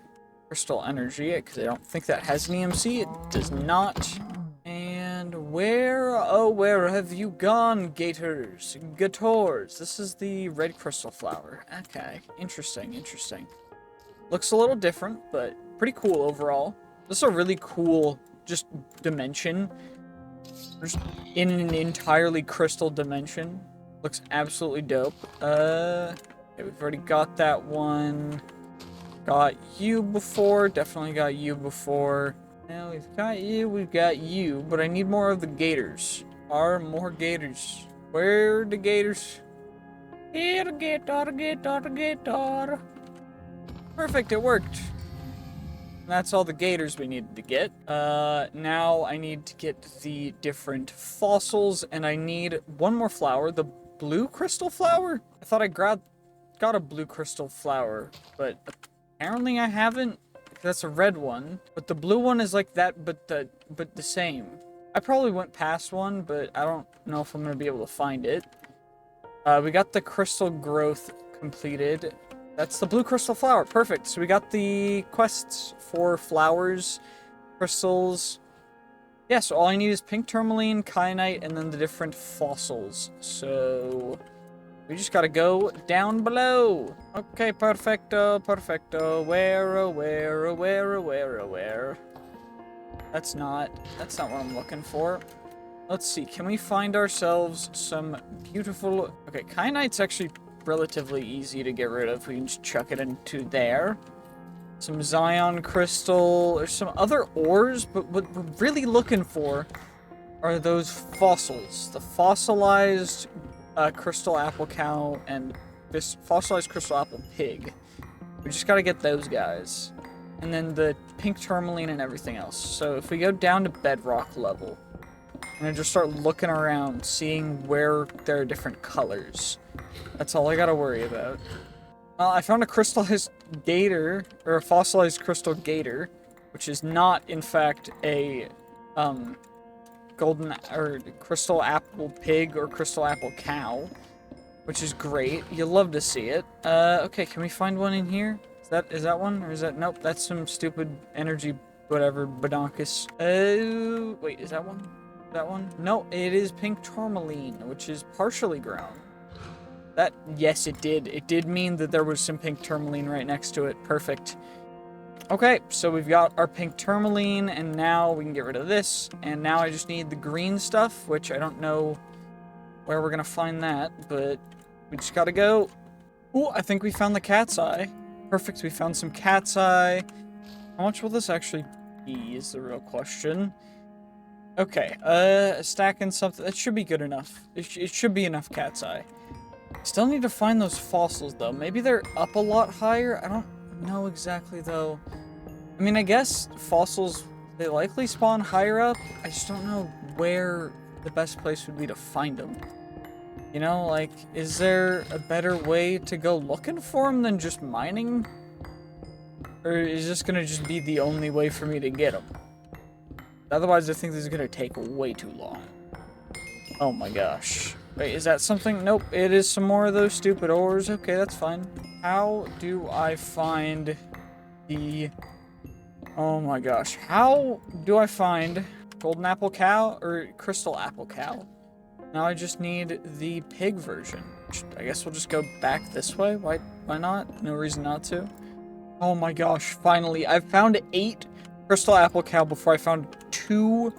S1: crystal energy, because I don't think that has an EMC. It does not. And where have you gone, gators? Gators. This is the red crystal flower. Okay, interesting. Looks a little different, but pretty cool overall. This is a really cool, just, dimension. Just in an entirely crystal dimension. Looks absolutely dope. Okay, we've already got that one. Got you before. Definitely got you before. Now we've got you, but I need more of the gators. Are more gators. Where are the gators? Here, gator. Perfect, it worked. That's all the gators we needed to get. Now I need to get the different fossils, and I need one more flower, the blue crystal flower? I thought I got a blue crystal flower, but apparently I haven't. That's a red one, but the blue one is like that, but the same. I probably went past one, but I don't know if I'm gonna be able to find it. We got the crystal growth completed. That's the blue crystal flower. Perfect. So we got the quests for flowers, crystals. Yeah, so all I need is pink tourmaline, kyanite, and then the different fossils. So we just gotta go down below. Okay, perfecto. Where? That's not what I'm looking for. Let's see, can we find ourselves some beautiful... Okay, kyanite's actually relatively easy to get rid of. We can just chuck it into there. Some Zion crystal. There's some other ores, but what we're really looking for are those fossils. The fossilized crystal apple cow and this fossilized crystal apple pig. We just gotta get those guys. And then the pink tourmaline and everything else. So if we go down to bedrock level, and I just start looking around, seeing where there are different colors. That's all I gotta worry about. I found a crystallized gator, or a fossilized crystal gator, which is not, in fact, a, golden, or crystal apple pig or crystal apple cow, which is great. You'll love to see it. Okay, can we find one in here? Is that one? Or is that, nope, that's some stupid energy, whatever, badonkus. Wait, is that one? That one? No, it is pink tourmaline, which is partially grown. That, yes, it did. It did mean that there was some pink tourmaline right next to it. Perfect. Okay, so we've got our pink tourmaline, and now we can get rid of this. And now I just need the green stuff, which I don't know where we're gonna find that, but we just gotta go. Ooh, I think we found the cat's eye. Perfect, we found some cat's eye. How much will this actually be is the real question. Okay, stacking something. That should be good enough. It should be enough cat's eye. Still need to find those fossils, though. Maybe they're up a lot higher? I don't know exactly, though. I mean, I guess fossils, they likely spawn higher up. I just don't know where the best place would be to find them. You know, like, is there a better way to go looking for them than just mining? Or is this gonna just be the only way for me to get them? Otherwise, I think this is gonna take way too long. Oh my gosh. Wait, is that something? Nope, it is some more of those stupid ores. Okay, that's fine. How do I find the... Oh my gosh. How do I find golden apple cow or crystal apple cow? Now I just need the pig version. I guess we'll just go back this way. Why not? No reason not to. Oh my gosh, finally. I've found 8 crystal apple cow before I found 2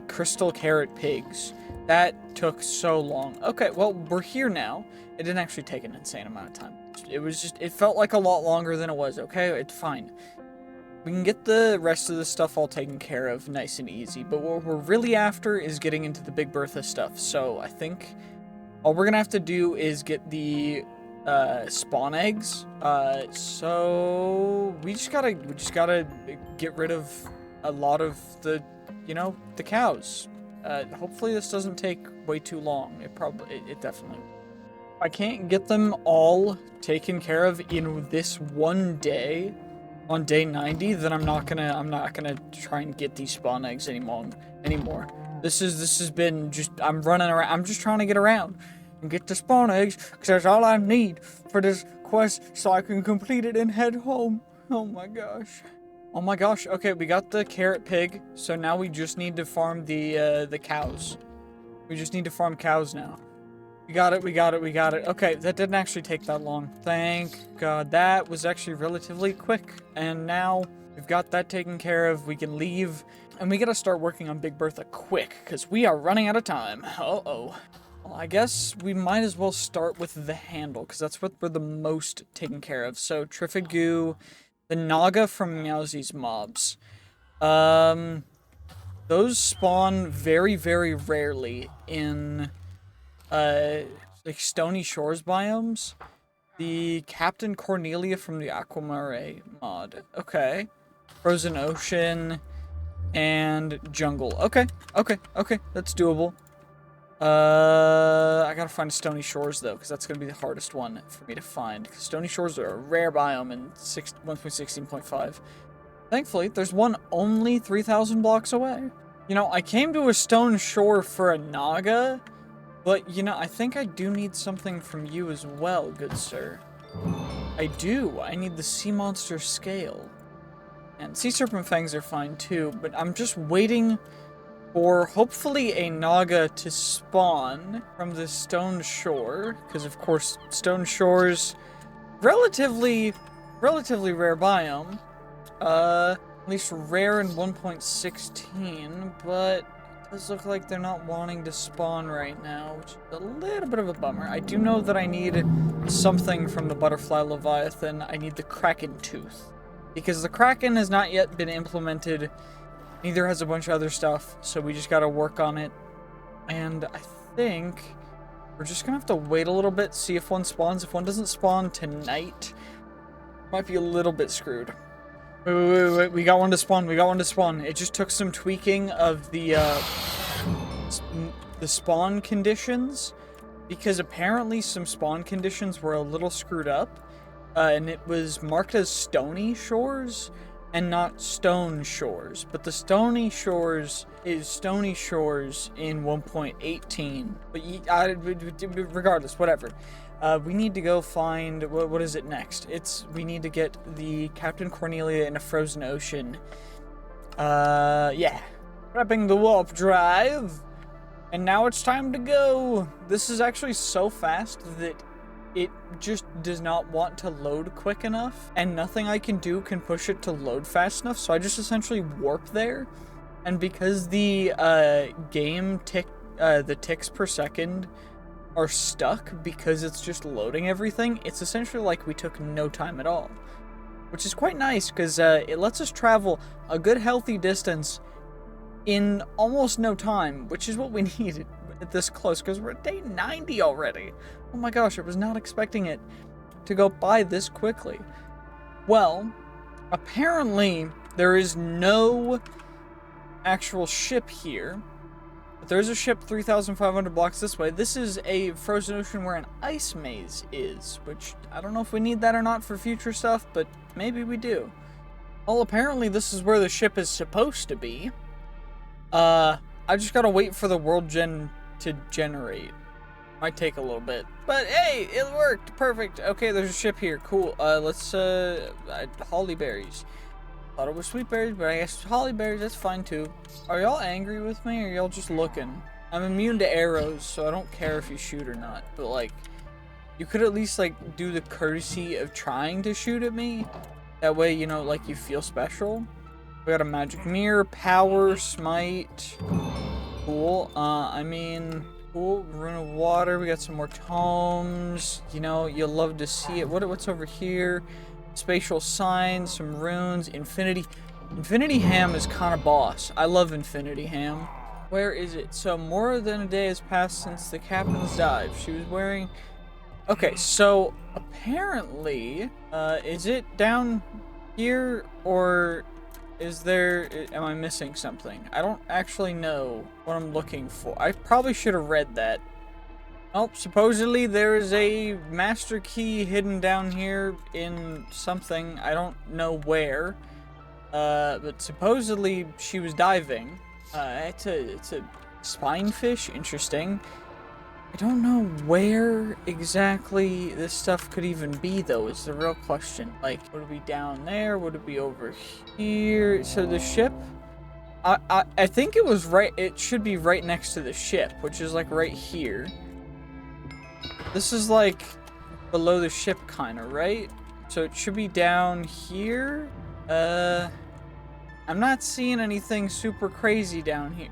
S1: crystal carrot pigs. That took so long. Okay, well, we're here now. It didn't actually take an insane amount of time. It was just, it felt like a lot longer than it was, okay? It's fine. We can get the rest of the stuff all taken care of nice and easy, but what we're really after is getting into the Big Bertha stuff. So I think all we're gonna have to do is get the spawn eggs. So we just gotta get rid of a lot of the, you know, the cows. Hopefully this doesn't take way too long. It definitely will. If I can't get them all taken care of in this one day, on day 90, then I'm not gonna try and get these spawn eggs anymore. This has been just, I'm running around, I'm just trying to get around and get the spawn eggs, because that's all I need for this quest so I can complete it and head home. Oh my gosh. Oh my gosh, okay, we got the carrot pig, so now we just need to farm the cows. We just need to farm cows now. We got it. Okay, that didn't actually take that long. Thank God. That was actually relatively quick. And now we've got that taken care of. We can leave. And we gotta start working on Big Bertha quick, because we are running out of time. Uh-oh. Well, I guess we might as well start with the handle, because that's what we're the most taken care of. So, Triffigu, the Naga from Meowsie's mobs. Those spawn very, very rarely in... like Stony Shores biomes. The Captain Cornelia from the Aquamare mod. Okay. Frozen Ocean and Jungle. Okay. That's doable. I gotta find Stony Shores though, because that's gonna be the hardest one for me to find. Because Stony Shores are a rare biome in 1.16.5. Thankfully, there's one only 3,000 blocks away. You know, I came to a stone shore for a Naga. But, you know, I think I do need something from you as well, good sir. I do. I need the sea monster scale. And sea serpent fangs are fine too, but I'm just waiting for, hopefully, a Naga to spawn from the stone shore. Because, of course, stone shores, relatively rare biome. At least rare in 1.16, but... does look like they're not wanting to spawn right now, which is a little bit of a bummer. I do know that I need something from the Butterfly Leviathan. I need the Kraken Tooth. Because the Kraken has not yet been implemented Neither has a bunch of other stuff, so we just gotta work on it. And I think we're just gonna have to wait a little bit, see if one spawns. If one doesn't spawn tonight, might be a little bit screwed. Wait, we got one to spawn, It just took some tweaking of the spawn conditions, because apparently some spawn conditions were a little screwed up, and it was marked as stony shores and not stone shores, but the stony shores is stony shores in 1.18, but regardless, whatever. We need to go find, what is it next? We need to get the Captain Cornelia in a frozen ocean. Yeah. Prepping the warp drive. And now it's time to go. This is actually so fast that it just does not want to load quick enough, and nothing I can do can push it to load fast enough, so I just essentially warp there. And because the the ticks per second are stuck because it's just loading everything, it's essentially like we took no time at all, which is quite nice because it lets us travel a good healthy distance in almost no time, which is what we needed at this close, because we're at day 90 already. Oh my gosh, I was not expecting it to go by this quickly. Well, apparently there is no actual ship here, but there is a ship 3,500 blocks this way. This is a frozen ocean where an ice maze is, which I don't know if we need that or not for future stuff, but maybe we do. Well, apparently this is where the ship is supposed to be. I just gotta wait for the world gen to generate. Might take a little bit, but hey, it worked. Perfect. Okay, there's a ship here. Cool. Let's holly berries. Thought it was sweet berries, but I guess holly berries, that's fine too. Are y'all angry with me, or y'all just looking? I'm immune to arrows, so I don't care if you shoot or not, but like, you could at least like do the courtesy of trying to shoot at me. That way, you know, like you feel special. We got a magic mirror, power, smite. Cool. Cool. Rune of water. We got some more tomes. You know, you'll love to see it. What's over here? Spatial signs, some runes, infinity. Infinity ham is kind of boss. I love infinity ham. Where is it? So more than a day has passed since the captain's dive. She was wearing... Okay, so apparently, is it down here, or am I missing something? I don't actually know what I'm looking for. I probably should have read that. Oh, supposedly there is a master key hidden down here in something. I don't know where. But supposedly she was diving. It's a spinefish. Interesting. I don't know where exactly this stuff could even be, though, is the real question. Like, would it be down there? Would it be over here? So the ship, I think it was right, it should be right next to the ship, which is like right here. This is like below the ship, kind of, right? So it should be down here. I'm not seeing anything super crazy down here.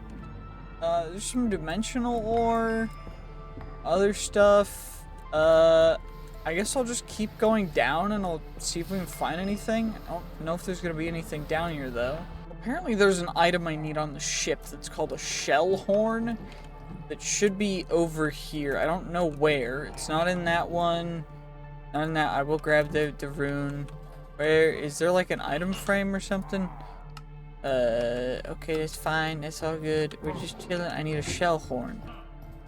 S1: There's some dimensional ore. Other stuff, I guess I'll just keep going down and I'll see if we can find anything. I don't know if there's gonna be anything down here though. Apparently there's an item I need on the ship that's called a shell horn that should be over here. I don't know where. It's not in that one. Not in that. I will grab the rune. Where is there, like an item frame or something? Okay, it's fine. It's all good. We're just chilling. I need a shell horn.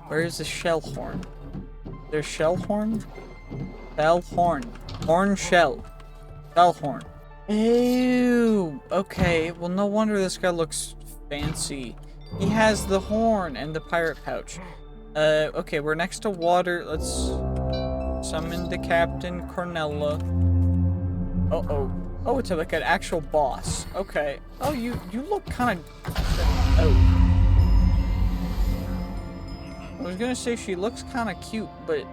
S1: Where is the shell horn? There's shell horn? Shell horn. Horn shell. Shell horn. Ew. Okay, well no wonder this guy looks fancy. He has the horn and the pirate pouch. Okay, we're next to water. Let's summon the Captain Cornella. Uh-oh. Oh, it's like an actual boss. Okay. Oh, you look kind of... Oh. I was gonna say she looks kind of cute, but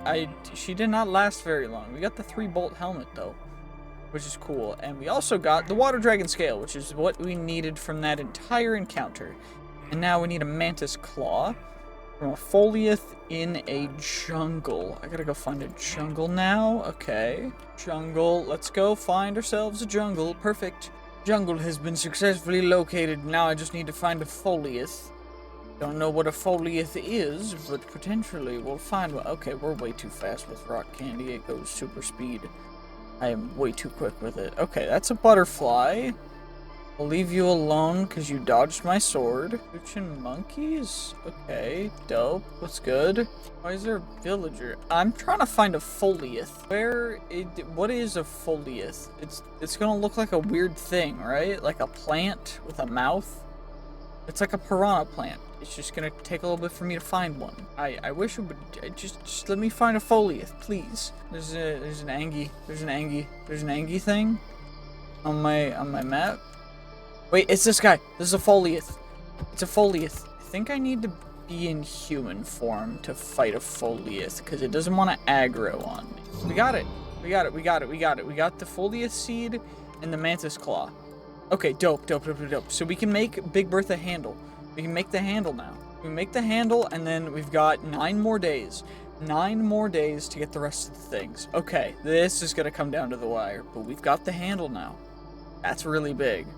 S1: she did not last very long. We got the 3-bolt helmet though, which is cool, and we also got the water dragon scale, which is what we needed from that entire encounter. And now we need a mantis claw from a foliath in a jungle. I gotta go find a jungle now. Okay, jungle. Let's go find ourselves a jungle. Perfect. Jungle has been successfully located. Now I just need to find a folieth. Don't know what a folieth is, but potentially we'll find one. Okay, we're way too fast with rock candy. It goes super speed. I am way too quick with it. Okay, that's a butterfly. I'll leave you alone because you dodged my sword. Poochin monkeys? Okay, dope. What's good? Why is there a villager? I'm trying to find a folieth. What is a folieth? It's gonna look like a weird thing, right? Like a plant with a mouth. It's like a piranha plant. It's just gonna take a little bit for me to find one. I wish it would just let me find a folieth, please. There's an Angie thing on my map. Wait, it's this guy. This is a folieth. It's a folieth. I think I need to be in human form to fight a folieth because it doesn't want to aggro on me. We got it. We got the folieth seed and the mantis claw. Okay, dope. So we can make Big Bertha handle. We can make the handle now. We can make the handle, and then we've got 9 more days. 9 more days to get the rest of the things. Okay, this is gonna come down to the wire, but we've got the handle now. That's really big.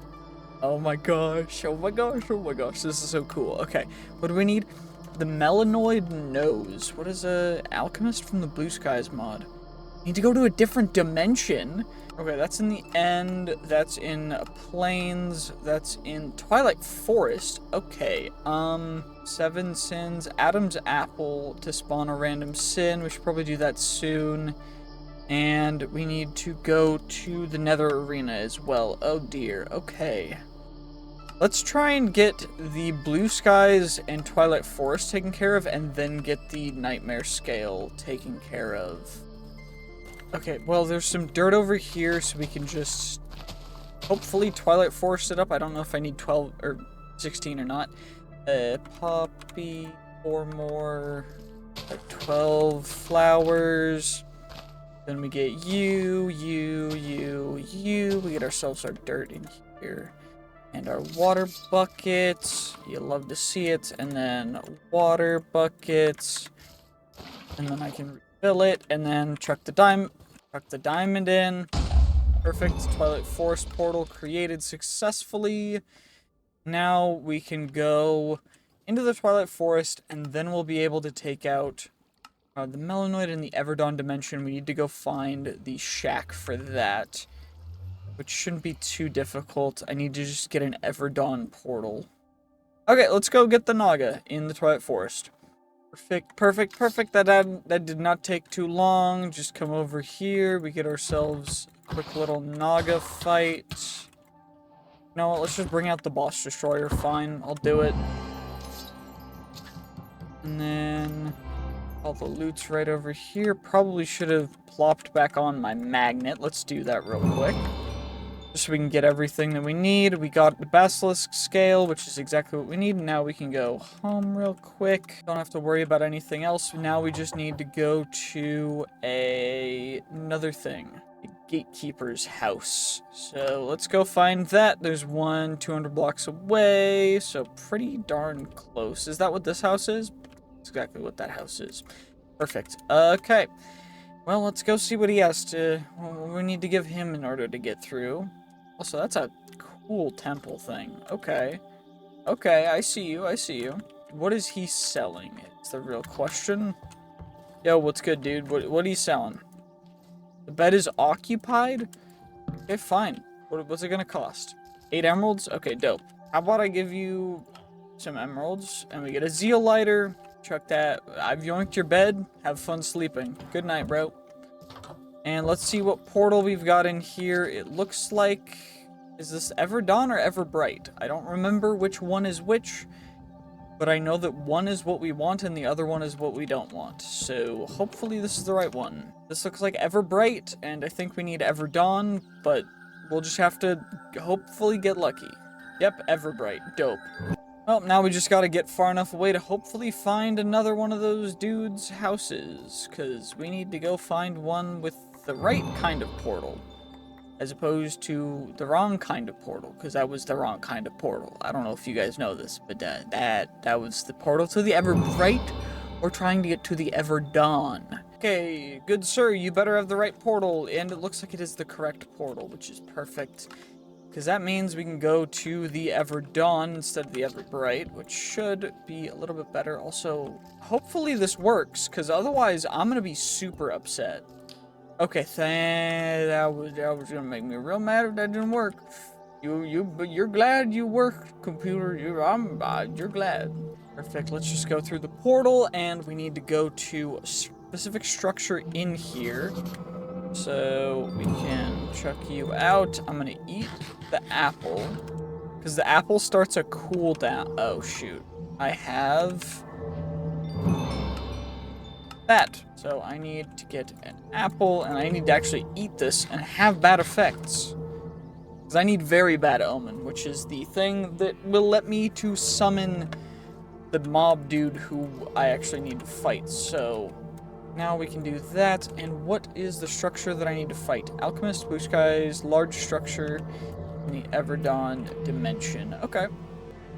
S1: Oh my gosh, this is so cool. Okay, what do we need? The melanoid nose. What is a alchemist from the Blue Skies mod? Need to go to a different dimension. Okay, that's in the end. That's in Plains. That's in Twilight Forest. Okay, 7 sins. Adam's apple to spawn a random sin. We should probably do that soon. And we need to go to the Nether Arena as well. Oh dear, okay. Let's try and get the Blue Skies and Twilight Forest taken care of, and then get the Nightmare Scale taken care of. Okay, well, there's some dirt over here, so we can just hopefully Twilight Forest it up. I don't know if I need 12 or 16 or not. Poppy, 4 more, 12 flowers. Then we get you. We get ourselves our dirt in here. And our water buckets. You love to see it. And then water buckets. And then I can refill it. And then chuck the diamond in. Perfect. Twilight Forest portal created successfully. Now we can go into the Twilight Forest, and then we'll be able to take out the Melanoid in the Everdawn dimension. We need to go find the shack for that, which shouldn't be too difficult. I need to just get an Everdawn portal. Okay, let's go get the Naga in the Twilight Forest. Perfect. That did not take too long. Just come over here. We get ourselves a quick little Naga fight. You know what? Let's just bring out the boss destroyer. Fine, I'll do it. And then all the loot's right over here. Probably should have plopped back on my magnet. Let's do that real quick. Just so we can get everything that we need. We got the basilisk scale, which is exactly what we need. Now we can go home real quick. Don't have to worry about anything else. Now we just need to go to another thing. The gatekeeper's house. So let's go find that. There's one 200 blocks away. So pretty darn close. Is that what this house is? That's exactly what that house is. Perfect. Okay. Well, let's go see what he has to... we need to give him in order to get through. Also, that's a cool temple thing. Okay. Okay, I see you. What is he selling? It's the real question. Yo, what's good, dude? What are you selling? The bed is occupied? Okay, fine. What's it gonna cost? 8 emeralds? Okay, dope. How about I give you some emeralds, and we get a zeoliter. Chuck that. I've yoinked your bed. Have fun sleeping. Good night, bro. And let's see what portal we've got in here. It looks like... is this Everdawn or Everbright? I don't remember which one is which, but I know that one is what we want and the other one is what we don't want. So hopefully this is the right one. This looks like Everbright, and I think we need Everdawn, but we'll just have to hopefully get lucky. Yep, Everbright. Dope. Well, now we just gotta get far enough away to hopefully find another one of those dudes' houses, because we need to go find one with the right kind of portal, as opposed to the wrong kind of portal, because that was the wrong kind of portal. I don't know if you guys know this, but that was the portal to the Everbright. We're trying to get to the Everdawn. Okay, good sir, you better have the right portal, and it looks like it is the correct portal, which is perfect. because that means we can go to the Ever Dawn instead of the Ever Bright, which should be a little bit better. Also, hopefully this works, because otherwise I'm going to be super upset. Okay, that was gonna make me real mad if that didn't work. But you're glad you work, computer. You're glad. Perfect. Let's just go through the portal, and we need to go to a specific structure in here, so we can chuck you out. I'm gonna eat the apple, because the apple starts a cooldown. Oh shoot! I have that. So I need to get an apple, and I need to actually eat this and have bad effects. Because I need very bad omen, which is the thing that will let me to summon the mob dude who I actually need to fight. So now we can do that. And what is the structure that I need to fight? Alchemist, Blue Skies, large structure in the Everdawn dimension. Okay.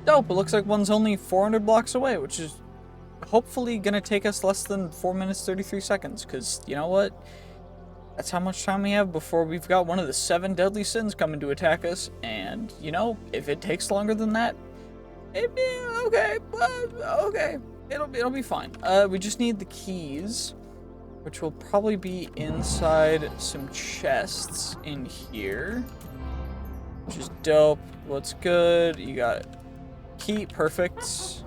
S1: Dope. It looks like one's only 400 blocks away, which is hopefully gonna take us less than 4 minutes 33 seconds, because you know what, that's how much time we have before we've got one of the 7 deadly sins coming to attack us. And you know, if it takes longer than that, it'd be okay. Okay, it'll be fine. We just need the keys, which will probably be inside some chests in here, which is dope. What's good? You got key. Perfect.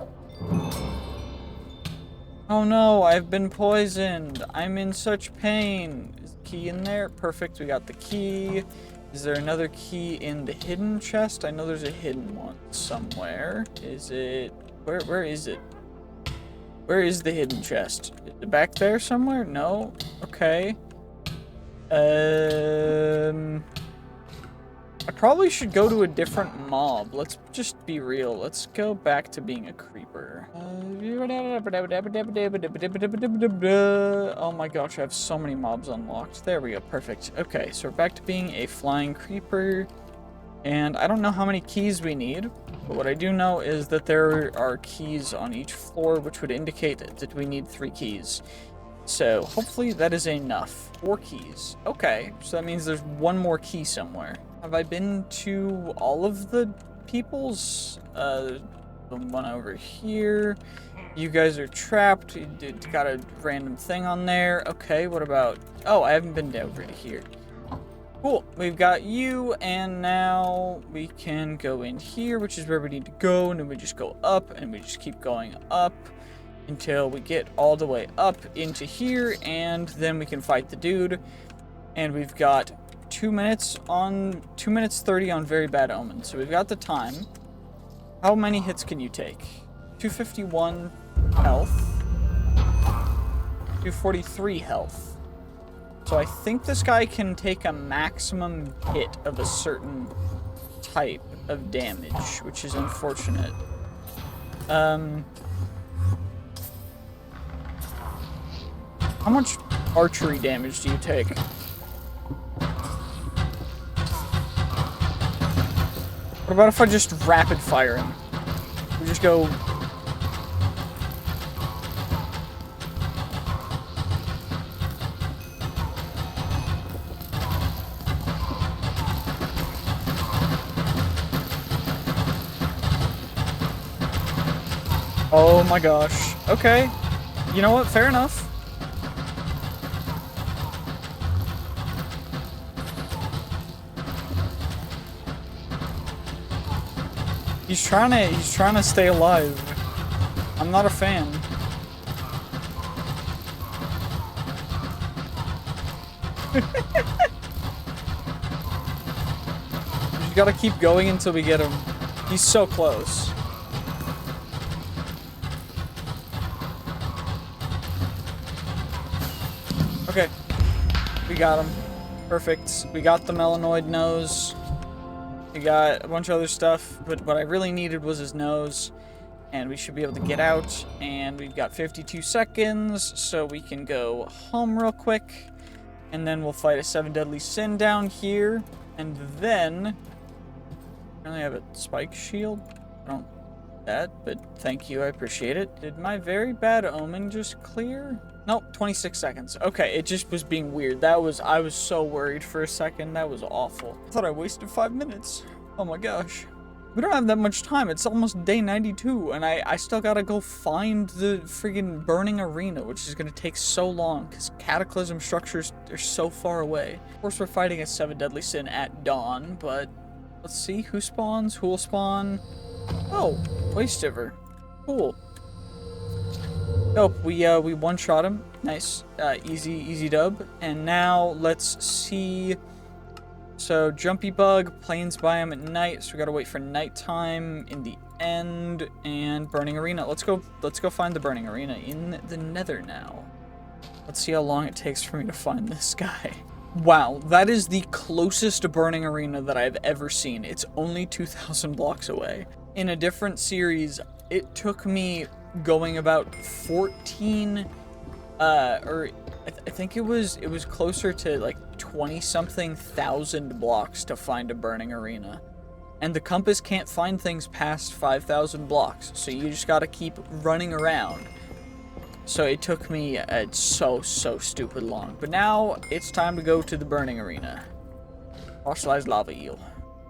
S1: Oh no, I've been poisoned. I'm in such pain. Is the key in there? Perfect, we got the key. Is there another key in the hidden chest? I know there's a hidden one somewhere. Is it... Where is it? Where is the hidden chest? Is it back there somewhere? No? Okay. I probably should go to a different mob. Let's just be real. Let's go back to being a creeper. Oh my gosh, I have so many mobs unlocked. There we go, perfect. Okay, so we're back to being a flying creeper. And I don't know how many keys we need, but what I do know is that there are keys on each floor, which would indicate that we need 3 keys. So hopefully that is enough. 4 keys. Okay, so that means there's 1 more key somewhere. Have I been to all of the people's? The one over here. You guys are trapped. You got a random thing on there. Okay, what about... Oh, I haven't been over to here. Cool, we've got you, and now we can go in here, which is where we need to go, and then we just go up, and we just keep going up until we get all the way up into here, and then we can fight the dude. And we've got 2 minutes 30 on very bad omen. So we've got the time. How many hits can you take? 251 health. 243 health. So I think this guy can take a maximum hit of a certain type of damage, which is unfortunate. How much archery damage do you take? What about if I just rapid fire him? We just go... Oh my gosh. Okay. You know what? Fair enough. He's trying to stay alive. I'm not a fan. You gotta keep going until we get him. He's so close. Okay. We got him. Perfect. We got the melanoid nose. We got a bunch of other stuff, but what I really needed was his nose. And we should be able to get out. And we've got 52 seconds, so we can go home real quick. And then we'll fight a 7 deadly sin down here. And then... I only have a spike shield. I don't... that, but thank you, I appreciate it. Did my very bad omen just clear? Nope, 26 seconds. Okay, it just was being weird. I was so worried for a second. That was awful. I thought I wasted 5 minutes. Oh my gosh. We don't have that much time. It's almost day 92, and I still gotta go find the friggin' burning arena, which is gonna take so long, because cataclysm structures are so far away. Of course, we're fighting a 7 deadly sin at dawn, but let's see who spawns, who'll spawn. Oh, Wasteiver. Cool. Oh, we one-shot him. Nice. Easy dub. And now, let's see. So, Jumpy Bug, Plains Biome at night, so we gotta wait for nighttime in the end, and Burning Arena. Let's go find the Burning Arena in the Nether now. Let's see how long it takes for me to find this guy. Wow, that is the closest Burning Arena that I've ever seen. It's only 2,000 blocks away. In a different series, it took me going about 14, I think it was closer to like 20-something thousand blocks to find a burning arena. And the compass can't find things past 5,000 blocks, so you just gotta keep running around. So it took me so stupid long. But now it's time to go to the burning arena. Fossilized lava eel.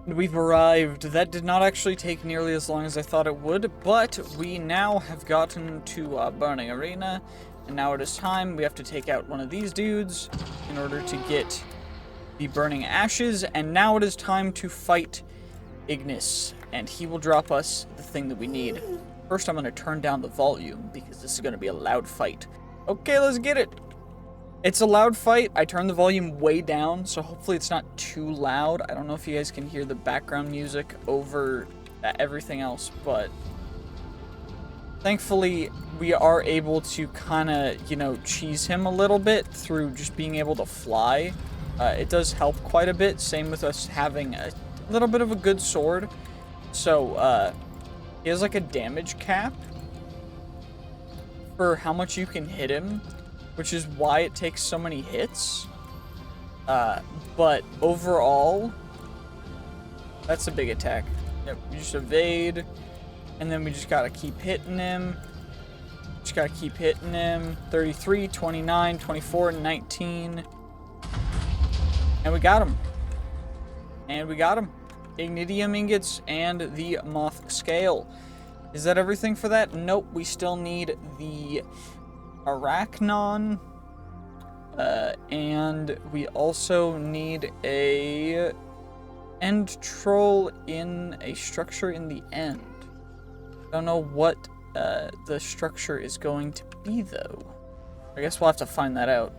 S1: We've arrived. That did not actually take nearly as long as I thought it would, but we now have gotten to burning arena. And now it is time. We have to take out one of these dudes in order to get the burning ashes. And now it is time to fight Ignis. And he will drop us the thing that we need. First, I'm going to turn down the volume because this is going to be a loud fight. Okay, let's get it. It's a loud fight. I turned the volume way down, so hopefully it's not too loud. I don't know if you guys can hear the background music over everything else, but thankfully, we are able to kind of, cheese him a little bit through just being able to fly. It does help quite a bit. Same with us having a little bit of a good sword. So, he has like a damage cap for how much you can hit him, which is why it takes so many hits. But overall, that's a big attack. Yep, you just evade. And then we just gotta keep hitting him. Just gotta keep hitting him. 33, 29, 24, 19. And we got him. And we got him. Ignitium ingots and the moth scale. Is that everything for that? Nope, we still need the arachnon. And we also need a end troll in a structure in the end. Don't know what the structure is going to be, though. I guess we'll have to find that out.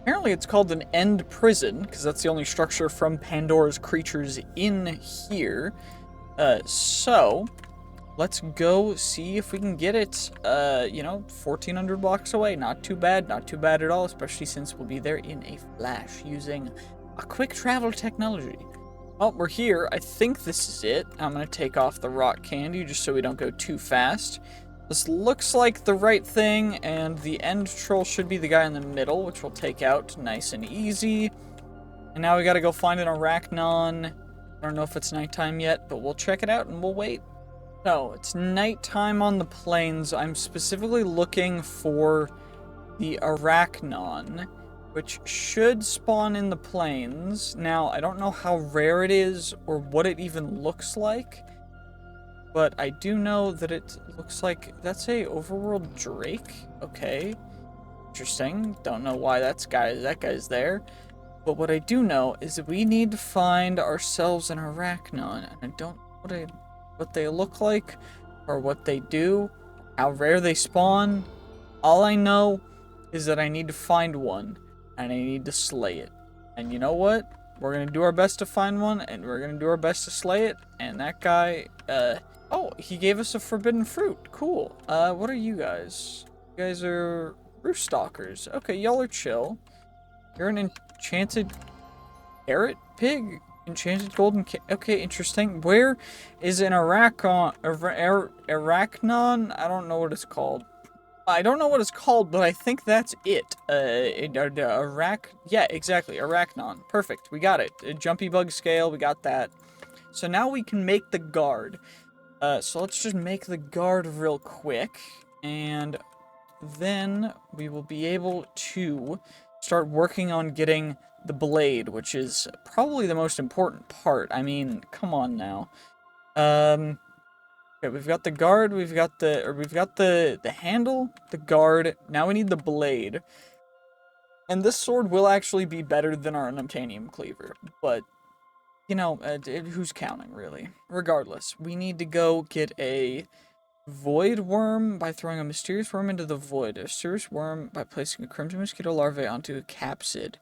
S1: Apparently it's called an end prison, because that's the only structure from Pandora's creatures in here. So, let's go see if we can get it, 1,400 blocks away. Not too bad at all, especially since we'll be there in a flash using a quick travel technology. Oh, we're here. I think this is it. I'm going to take off the rock candy just so we don't go too fast. This looks like the right thing, and the end troll should be the guy in the middle, which we'll take out nice and easy. And now we got to go find an arachnon. I don't know if it's nighttime yet, but we'll check it out and we'll wait. So, it's nighttime on the plains. I'm specifically looking for the arachnon, which should spawn in the plains. Now, I don't know how rare it is or what it even looks like, but I do know that it looks like that's a overworld drake. Okay, interesting. Don't know why that guy's there. But what I do know is that we need to find ourselves an arachnon, and I don't know what they look like or what they do, how rare they spawn. All I know is that I need to find one. And I need to slay it. And you know what? We're going to do our best to find one, and we're going to do our best to slay it. And that guy, oh, he gave us a forbidden fruit. Cool. What are you guys? You guys are roost stalkers. Okay, y'all are chill. You're an enchanted carrot pig? Enchanted golden okay, interesting. Where is an arachnon? I don't know what it's called. I don't know what it's called, but I think that's it. Yeah, exactly. Arachnon. Perfect. We got it. A jumpy bug scale. We got that. So now we can make the guard. So let's just make the guard real quick. And then we will be able to start working on getting the blade, which is probably the most important part. I mean, come on now. Okay, we've got the guard, we've got the handle, the guard. Now we need the blade. And this sword will actually be better than our unobtainium cleaver, but you know, who's counting really? Regardless, we need to go get a void worm by throwing a mysterious worm into the void. A mysterious worm by placing a crimson mosquito larvae onto a capsid.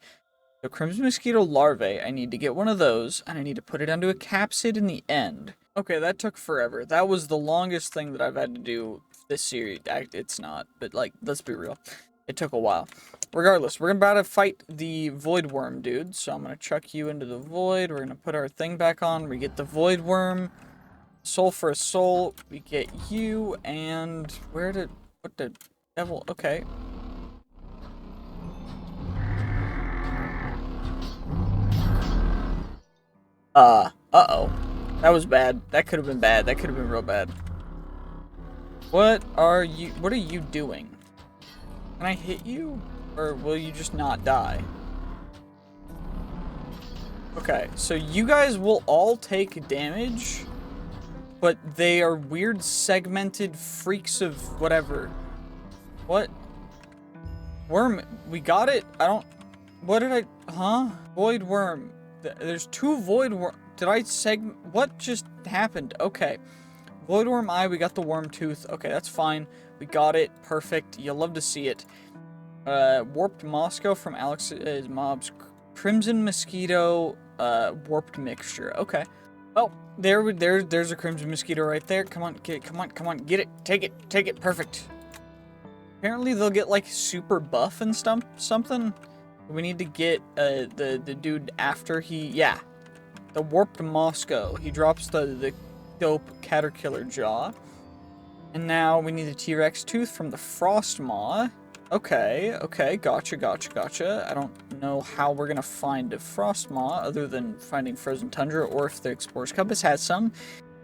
S1: So crimson mosquito larvae, I need to get one of those, and I need to put it onto a capsid in the end. Okay, that took forever. That was the longest thing that I've had to do this series. It's not, but like, let's be real. It took a while. Regardless, we're about to fight the void worm, dude. So I'm gonna chuck you into the void. We're gonna put our thing back on. We get the void worm. Soul for a soul. We get you, and what the devil? Okay. Uh-oh. That was bad. That could have been bad. That could have been real bad. What are you doing? Can I hit you? Or will you just not die? Okay, so you guys will all take damage, but they are weird segmented freaks of whatever. What? Worm, we got it? What did I, huh? Void worm. There's two void worm. Did I what just happened? Okay. Void worm eye, we got the worm tooth. Okay, that's fine. We got it. Perfect. You'll love to see it. Warped Moscow from Alex's mob's crimson mosquito, warped mixture. Okay. Well, there's a crimson mosquito right there. Come on, get it. Come on, get it. Take it. Perfect. Apparently they'll get like super buff and something. We need to get the dude after yeah, the warped Moscow. He drops the dope caterpillar jaw, and now we need the T-Rex tooth from the frost maw. Okay, gotcha. I don't know how we're gonna find a frost maw other than finding frozen tundra, or if the explorer's compass has some.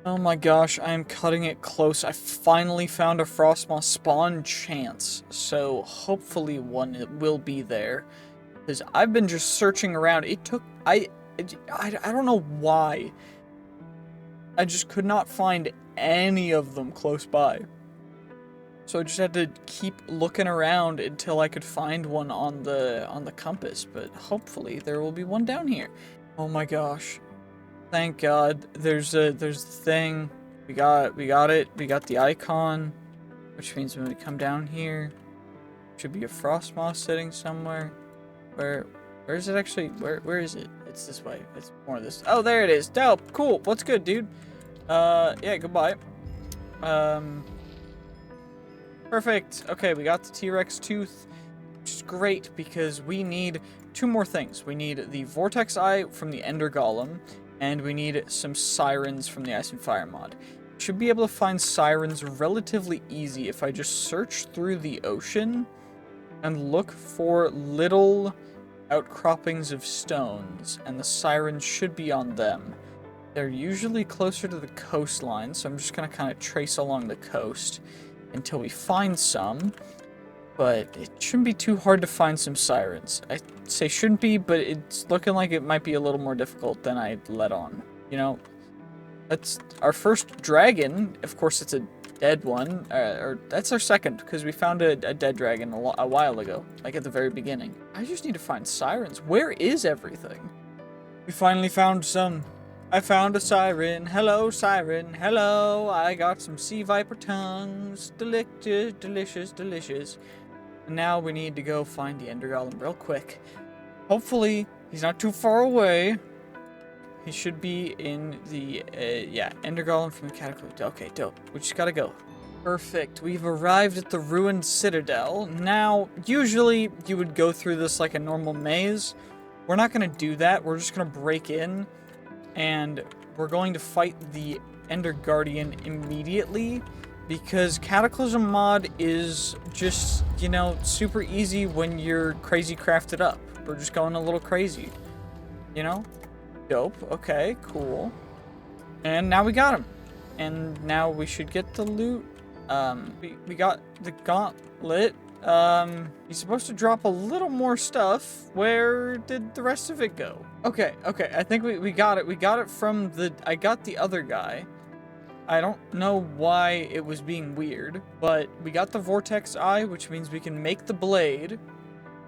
S1: Oh my gosh, I am cutting it close. I finally found a frost maw spawn chance, so hopefully one will be there. Because I've been just searching around. It took, I don't know why. I just could not find any of them close by. So I just had to keep looking around until I could find one on the compass. But hopefully there will be one down here. Oh my gosh. Thank God. There's the thing. We got it. We got the icon. Which means when we come down here, should be a frost moth sitting somewhere. Where is it actually? Where is it? It's this way. It's more of this. Oh, there it is. Dope. Cool. What's good, dude? Yeah, goodbye. Perfect. Okay, we got the T-Rex tooth, which is great because we need two more things. We need the Vortex Eye from the Ender Golem, and we need some Sirens from the Ice and Fire mod. Should be able to find Sirens relatively easy if I just search through the ocean and look for little outcroppings of stones, and the Sirens should be on them. They're usually closer to the coastline, so I'm just going to kind of trace along the coast until we find some, but it shouldn't be too hard to find some Sirens. I say shouldn't be, but it's looking like it might be a little more difficult than I let on. You know, that's our first dragon. Of course, it's a dead one, or that's our second, because we found a dead dragon a while ago, like at the very beginning. I just need to find Sirens. Where is everything? We finally found some. I found a siren. Hello, siren. Hello. I got some sea viper tongues. Delicious. And now we need to go find the Ender Golem real quick. Hopefully, he's not too far away. He should be in the, yeah, Ender Golem from the Cataclysm. Okay, dope. We just gotta go. Perfect. We've arrived at the ruined citadel. Now, usually you would go through this like a normal maze. We're not gonna do that. We're just gonna break in, and we're going to fight the Ender Guardian immediately, because Cataclysm mod is just, you know, super easy when you're crazy crafted up. We're just going a little crazy, you know? Dope. Okay, cool. And now we got him. And now we should get the loot. We got the gauntlet. He's supposed to drop a little more stuff. Where did the rest of it go? Okay, I think we got it. We got it from I got the other guy. I don't know why it was being weird, but we got the vortex eye, which means we can make the blade.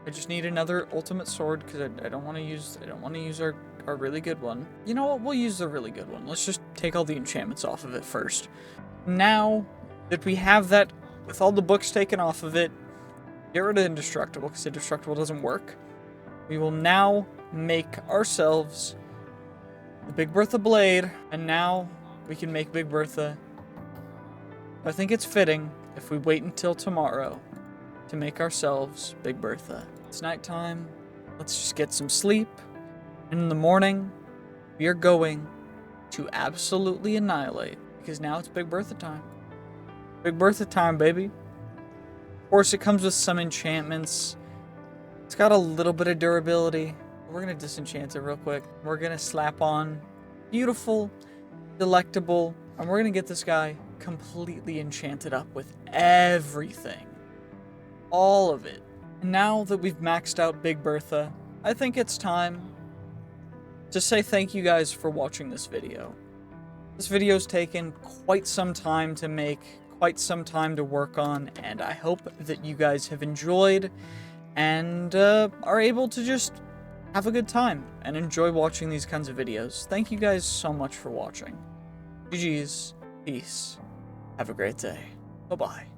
S1: I just need another ultimate sword because I don't want to use our really good one. You know what? We'll use the really good one. Let's just take all the enchantments off of it first. Now that we have that, with all the books taken off of it, get rid of indestructible because indestructible doesn't work. We will now make ourselves the Big Bertha blade, and now we can make Big Bertha. I think it's fitting if we wait until tomorrow to make ourselves Big Bertha. It's nighttime. Let's just get some sleep. And in the morning, we are going to absolutely annihilate, because now it's Big Bertha time. Big Bertha time, baby. Of course, it comes with some enchantments. It's got a little bit of durability. We're going to disenchant it real quick. We're going to slap on beautiful, delectable, and we're going to get this guy completely enchanted up with everything. All of it. And now that we've maxed out Big Bertha, I think it's time to say thank you guys for watching this video. This video's taken quite some time to make, quite some time to work on, and I hope that you guys have enjoyed and are able to just have a good time and enjoy watching these kinds of videos. Thank you guys so much for watching. GG's, peace, have a great day. Bye-bye.